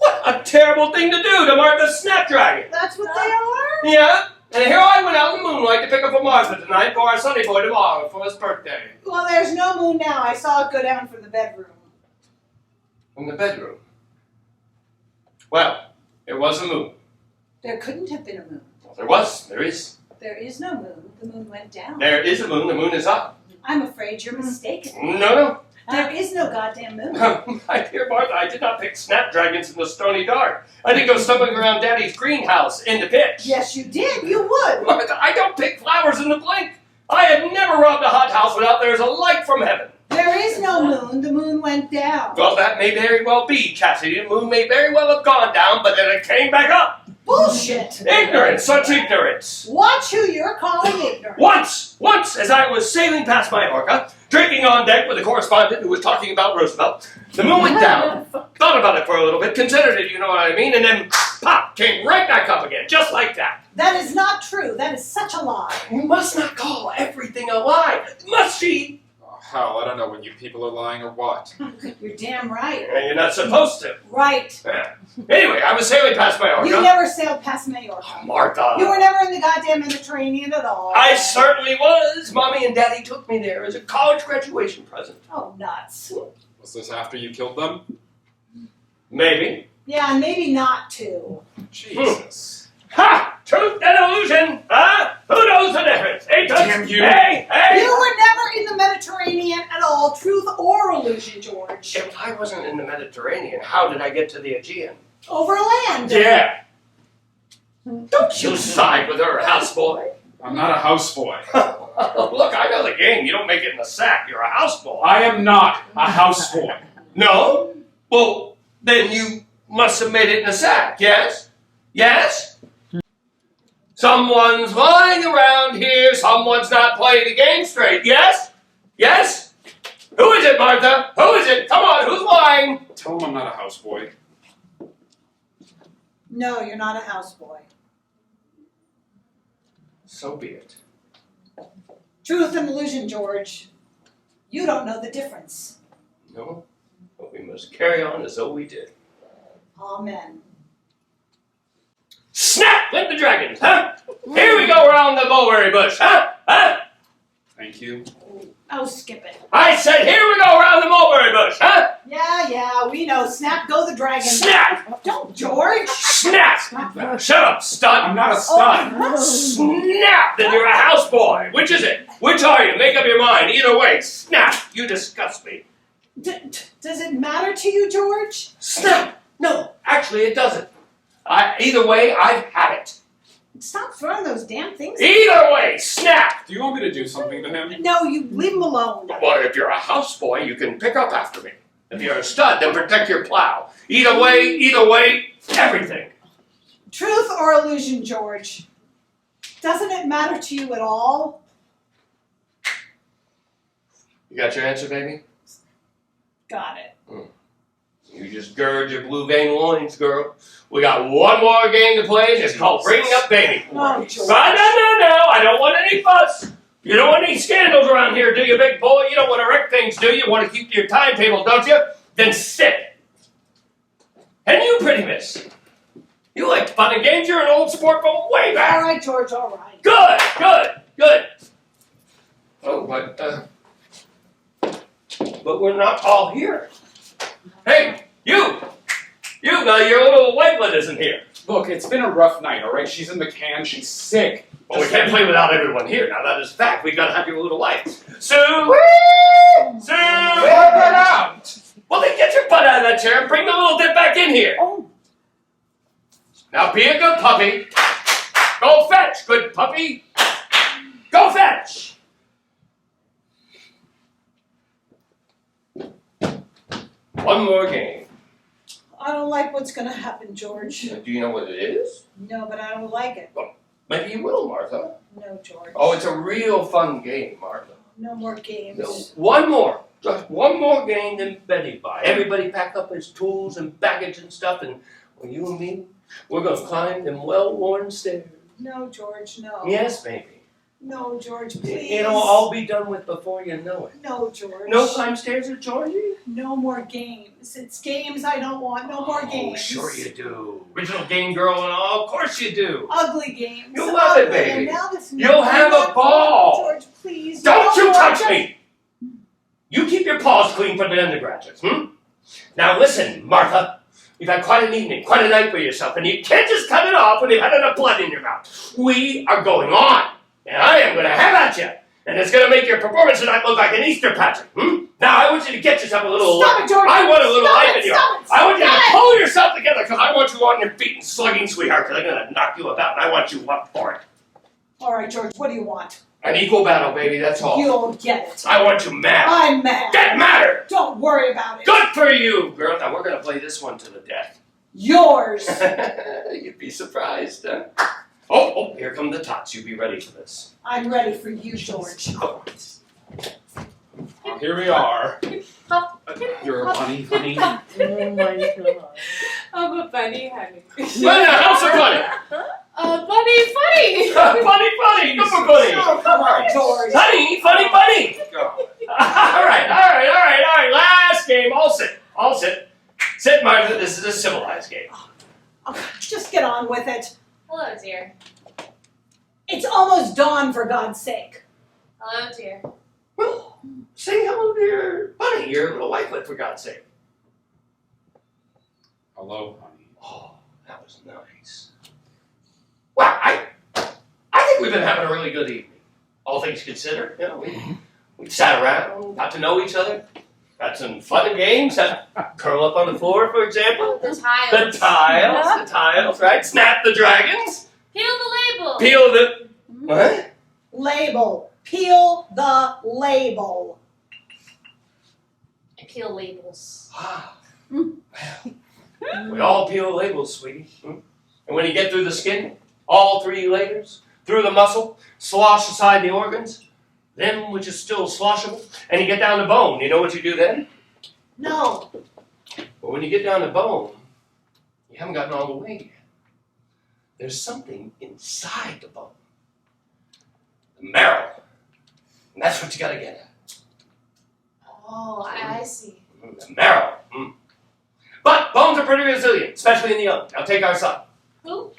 What a terrible thing to do to Martha's Snapdragon. that's what they are? Yeah, and here I went out in the moonlight to pick up a Martha tonight for our sonny boy tomorrow for his birthday. Well, there's no moon now. I saw it go down from the bedroom. In the bedroom. Well, there was a moon. There couldn't have been a moon. Well, there was. There is. There is no moon. The moon went down. There is a moon. The moon is up. I'm afraid you're mistaken. No. There is no goddamn moon. My dear Martha, I did not pick snapdragons in the stony dark. I didn't go stumbling around Daddy's greenhouse in the pitch. Yes, you did. You would. Martha, I don't pick flowers in the blink. I have never robbed a hothouse without there's a light from heaven. There is no moon. The moon went down. Well, that may very well be, Cassidy. The moon may very well have gone down, but then it came back up. Bullshit. Ignorance, such ignorance. Watch who you're calling ignorant. Once, as I was sailing past Majorca, drinking on deck with a correspondent who was talking about Roosevelt, the moon went down. Thought about it for a little bit, considered it, you know what I mean, and then, pop, came right back up again, just like that. That is not true. That is such a lie. We must not call everything a lie, must she? Oh, hell, I don't know when you people are lying or what. You're damn right. And you're not supposed to. Right. Yeah. Anyway, I was sailing past Majorca. You never sailed past Majorca. Oh, Martha. You were never in the goddamn Mediterranean at all. I certainly was. Mommy and Daddy took me there as a college graduation present. Oh, nuts. Was this after you killed them? Maybe. Yeah, and maybe not too. Jesus. Ha! Truth and illusion, huh? Who knows the difference? Hey, Toots? Damn you. Hey! You were never in the Mediterranean at all, truth or illusion, George. If I wasn't in the Mediterranean, how did I get to the Aegean? Over land. Yeah. Don't you side with her, houseboy. I'm not a houseboy. Look, I know You don't make it in a sack. You're a houseboy. I am not a houseboy. No? Well, then you must have made it in a sack, yes? Yes? Someone's lying around here. Someone's not playing the game straight, yes? Yes? Who is it, Martha? Who is it? Come on, who's lying? Tell him I'm not a houseboy. No, you're not a houseboy. So be it. Truth and illusion, George. You don't know the difference. No? But we must carry on as though we did. Amen. Snap! Went the dragons, huh? Here we go around the mulberry bush, huh? Huh? Thank you. Oh, skip it. I said, here we go around the mulberry bush, huh? Yeah, we know. Snap, go the dragon. Snap! Don't, George. Snap! Shut up, stud! I'm not a stud. Oh. Snap! Then you're a houseboy. Which is it? Which are you? Make up your mind. Either way, snap! You disgust me. Does it matter to you, George? Snap! No, actually it doesn't. Either way, I've had it. Stop throwing those damn things. Either way, snap! Do you want me to do something to him? No, you leave him alone. Well, if you're a houseboy, you can pick up after me. If you're a stud, then protect your plow. Either way, everything. Truth or illusion, George? Doesn't it matter to you at all? You got your answer, baby? Got it. You just gird your blue vein loins, girl. We got one more game to play. It's called Bringing Up Baby. Oh, George. No, I don't want any fuss. You don't want any scandals around here, do you, big boy? You don't want to wreck things, do you? You want to keep to your timetable, don't you? Then sit. And you, pretty miss. You like fun and games. You're an old sport from way All back. right, George, all right. Good. Oh, but we're not all here. Hey, you, your little wakelet isn't here. Look, it's been a rough night, all right? She's in the can. She's sick. Well, we can't play without everyone here. Now, that is fact. We've got to have your little wife. Sue! Sue! Let her out! Well, then get your butt out of that chair and bring the little dip back in here. Oh. Now, be a good puppy. Go fetch, good puppy. Go fetch. One more game. I don't like what's going to happen, George. Do you know what it is? No, but I don't like it. Maybe you will, Martha. No, George. Oh, it's a real fun game, Martha. No more games. No, one more. Just one more game, then Betty bye. Everybody pack up his tools and baggage and stuff, and well, you and me, we're going to climb them well-worn stairs. No, George, no. Yes, baby. No, George, please. It'll all be done with before you know it. No, George. No climb stairs at Georgie? No more games. It's games I don't want. No more games. Oh, sure you do. Original game girl and all, of course you do. Ugly games. You'll love it, Ugly. baby. And now this You'll have a ball. George, please. Don't you No touch more. me! You keep your paws clean for the undergraduates, Now listen, Martha. You've had quite an evening, quite a night for yourself, and you can't just cut it off when you've had enough blood in your mouth. We are going on, and I am going to have at you, and it's going to make your performance tonight look like an Easter pageant, Now I want you to get yourself a little... Stop it, George! I want a little Stop life it, in you. stop it, I want you to stop it. pull yourself together, because I want you on your feet and slugging, sweetheart, because I'm going to knock you about, and I want you up for it. All right, George, what do you want? An equal battle, baby, that's all. You'll get it. I want you mad. I'm mad. Get madder! Don't worry about it. Good for you, girl. Now we're going to play this one to the death. Yours. You'd be surprised, huh? Oh, here come the tots. You be ready for this. I'm ready for you, George. Oh. Well, here we are. You're a bunny, honey. Oh my god. I'm a bunny, honey. Bunny, how's the bunny? Bunny funny. Funny. Good for bunny. Oh, come on, George. Honey, funny bunny. Go. All right. Last game. All sit. Sit, Martha. This is a civilized game. Oh, just get on with it. Hello, dear. It's almost dawn, for God's sake. Hello, dear. Well, say hello to your bunny, your little wifelet, for God's sake. Hello, honey. Oh, that was nice. Well, I think we've been having a really good evening. All things considered, we sat around, got to know each other, got some fun and games, curl up on the floor, for example. The tiles. The tiles, right? Snap the dragons. Peel the label. Peel the... What? Label. Peel the label. I peel labels. Ah, well, we all peel labels, sweetie. And when you get through the skin, all 3 layers, through the muscle, slosh aside the organs, them which is still sloshable, and you get down to bone, you know what you do then? No. But when you get down to bone, you haven't gotten all the way yet. There's something inside the bone. The marrow. And that's what you gotta get at. Oh, I see. The marrow. But bones are pretty resilient, especially in the young. Now take our son. Who?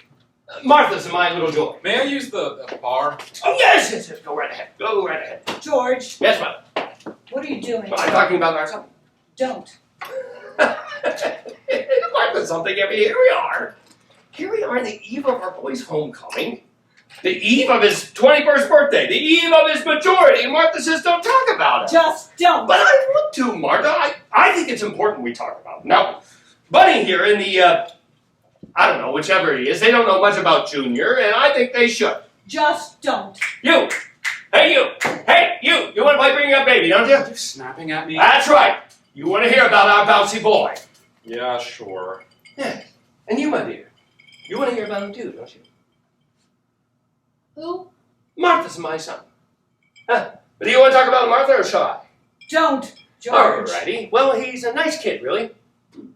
Martha's my little joy. May I use the bar? Oh, yes. Go right ahead. Go right ahead. George, Yes, ma'am. what are you doing? I'm talking about our son. Don't. Martha's something. I mean, here we are. Here we are on the eve of our boy's homecoming. The eve of his 21st birthday. The eve of his majority. And Martha says, don't talk about it. Just don't. But I want to, Martha. I think it's important we talk about it. Now, Bunny here in the, I don't know, whichever he is, they don't know much about Junior, and I think they should. Just don't. You! Hey, you! Hey, you! You want to play Bringing Up Baby, don't you? Are you snapping at me? That's right. You want to hear about our bouncy boy. Yeah, sure. Yeah. And you, my dear, you want to hear about him too, don't you? Who? Martha's my son. Huh. But do you want to talk about Martha or shall I? Don't, George. Alrighty. Well, he's a nice kid, really.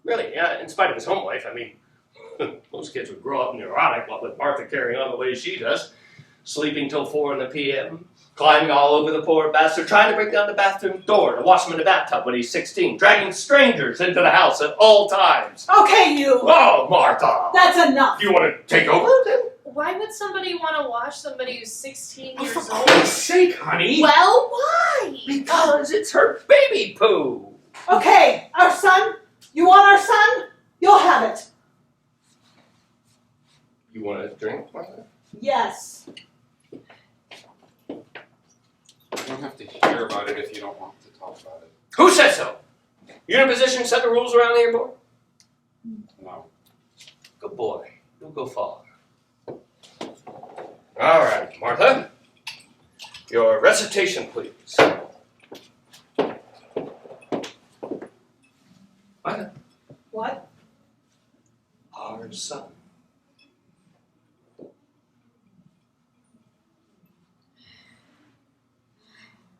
Really, yeah, in spite of his home life. I mean, most kids would grow up neurotic, what with Martha carrying on the way she does. Sleeping till 4 in the p.m., climbing all over the poor bastard, trying to break down the bathroom door to wash him in the bathtub when he's 16, dragging strangers into the house at all times. Okay, you. Oh, Martha! That's enough. You want to take over then? Why would somebody want to watch somebody who's 16 Oh, years for old? Christ's sake, honey! Well, why? Because it's her baby poo! Okay, our son. You want our son? You'll have it. You want a drink, Martha? Yes. You don't have to hear about it if you don't want to talk about it. Who said so? You in a position to set the rules around here, boy? No. Good boy. You'll go far. All right, Martha. Your recitation, please. Martha. What? Our son.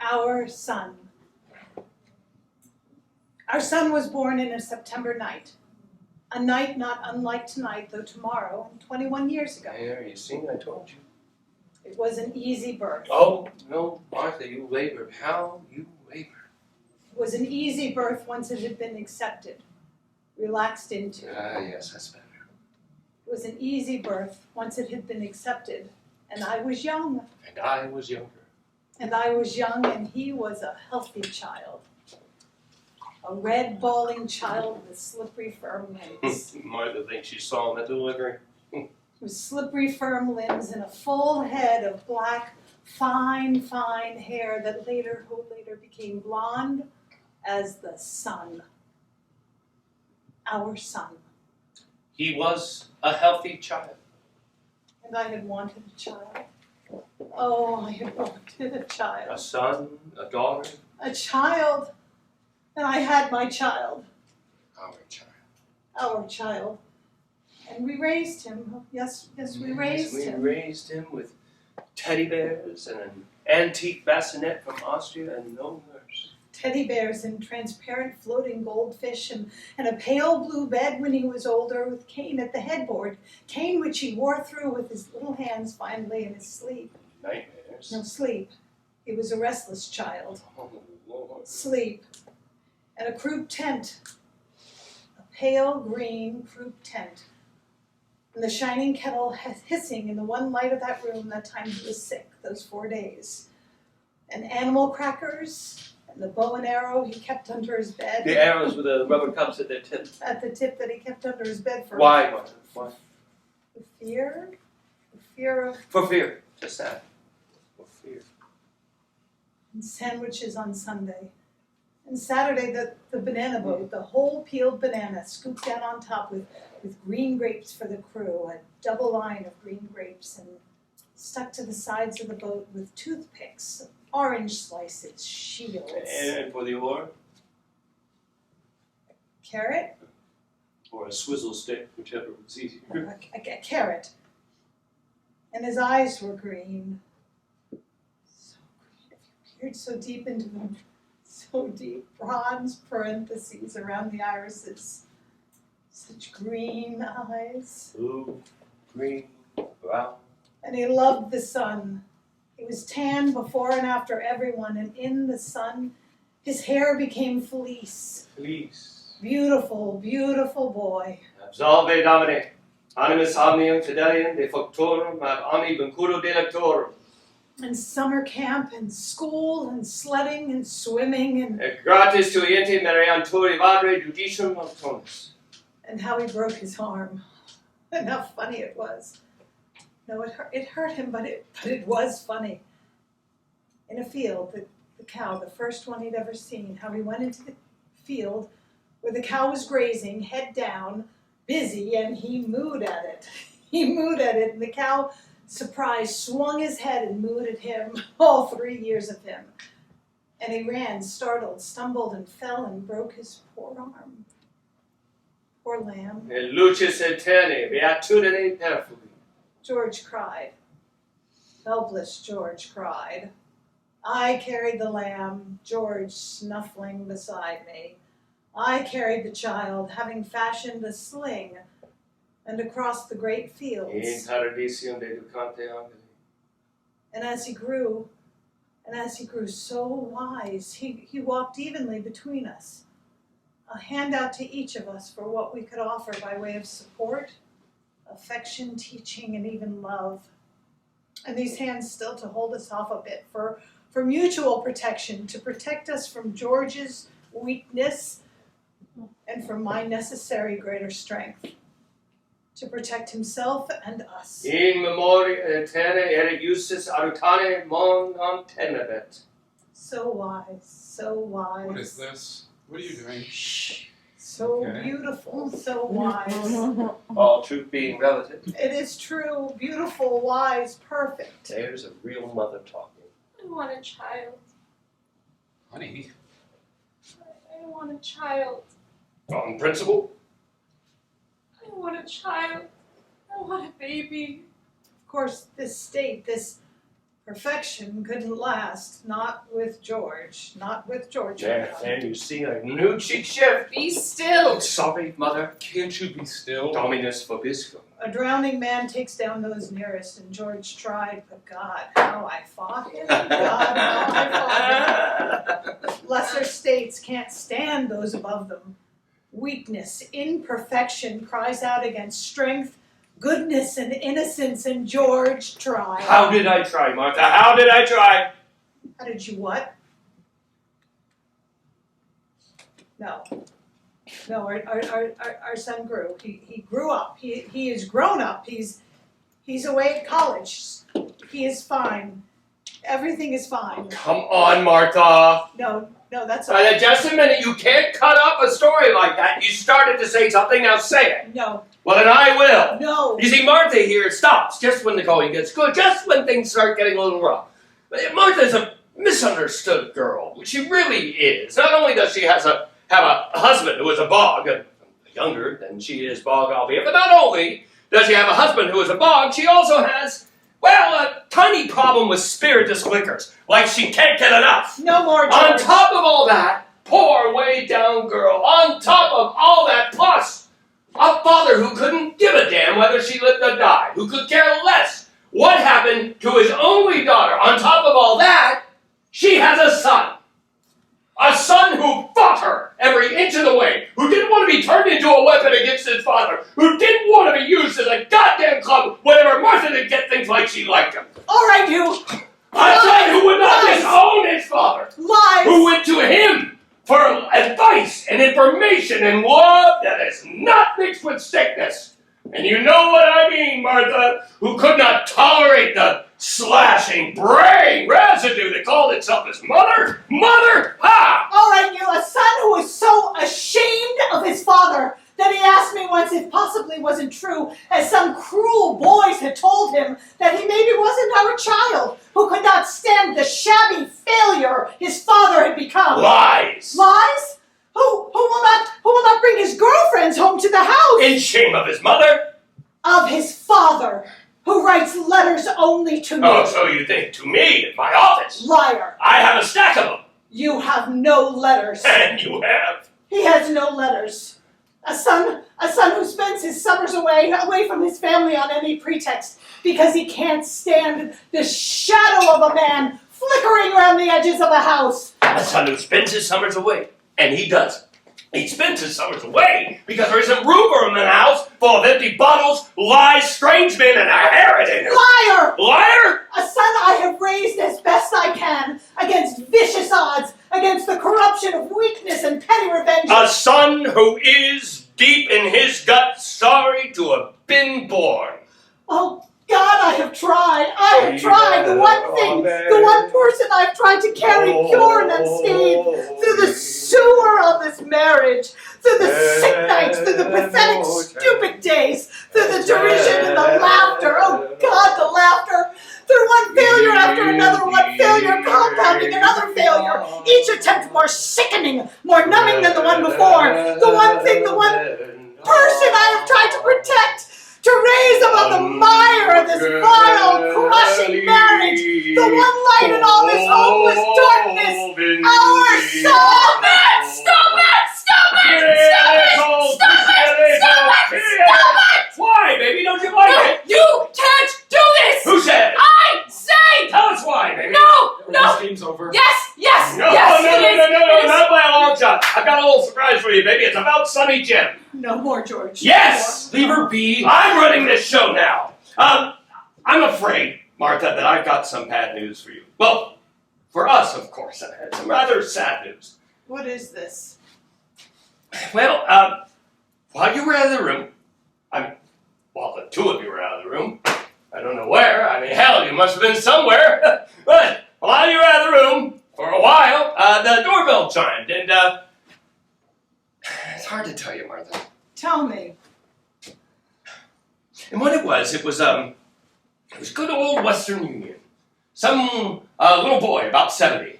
Our son. Our son was born in a September night. A night not unlike tonight, though tomorrow, 21 years ago. There, you see, I told you. It was an easy birth. Oh, no, Martha, you labored. How you labored. It was an easy birth once it had been accepted, relaxed into. Ah, yes, that's better. It was an easy birth once it had been accepted, and I was young. And I was younger. And I was young, and he was a healthy child. A red, bawling child with slippery, firm limbs. Martha thinks she saw him at the delivery. With slippery, firm limbs and a full head of black, fine hair that later became blonde as the sun. Our son. He was a healthy child. And I had wanted a child. Oh, I had wanted a A child. son, a daughter, A child. And I had my child. our child. Our child. And we raised him. Yes, we raised him. We raised him with teddy bears and an antique bassinet from Austria and no nurse. Teddy bears and transparent floating goldfish and a pale blue bed when he was older with cane at the headboard. Cane which he wore through with his little hands finally in his sleep. Nightmares. No, sleep. He was a restless child. Oh, Lord. Sleep. And a croup tent. A pale green croup tent. And the shining kettle hissing in the one light of that room that time he was sick, those 4 days. And animal crackers, and the bow and arrow he kept under his bed. The arrows with the rubber cups at their tip. At the tip that he kept under his bed for. Why, Martha? Why? The fear? The fear of. For fear. Just that. For fear. And sandwiches on Sunday. And Saturday, the banana boat, the whole peeled banana scooped down on top with green grapes for the crew, a double line of green grapes, and stuck to the sides of the boat with toothpicks, orange slices, shields. And for the oar? Carrot? Or a swizzle stick, whichever was easier. A carrot. And his eyes were green. So green. If you peered so deep into them, so deep. Bronze parentheses around the irises. Such green eyes. Blue, green, brown. And he loved the sun. He was tan before and after everyone, and in the sun, his hair became fleece. Fleece. Beautiful, beautiful boy. Absolve Domine. Animus omnium fidelium de factorum ab omni vinculo delectorum. And summer camp and school and sledding and swimming and Et gratis tuiente meriantori vadre judicium auctonis. and how he broke his arm. And how funny it was. No, it hurt him, but it was funny. In a field, the cow, the first one he'd ever seen, how he went into the field where the cow was grazing, head down, busy, and he mooed at it. He mooed at it, and the cow, surprised, swung his head and mooed at him, all 3 years of him. And he ran, startled, stumbled, and fell and broke his poor arm. Poor lamb. Et lucis aeterni beatitudine perfugit. George cried. Helpless George cried. I carried the lamb, George snuffling beside me. I carried the child, having fashioned a sling, and across the great In fields. paradisium deducante angeli. And as he grew so wise, he walked evenly between us, a handout to each of us for what we could offer by way of support, affection, teaching, and even love. And these hands still to hold us off a bit for mutual protection, to protect us from George's weakness and from my necessary greater strength, to protect himself and us. In memoria aeterna erit justus adutane mon non tenebet. So wise, so wise. What is this? What are you doing? Shh. So Okay. beautiful, so wise. All truth being relative. It is true, beautiful, wise, perfect. There's a real mother talking. I want a child. Honey, I want a child. On principle. I want a child. I want a baby. Of course, this state, this perfection couldn't last, not with George, not with George. There, you see a new cheek shift. Be still. Sorry, mother. can't you be still? Dominus vobiscum. A drowning man takes down those nearest, and George tried, but God, how I fought him. God, how I fought him. Lesser states can't stand those above them. Weakness, imperfection cries out against strength, goodness, and innocence, and George tried. How did I try, Martha? How did I try? How did you what? No. No, our son grew. He grew up. He is grown up. He's away at college. He is fine. Everything is fine. Come on, Martha. No, that's all. Just a minute. You can't cut up a story like that. You started to say something, now say it. No, Well, then I will. no. You see, Martha here stops just when the going gets good, just when things start getting a little rough. Martha's a misunderstood girl. She really is. Not only does she have a husband who is a bog, younger than she is bog, albeit, but not only does she have a husband who is a bog, she also has, well, a tiny problem with spirituous liquors. Like she can't get enough. No more George. On top of all that, poor way down girl, on top of all that, plus a father who couldn't give a damn whether she lived or died, who could care less what happened to his only daughter. On top of all that, she has a son. A son who fought her every inch of the way, who didn't want to be turned into a weapon against his father, who didn't want to be used as a goddamn club whenever Martha did get things like she liked him. All right, you. A son who would not Lies. disown his father, Lies. who went to him for advice and information and love that is not mixed with sickness. And you know what I mean, Martha, who could not tolerate the slashing, braying residue that called itself his mother. Mother, ha! All right, you. A son who was so ashamed of his father Then he asked me once if possibly wasn't true, as some cruel boys had told him that he maybe wasn't our child, who could not stand the shabby failure his father had become. Lies! Lies? Who will not bring his girlfriends home to the house? In shame of his mother? Of his father, who writes letters only to me. Oh, so you think to me at my office? Liar. I have a stack of them. You have no letters. And you have. He has no letters. A son who spends his summers away from his family on any pretext, because he can't stand the shadow of a man flickering around the edges of a house. A son who spends his summers away. And he does. He spends his summers away because there isn't room for him in the house full of empty bottles, lies, strange men, and a heritage. Liar! Liar? A son I have raised as best I can, against vicious odds, against the corruption of weakness and petty revenge. A son who is, deep in his gut, sorry to have been born. Oh, God, I have tried. I have tried. The one thing, the one person I've tried to carry pure and unscathed through the sewer of this marriage, through the sick nights, through the pathetic, stupid days, through the derision and the laughter. Oh, God, the laughter. Through one failure after another, one failure compounding another failure. Each attempt more sickening, more numbing than the one before. The one thing, the one person I have tried to protect. To raise above the mire of this vile, crushing marriage, the one light in all this hopeless darkness, our son! Stop it! Stop it! Stop it! Stop it! Why, baby? Don't you like it? You can't do this! Who said? I say! Tell us why, baby. No! This game's over. Yes! No, not by a long shot. I've got a little surprise for you, baby. It's about Sonny Jim. No more, George. Yes! Leave her be. I'm running this show now. I'm afraid, Martha, that I've got some bad news for you. Well, for us, of course. I had some rather sad news. What is this? Well, while you were out of the room, while the two of you were out of the room, I don't know where. I mean, hell, you must have been somewhere. But while you were out of the room, for a while, the doorbell chimed, and it's hard to tell you, Martha. Tell me. And what it was good old Western Union. Some little boy, about 70.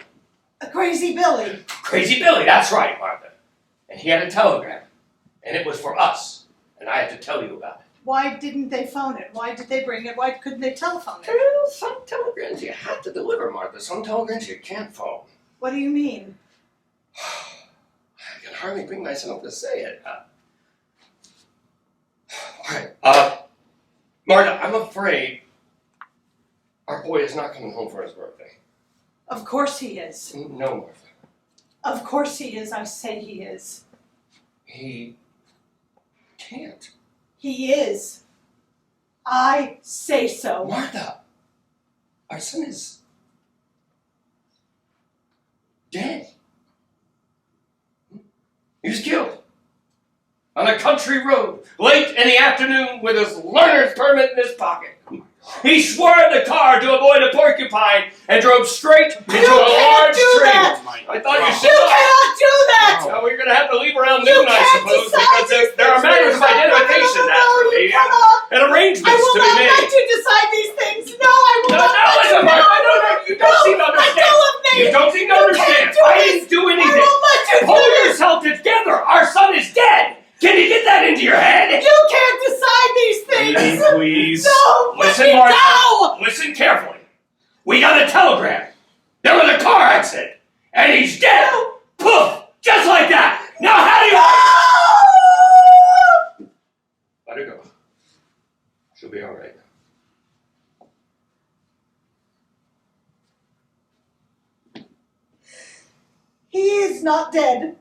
A crazy Billy. Crazy Billy, that's right, Martha. And he had a telegram, and it was for us, and I had to tell you about it. Why didn't they phone it? Why did they bring it? Why couldn't they telephone it? Well, some telegrams you have to deliver, Martha. Some telegrams you can't phone. What do you mean? I can hardly bring myself to say it. All right, Martha, I'm afraid our boy is not coming home for his birthday. Of course he is. No, Martha. Of course he is. I say he is. He can't. He is. I say so. Martha, our son is dead. He was killed on a country road late in the afternoon with his learner's permit in his pocket. He swerved the car to avoid a porcupine and drove straight into a large tree. I thought you said You cannot do that! Well, we're going to have to leave around You noon, I can't suppose, decide because these there are things matters of for yourself. identification, No, naturally, you cannot. and arrangements I will to be not made. let you decide these things. No, I will not let you. No, you don't seem to Let understand. go of me. You don't seem to You understand. can't do I this. didn't do I anything. won't let you do Pull this. yourself together. Our son is dead. Can you get that into your head? You can't decide these things. Lady, please. No, Listen, let me Martha. go. Listen carefully. We got a telegram. There was a car accident, and he's dead. Poof! Just like that. Now how do you? Let her go. She'll be all right. He is not dead.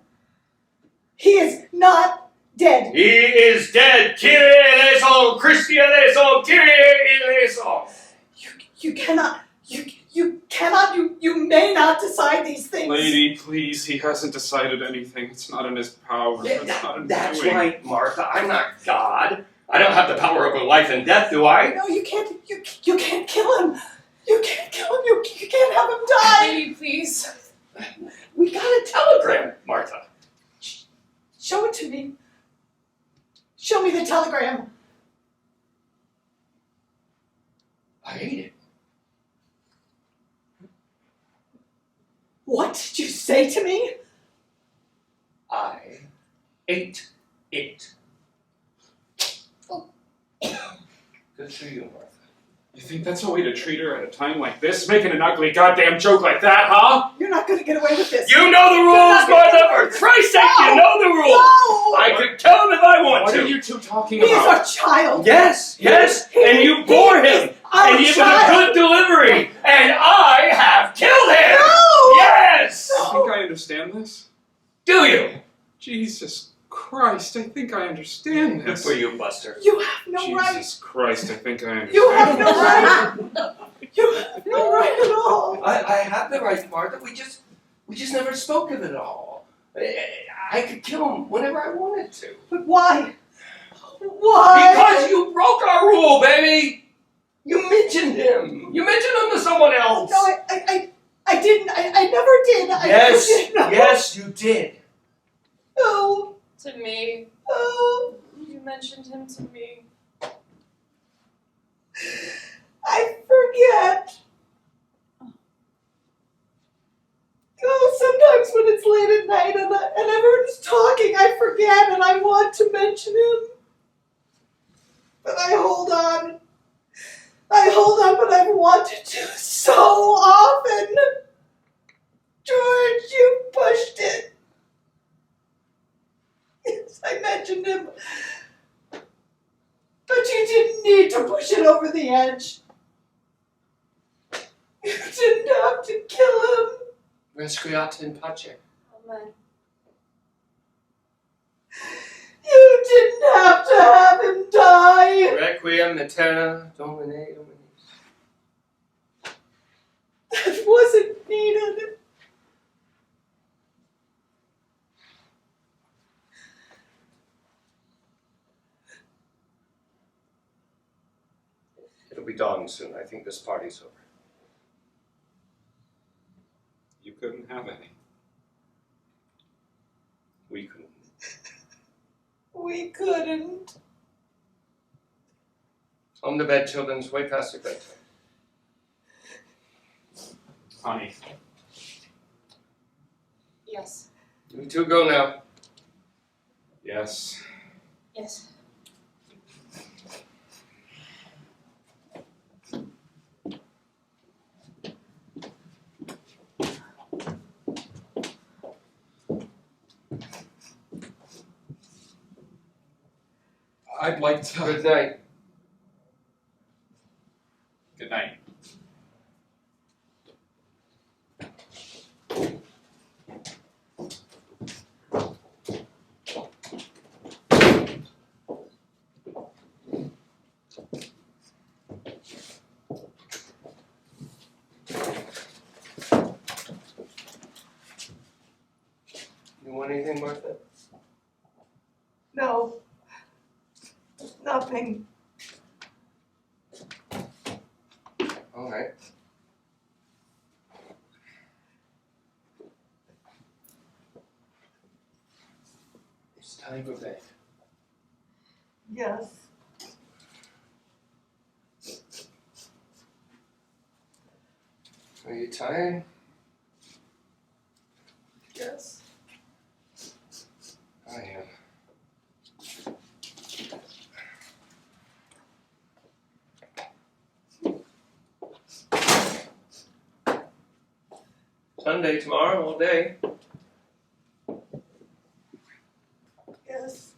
He is not dead. He is dead. Kyrie eleison, Christi eleison, Kyrie eleison. You cannot. You cannot. You may not decide these things. Lady, please. He hasn't decided anything. It's not in his power. It's not in his That's doing. right, Martha. I'm not God. I don't have the power over life and death, do I? No, you can't. You can't kill him. You can't kill him. You can't have him die. Lady, please. We got a telegram, Martha. Show it to me. me the telegram. I ate it. What did you say to me? I ate it. Good for you, Martha. You think that's a way to treat her at a time like this? Making an ugly goddamn joke like that, huh? You're not gonna get away with this. You know the rules, Martha! For Christ's sake, you know the rules! No! I could kill him if I want What to! are you two talking He is about? our child. Yes, and you bore him! Our And he was a child. good delivery! And I have killed him! No! Yes! I think I understand this. Do you? Jesus Christ, I think I understand Good this. for you, Buster. You have no Jesus right. Christ, I think I understand. You have no this. right. You have no right at all. I have the right, Martha. We just never spoke of it all. I could kill him whenever I wanted to. But why? Why? Because you broke our rule, baby! You mentioned him! You mentioned him to someone else! No, I didn't. I never did. I Yes, never did. No. yes, you did. No. To me. Oh, You mentioned him to me. I forget. Oh, sometimes when it's late at night and everyone's talking, I forget and I want to mention him. But I hold on. But I've wanted to so often. George, you pushed it. Yes, I mentioned him. But you didn't need to push it over the edge. You didn't have to kill him. Resquiat in pace. Amen. You didn't have to have him die. Requiem aeterna Domine Dominis. That wasn't needed. It'll be dawn soon. I think this party's over. You couldn't have any. We couldn't. We couldn't. Home to bed, children. It's way past your bedtime. Honey. Yes. You two go now. Yes. Yes. I'd like to. Good night. Good night. You want anything, Martha? No. Nothing. All right. It's time for bed. Yes. Are you tired? Yes. I am. Sunday tomorrow, all day. Yes.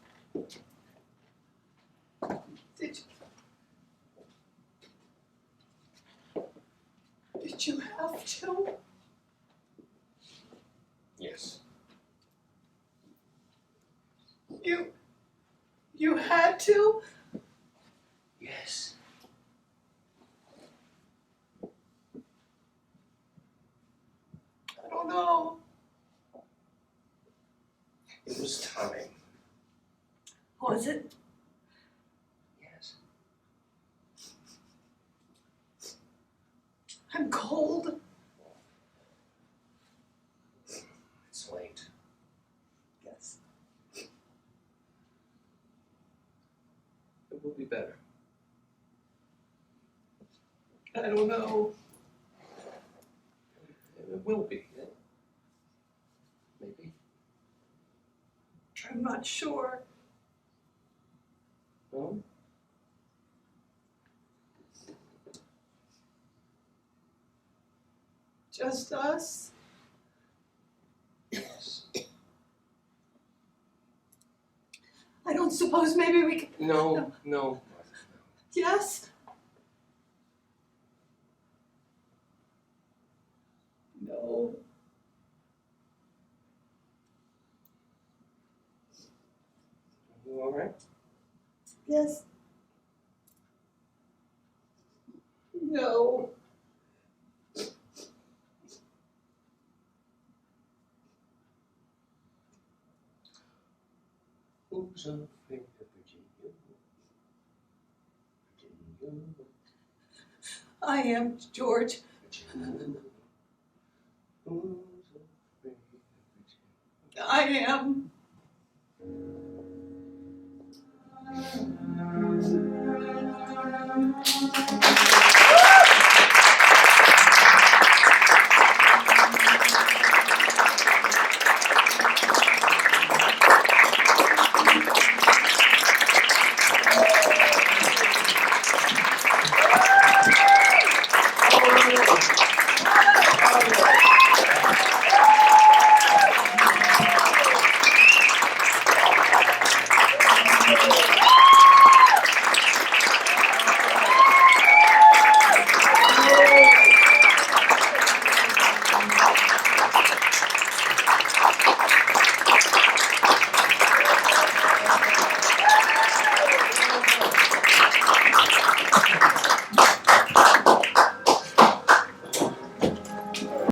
Did you have to? Yes. You had to? Yes. I don't know. It was time. Was it? Yes. I'm cold. It's late. Yes. It will be better. I don't know. It will be. Yeah. Maybe. I'm not sure. No? Just us? Yes. I don't suppose maybe we can. No, no. Yes? No. You all right? Yes. No. Who's afraid of Virginia? Virginia. I am, George. Virginia. Who's afraid of Virginia? I am.